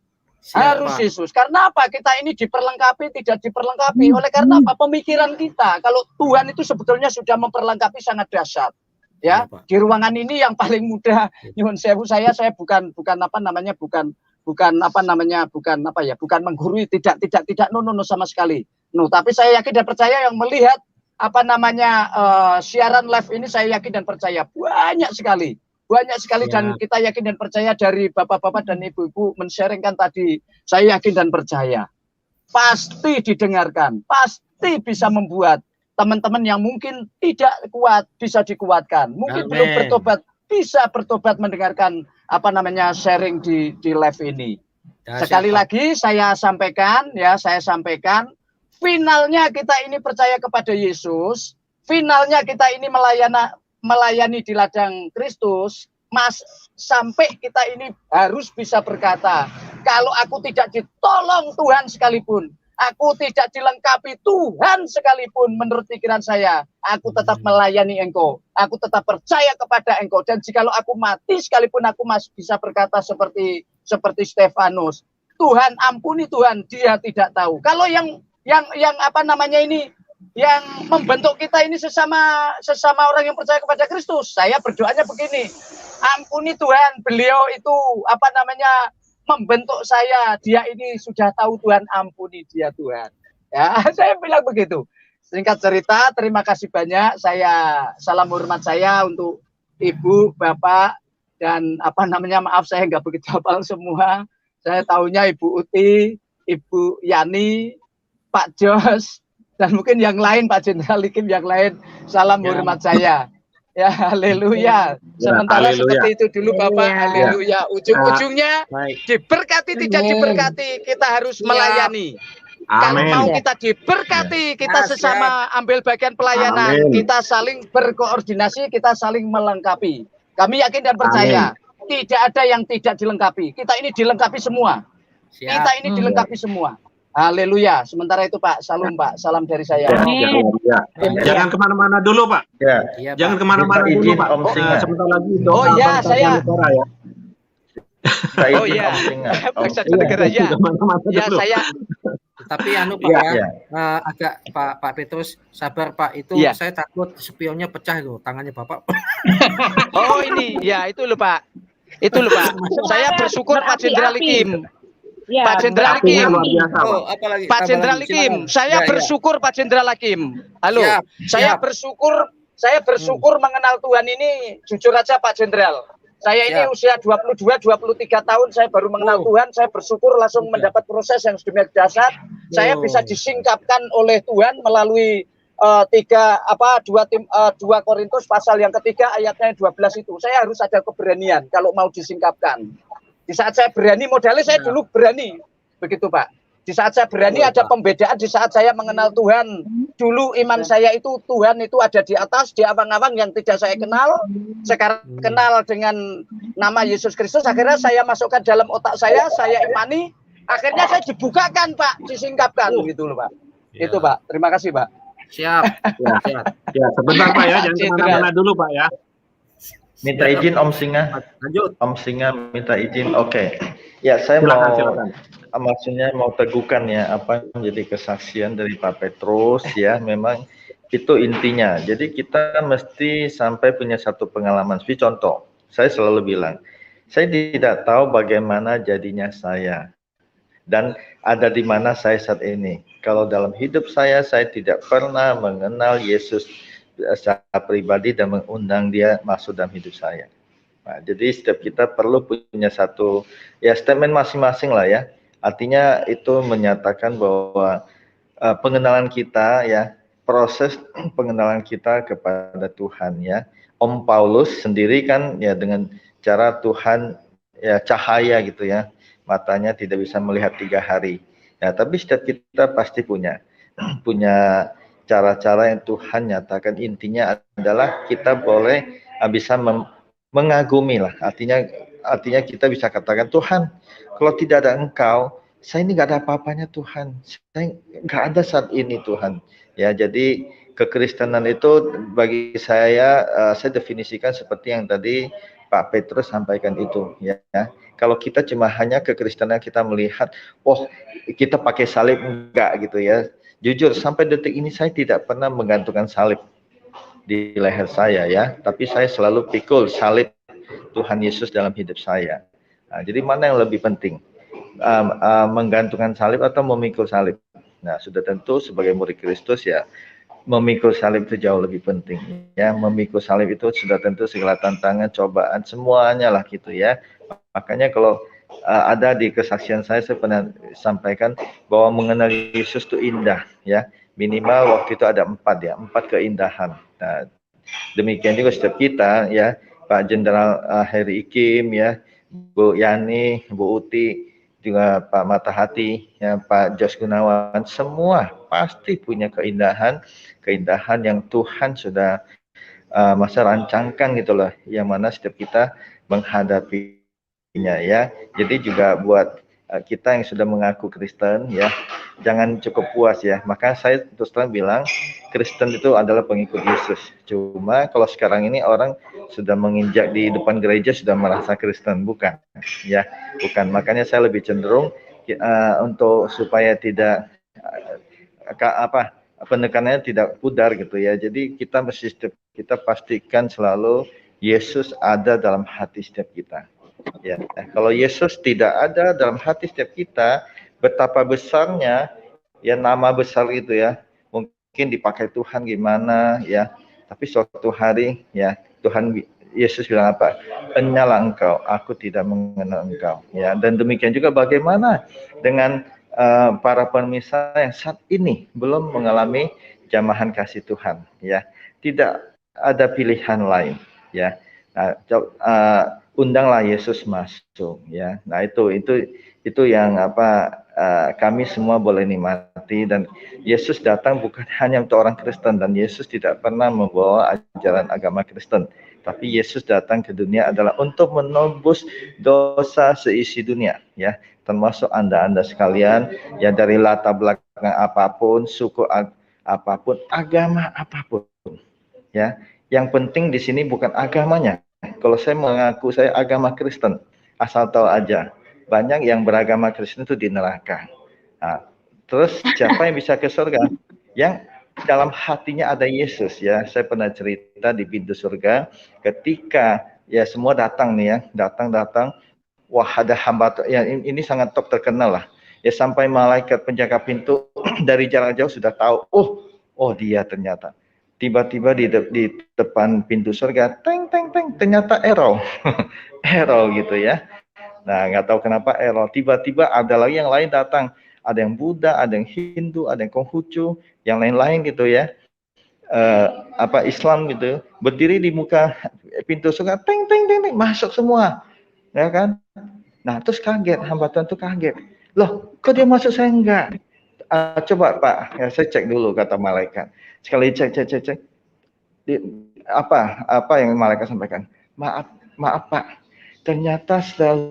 Harus Yesus. Karena apa? Kita ini diperlengkapi, tidak diperlengkapi. Oleh karena apa? Pemikiran kita. Kalau Tuhan itu sebetulnya sudah memperlengkapi sangat dahsyat. Ya, di ruangan ini yang paling mudah nyuwun sewu saya bukan menggurui, tidak no sama sekali. No, tapi saya yakin dan percaya yang melihat siaran live ini, saya yakin dan percaya banyak sekali dan kita yakin dan percaya dari bapak-bapak dan ibu-ibu men-sharingkan tadi, saya yakin dan percaya pasti didengarkan, pasti bisa membuat teman-teman yang mungkin tidak kuat bisa dikuatkan, mungkin belum bertobat bisa bertobat mendengarkan sharing di live ini. Sekali lagi saya sampaikan, finalnya kita ini percaya kepada Yesus, finalnya kita ini melayani di ladang Kristus, sampai kita ini harus bisa berkata, kalau aku tidak ditolong Tuhan sekalipun, aku tidak dilengkapi Tuhan sekalipun, menurut pikiran saya, aku tetap melayani Engkau, aku tetap percaya kepada Engkau, dan jikalau aku mati sekalipun, aku masih bisa berkata seperti Stefanus, Tuhan ampuni Tuhan, dia tidak tahu. Kalau yang membentuk kita ini sesama orang yang percaya kepada Kristus, saya berdoanya begini, ampuni Tuhan, beliau itu membentuk saya, dia ini sudah tahu Tuhan, ampuni dia Tuhan. Ya, saya bilang begitu. Singkat cerita, terima kasih banyak. Salam hormat saya untuk Ibu, Bapak, dan maaf saya nggak begitu hafal semua. Saya tahunya Ibu Uti, Ibu Yani, Pak Jos, dan mungkin yang lain, Pak Jenderal Ikim yang lain. Salam hormat saya. Ya, haleluya. Sementara seperti itu dulu Bapak, haleluya. Ujung-ujungnya diberkati tidak diberkati, kita harus melayani. Kalau mau kita diberkati, kita sesama ambil bagian pelayanan, kita saling berkoordinasi, kita saling melengkapi. Kami yakin dan percaya, tidak ada yang tidak dilengkapi. Kita ini dilengkapi semua. Kita ini dilengkapi semua. Haleluya. Sementara itu Pak, salam Pak, salam dari saya. Jangan kemana-mana dulu Pak. Jangan kemana-mana dulu Pak. Sebentar lagi. Saya. Saya. Tapi Pak agak Pak Petrus sabar Pak, itu saya takut spionnya pecah itu tangannya Bapak. Oh ini, itu loh Pak. Saya bersyukur Pak Jenderal Ikim. Pak Jenderal Ikim, Pak Jenderal Ikim, saya bersyukur Pak Jenderal Ikim. Halo, saya bersyukur mengenal Tuhan ini, jujur aja Pak Jenderal. Saya ini usia 22, 23 tahun, saya baru mengenal Tuhan, saya bersyukur langsung mendapat proses yang sedemikian dahsyat. Saya bisa disingkapkan oleh Tuhan melalui 2 Korintus pasal yang ketiga ayatnya 12 itu. Saya harus ada keberanian kalau mau disingkapkan. Di saat saya berani, modalnya saya dulu berani, begitu Pak. Di saat saya berani ada pembedaan, di saat saya mengenal Tuhan, dulu iman saya itu Tuhan itu ada di atas, di awang-awang yang tidak saya kenal. Sekarang kenal dengan nama Yesus Kristus, akhirnya saya masukkan dalam otak saya imani, akhirnya saya dibukakan Pak, disingkapkan, gitu loh Pak. Itu Pak, terima kasih Pak. Siap. Ya, sebentar Pak ya, jangan kemana-mana dulu Pak ya. Minta izin Om Singa. Lanjut. Om Singa minta izin. Oke. Ya, saya silakan. Maksudnya mau teguhkan ya apa yang menjadi kesaksian dari Pak Petrus ya, memang itu intinya. Jadi kita mesti sampai punya satu pengalaman. Seperti contoh, saya selalu bilang, saya tidak tahu bagaimana jadinya saya dan ada di mana saya saat ini. Kalau dalam hidup saya tidak pernah mengenal Yesus secara pribadi dan mengundang dia masuk dalam hidup saya. Nah, jadi setiap kita perlu punya satu statement masing-masing lah ya. Artinya itu menyatakan bahwa pengenalan kita proses pengenalan kita kepada Tuhan ya. Om Paulus sendiri kan dengan secara Tuhan ya cahaya gitu ya, matanya tidak bisa melihat 3 hari. Ya, tapi setiap kita pasti punya cara-cara yang Tuhan nyatakan. Intinya adalah kita boleh bisa mengagumi lah. Artinya kita bisa katakan, Tuhan, kalau tidak ada Engkau, saya ini nggak ada apa-apanya Tuhan. Saya nggak ada saat ini Tuhan. Ya, jadi kekristenan itu bagi saya definisikan seperti yang tadi Pak Petrus sampaikan itu. Ya, kalau kita cuma hanya kekristenan kita melihat, oh kita pakai salib enggak gitu ya. Jujur sampai detik ini saya tidak pernah menggantungkan salib di leher saya ya, tapi saya selalu pikul salib Tuhan Yesus dalam hidup saya. Nah, jadi mana yang lebih penting, menggantungkan salib atau memikul salib? Nah, sudah tentu sebagai murid Kristus ya, memikul salib itu jauh lebih penting ya. Memikul salib itu sudah tentu segala tantangan, cobaan, semuanya lah gitu ya. Makanya kalau ada di kesaksian saya pernah sampaikan bahwa mengenal Yesus itu indah ya. Minimal waktu itu ada 4 keindahan. Nah, demikian juga setiap kita ya, Pak Jenderal Heri Ikim ya, Bu Yani, Bu Uti, juga Pak Matahati, ya, Pak Jos Gunawan, semua pasti punya keindahan yang Tuhan sudah masa rancangkan gitu loh, yang mana setiap kita menghadapinya ya. Jadi juga buat kita yang sudah mengaku Kristen ya, jangan cukup puas ya. Maka saya terus terang bilang Kristen itu adalah pengikut Yesus. Cuma kalau sekarang ini orang sudah menginjak di depan gereja sudah merasa Kristen, bukan ya, bukan. Makanya saya lebih cenderung untuk supaya tidak penekanannya tidak pudar gitu ya. Jadi kita pastikan selalu Yesus ada dalam hati setiap kita. Ya, kalau Yesus tidak ada dalam hati setiap kita, betapa besarnya ya nama besar itu ya, mungkin dipakai Tuhan gimana ya, tapi suatu hari ya Tuhan Yesus bilang apa? Enyalah engkau, aku tidak mengenal engkau ya. Dan demikian juga bagaimana dengan para pemirsa yang saat ini belum mengalami jamahan kasih Tuhan ya, tidak ada pilihan lain ya. Nah, undanglah Yesus masuk ya. Nah itu yang kami semua boleh nikmati. Dan Yesus datang bukan hanya untuk orang Kristen, dan Yesus tidak pernah membawa ajaran agama Kristen, tapi Yesus datang ke dunia adalah untuk menebus dosa seisi dunia ya, termasuk anda sekalian ya, dari latar belakang apapun, suku apapun, agama apapun ya. Yang penting di sini bukan agamanya. Kalau saya mengaku saya agama Kristen, asal tahu aja, banyak yang beragama Kristen itu di neraka. Nah, terus siapa yang bisa ke surga? Yang dalam hatinya ada Yesus ya. Saya pernah cerita di pintu surga, ketika ya semua datang nih ya, datang, wah ada hamba ya, ini sangat top terkenal lah. Ya sampai malaikat penjaga pintu dari jarak jauh sudah tahu, oh dia ternyata. Tiba-tiba di depan pintu surga, teng, ternyata Errol, Errol gitu ya. Nah, nggak tahu kenapa Errol. Tiba-tiba ada lagi yang lain datang, ada yang Buddha, ada yang Hindu, ada yang Konghucu, yang lain-lain gitu ya. Islam gitu, berdiri di muka pintu surga, teng, masuk semua, ya kan? Nah, terus kaget, hamba Tuhan tuh kaget. Loh, kok dia masuk saya enggak? Coba Pak, ya saya cek dulu kata malaikat. Sekali cek. Apa yang malaikat sampaikan? Maaf Pak. Ternyata setelah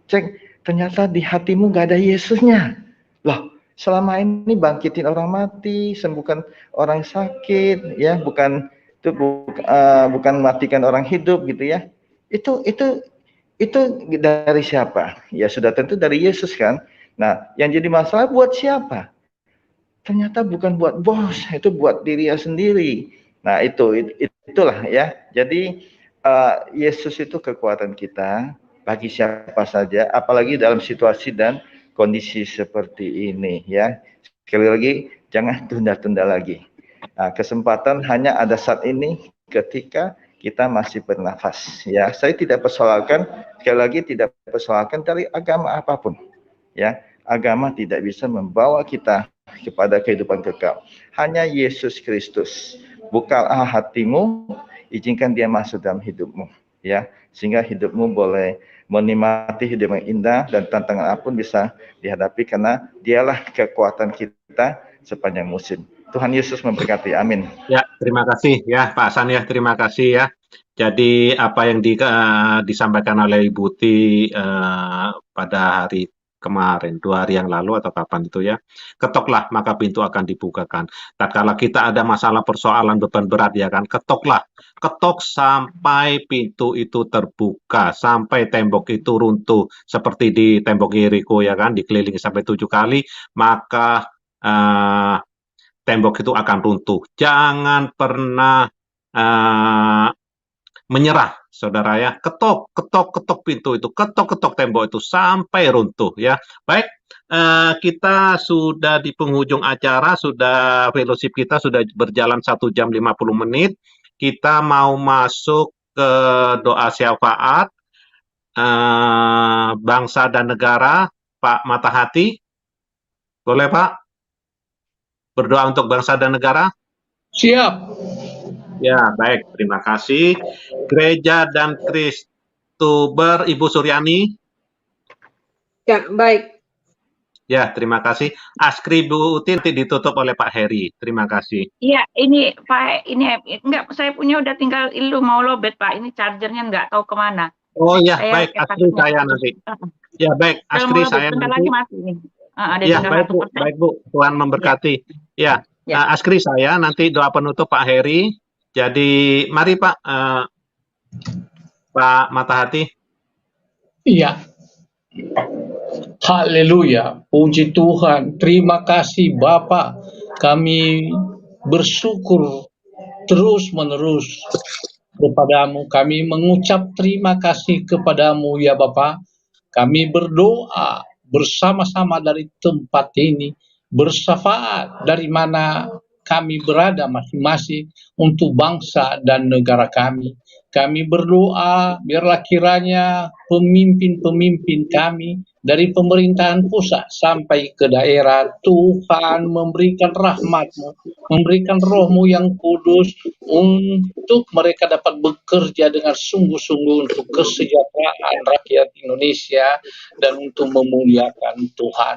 cek, ternyata di hatimu nggak ada Yesusnya. Loh, selama ini bangkitin orang mati, sembuhkan orang sakit, ya bukan matikan orang hidup gitu ya. Itu dari siapa? Ya sudah tentu dari Yesus kan. Nah, yang jadi masalah buat siapa? Ternyata bukan buat bos, itu buat dirinya sendiri. Nah, itulah ya. Jadi Yesus itu kekuatan kita bagi siapa saja, apalagi dalam situasi dan kondisi seperti ini ya. Sekali lagi, jangan tunda-tunda lagi. Nah, kesempatan hanya ada saat ini ketika kita masih bernafas ya. Saya tidak persoalkan, sekali lagi tidak persoalkan dari agama apapun ya. Agama tidak bisa membawa kita kepada kehidupan kekal. Hanya Yesus Kristus. Bukalah hatimu, izinkan dia masuk dalam hidupmu ya, sehingga hidupmu boleh menikmati hidup yang indah dan tantangan apapun bisa dihadapi karena dialah kekuatan kita sepanjang musim. Tuhan Yesus memberkati. Amin. Ya, terima kasih ya Pak Hasan ya, terima kasih ya. Jadi apa yang disampaikan oleh Ibu Ti pada hari kemarin, 2 hari yang lalu atau kapan itu ya, ketoklah maka pintu akan dibukakan. Tatkala kita ada masalah persoalan beban berat ya kan, ketoklah, ketok sampai pintu itu terbuka, sampai tembok itu runtuh seperti di tembok Yeriko ya kan, dikelilingi sampai 7 kali, maka tembok itu akan runtuh. Jangan pernah menyerah, saudara ya. Ketok pintu itu, ketok tembok itu sampai runtuh ya. Baik, kita sudah di penghujung acara, sudah fellowship kita sudah berjalan 1 jam 50 menit. Kita mau masuk ke doa syafaat bangsa dan negara. Pak Matahati, boleh Pak? Berdoa untuk bangsa dan negara? Siap. Ya, baik. Terima kasih. Gereja dan Kristuber, Ibu Suryani. Ya, baik. Ya, terima kasih. Askri Bu Utin ditutup oleh Pak Heri. Terima kasih. Iya, ini Pak, ini enggak, saya punya udah tinggal ilu mau lobet Pak. Ini chargernya enggak tahu kemana. Oh ya, baik. Askri saya nanti. Ya, baik. Askri saya nanti. Lagi mati nih. Ya, baik Bu. Baik Bu. Tuhan memberkati. Ya, Askri saya nanti doa penutup Pak Heri. Jadi mari Pak, Pak Matahati. Iya. Haleluya, puji Tuhan. Terima kasih Bapa. Kami bersyukur terus-menerus kepadamu. Kami mengucap terima kasih kepadamu ya Bapa. Kami berdoa bersama-sama dari tempat ini, bersyafaat dari mana kami berada masing-masing untuk bangsa dan negara kami. Kami berdoa biarlah kiranya pemimpin-pemimpin kami dari pemerintahan pusat sampai ke daerah, Tuhan memberikan rahmat-Mu, memberikan Roh-Mu yang kudus untuk mereka dapat bekerja dengan sungguh-sungguh untuk kesejahteraan rakyat Indonesia dan untuk memuliakan Tuhan.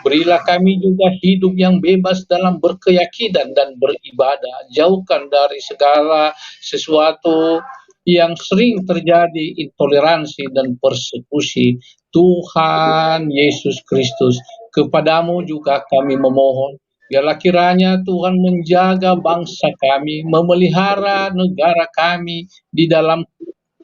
Berilah kami juga hidup yang bebas dalam berkeyakinan dan beribadah. Jauhkan dari segala sesuatu yang sering terjadi intoleransi dan persekusi. Tuhan Yesus Kristus, kepadamu juga kami memohon, biarlah kiranya Tuhan menjaga bangsa kami, memelihara negara kami di dalam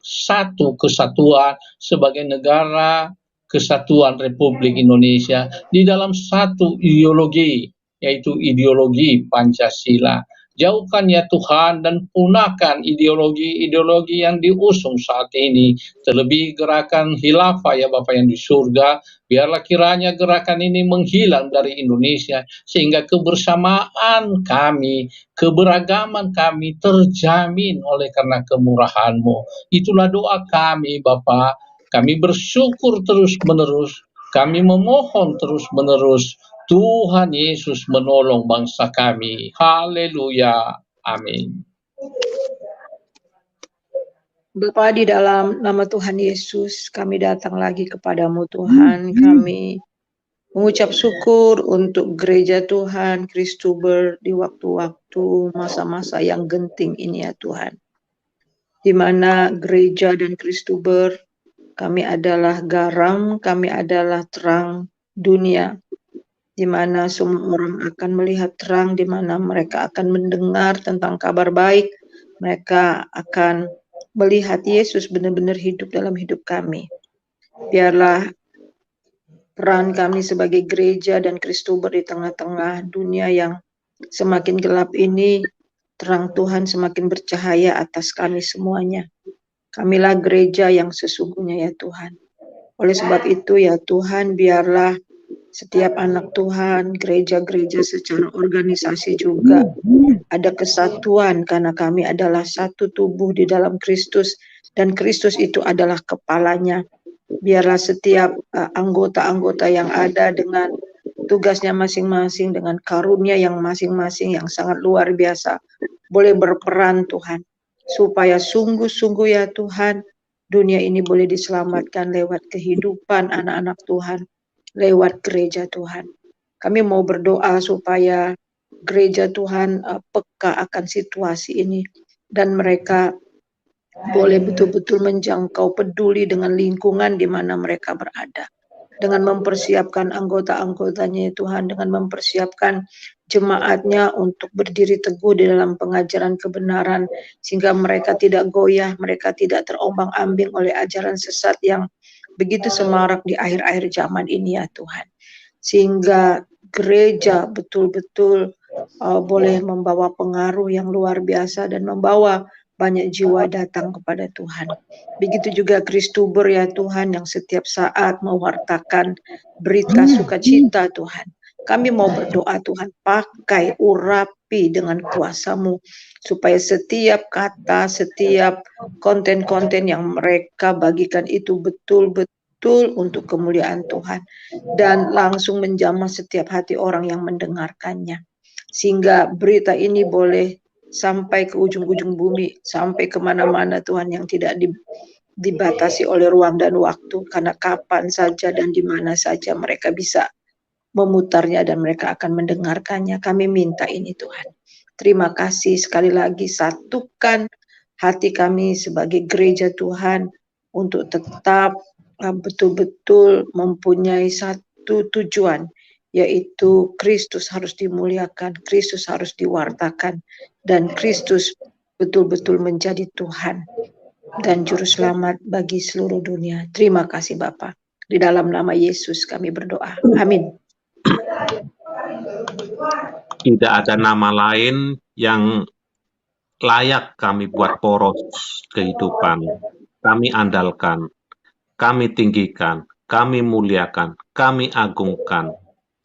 satu kesatuan sebagai negara kesatuan Republik Indonesia, di dalam satu ideologi, yaitu ideologi Pancasila. Jauhkan ya Tuhan dan punahkan ideologi-ideologi yang diusung saat ini. Terlebih gerakan khilafah ya Bapak yang di surga. Biarlah kiranya gerakan ini menghilang dari Indonesia. Sehingga kebersamaan kami, keberagaman kami terjamin oleh karena kemurahan-Mu. Itulah doa kami Bapak. Kami bersyukur terus-menerus. Kami memohon terus-menerus. Tuhan Yesus menolong bangsa kami. Haleluya. Amin. Bapa, di dalam nama Tuhan Yesus, kami datang lagi kepadamu Tuhan. Kami mengucap syukur untuk gereja Tuhan, Kristuber di waktu-waktu masa-masa yang genting ini ya Tuhan. Di mana gereja dan Kristuber, kami adalah garam, kami adalah terang dunia. Di mana semua orang akan melihat terang, di mana mereka akan mendengar tentang kabar baik, mereka akan melihat Yesus benar-benar hidup dalam hidup kami. Biarlah peran kami sebagai gereja dan Kristuber di tengah-tengah dunia yang semakin gelap ini, terang Tuhan semakin bercahaya atas kami semuanya. Kamilah gereja yang sesungguhnya ya Tuhan. Oleh sebab itu ya Tuhan, biarlah setiap anak Tuhan, gereja-gereja secara organisasi juga ada kesatuan karena kami adalah satu tubuh di dalam Kristus dan Kristus itu adalah kepalanya. Biarlah setiap anggota-anggota yang ada dengan tugasnya masing-masing, dengan karunia yang masing-masing yang sangat luar biasa, boleh berperan Tuhan, supaya sungguh-sungguh ya Tuhan, dunia ini boleh diselamatkan lewat kehidupan anak-anak Tuhan, lewat gereja Tuhan. Kami mau berdoa supaya gereja Tuhan peka akan situasi ini dan mereka boleh betul-betul menjangkau, peduli dengan lingkungan di mana mereka berada, dengan mempersiapkan anggota-anggotanya ya Tuhan, dengan mempersiapkan jemaatnya untuk berdiri teguh di dalam pengajaran kebenaran, sehingga mereka tidak goyah, mereka tidak terombang-ambing oleh ajaran sesat yang begitu semarak di akhir-akhir zaman ini ya Tuhan. Sehingga gereja betul-betul boleh membawa pengaruh yang luar biasa dan membawa banyak jiwa datang kepada Tuhan. Begitu juga Kristuber ya Tuhan yang setiap saat mewartakan berita sukacita Tuhan. Kami mau berdoa Tuhan, pakai, urapi dengan kuasa-Mu supaya setiap kata, setiap konten-konten yang mereka bagikan itu betul-betul untuk kemuliaan Tuhan dan langsung menjamah setiap hati orang yang mendengarkannya. Sehingga berita ini boleh sampai ke ujung-ujung bumi, sampai kemana-mana Tuhan, yang tidak dibatasi oleh ruang dan waktu, karena kapan saja dan di mana saja mereka bisa memutarnya dan mereka akan mendengarkannya. Kami minta ini Tuhan. Terima kasih sekali lagi, satukan hati kami sebagai gereja Tuhan untuk tetap betul-betul mempunyai satu tujuan, yaitu Kristus harus dimuliakan, Kristus harus diwartakan, dan Kristus betul-betul menjadi Tuhan dan Juru Selamat bagi seluruh dunia. Terima kasih Bapa. Di dalam nama Yesus kami berdoa. Amin. Tidak ada nama lain yang layak kami buat poros kehidupan. Kami andalkan, kami tinggikan, kami muliakan, kami agungkan,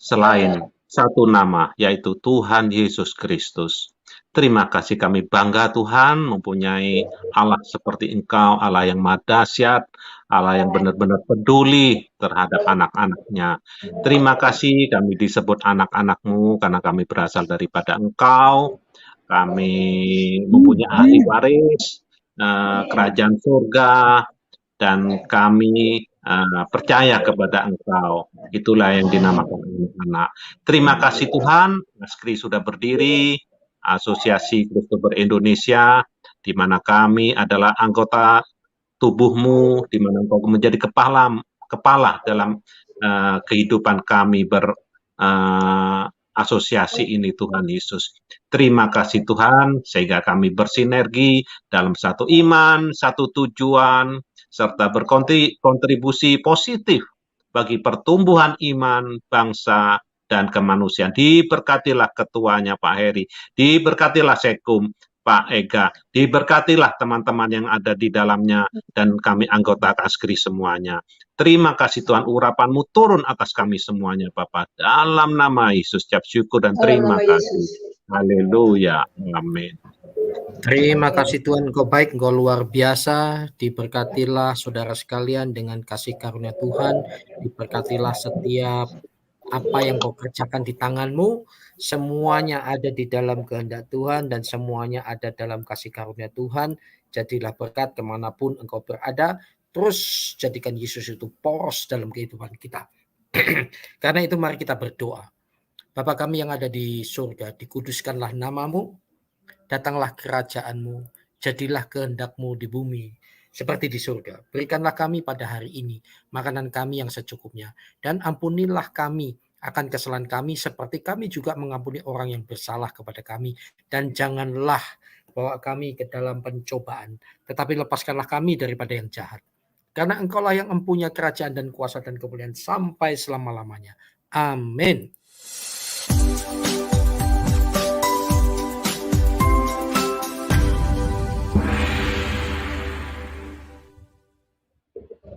selain satu nama, yaitu Tuhan Yesus Kristus. Terima kasih, kami bangga Tuhan mempunyai Allah seperti Engkau, Allah yang maha dahsyat, Allah yang benar-benar peduli terhadap anak-anaknya. Terima kasih kami disebut anak-anak-Mu karena kami berasal daripada Engkau. Kami mempunyai ahli waris kerajaan surga, dan kami percaya kepada Engkau. Itulah yang dinamakan anak-anak. Terima kasih Tuhan, Askri sudah berdiri, Asosiasi Kristuber Indonesia, di mana kami adalah anggota tubuh-Mu, di mana Engkau menjadi kepala dalam kehidupan kami berasosiasi ini Tuhan Yesus. Terima kasih Tuhan, sehingga kami bersinergi dalam satu iman, satu tujuan, serta berkontribusi positif bagi pertumbuhan iman, bangsa, dan kemanusiaan. Diberkatilah ketuanya Pak Heri, diberkatilah Sekum Pak Ega, diberkatilah teman-teman yang ada di dalamnya, dan kami anggota Askri semuanya. Terima kasih Tuhan, urapan-Mu turun atas kami semuanya Bapak. Dalam nama Yesus, ucap syukur dan terima kasih. Haleluya, amin. Terima kasih Tuhan, Engkau baik, Engkau luar biasa. Diberkatilah saudara sekalian dengan kasih karunia Tuhan. Diberkatilah setiap apa yang Kau kerjakan di tangan-Mu, semuanya ada di dalam kehendak Tuhan dan semuanya ada dalam kasih karunia Tuhan. Jadilah berkat kemanapun Engkau berada. Terus jadikan Yesus itu poros dalam kehidupan kita. Karena itu mari kita berdoa. Bapa kami yang ada di surga, dikuduskanlah nama-Mu, datanglah kerajaan-Mu, jadilah kehendak-Mu di bumi seperti di surga. Berikanlah kami pada hari ini makanan kami yang secukupnya, dan ampunilah kami akan kesalahan kami seperti kami juga mengampuni orang yang bersalah kepada kami. Dan janganlah bawa kami ke dalam pencobaan, tetapi lepaskanlah kami daripada yang jahat. Karena Engkaulah yang mempunyai kerajaan dan kuasa dan kemuliaan sampai selama-lamanya. Amin.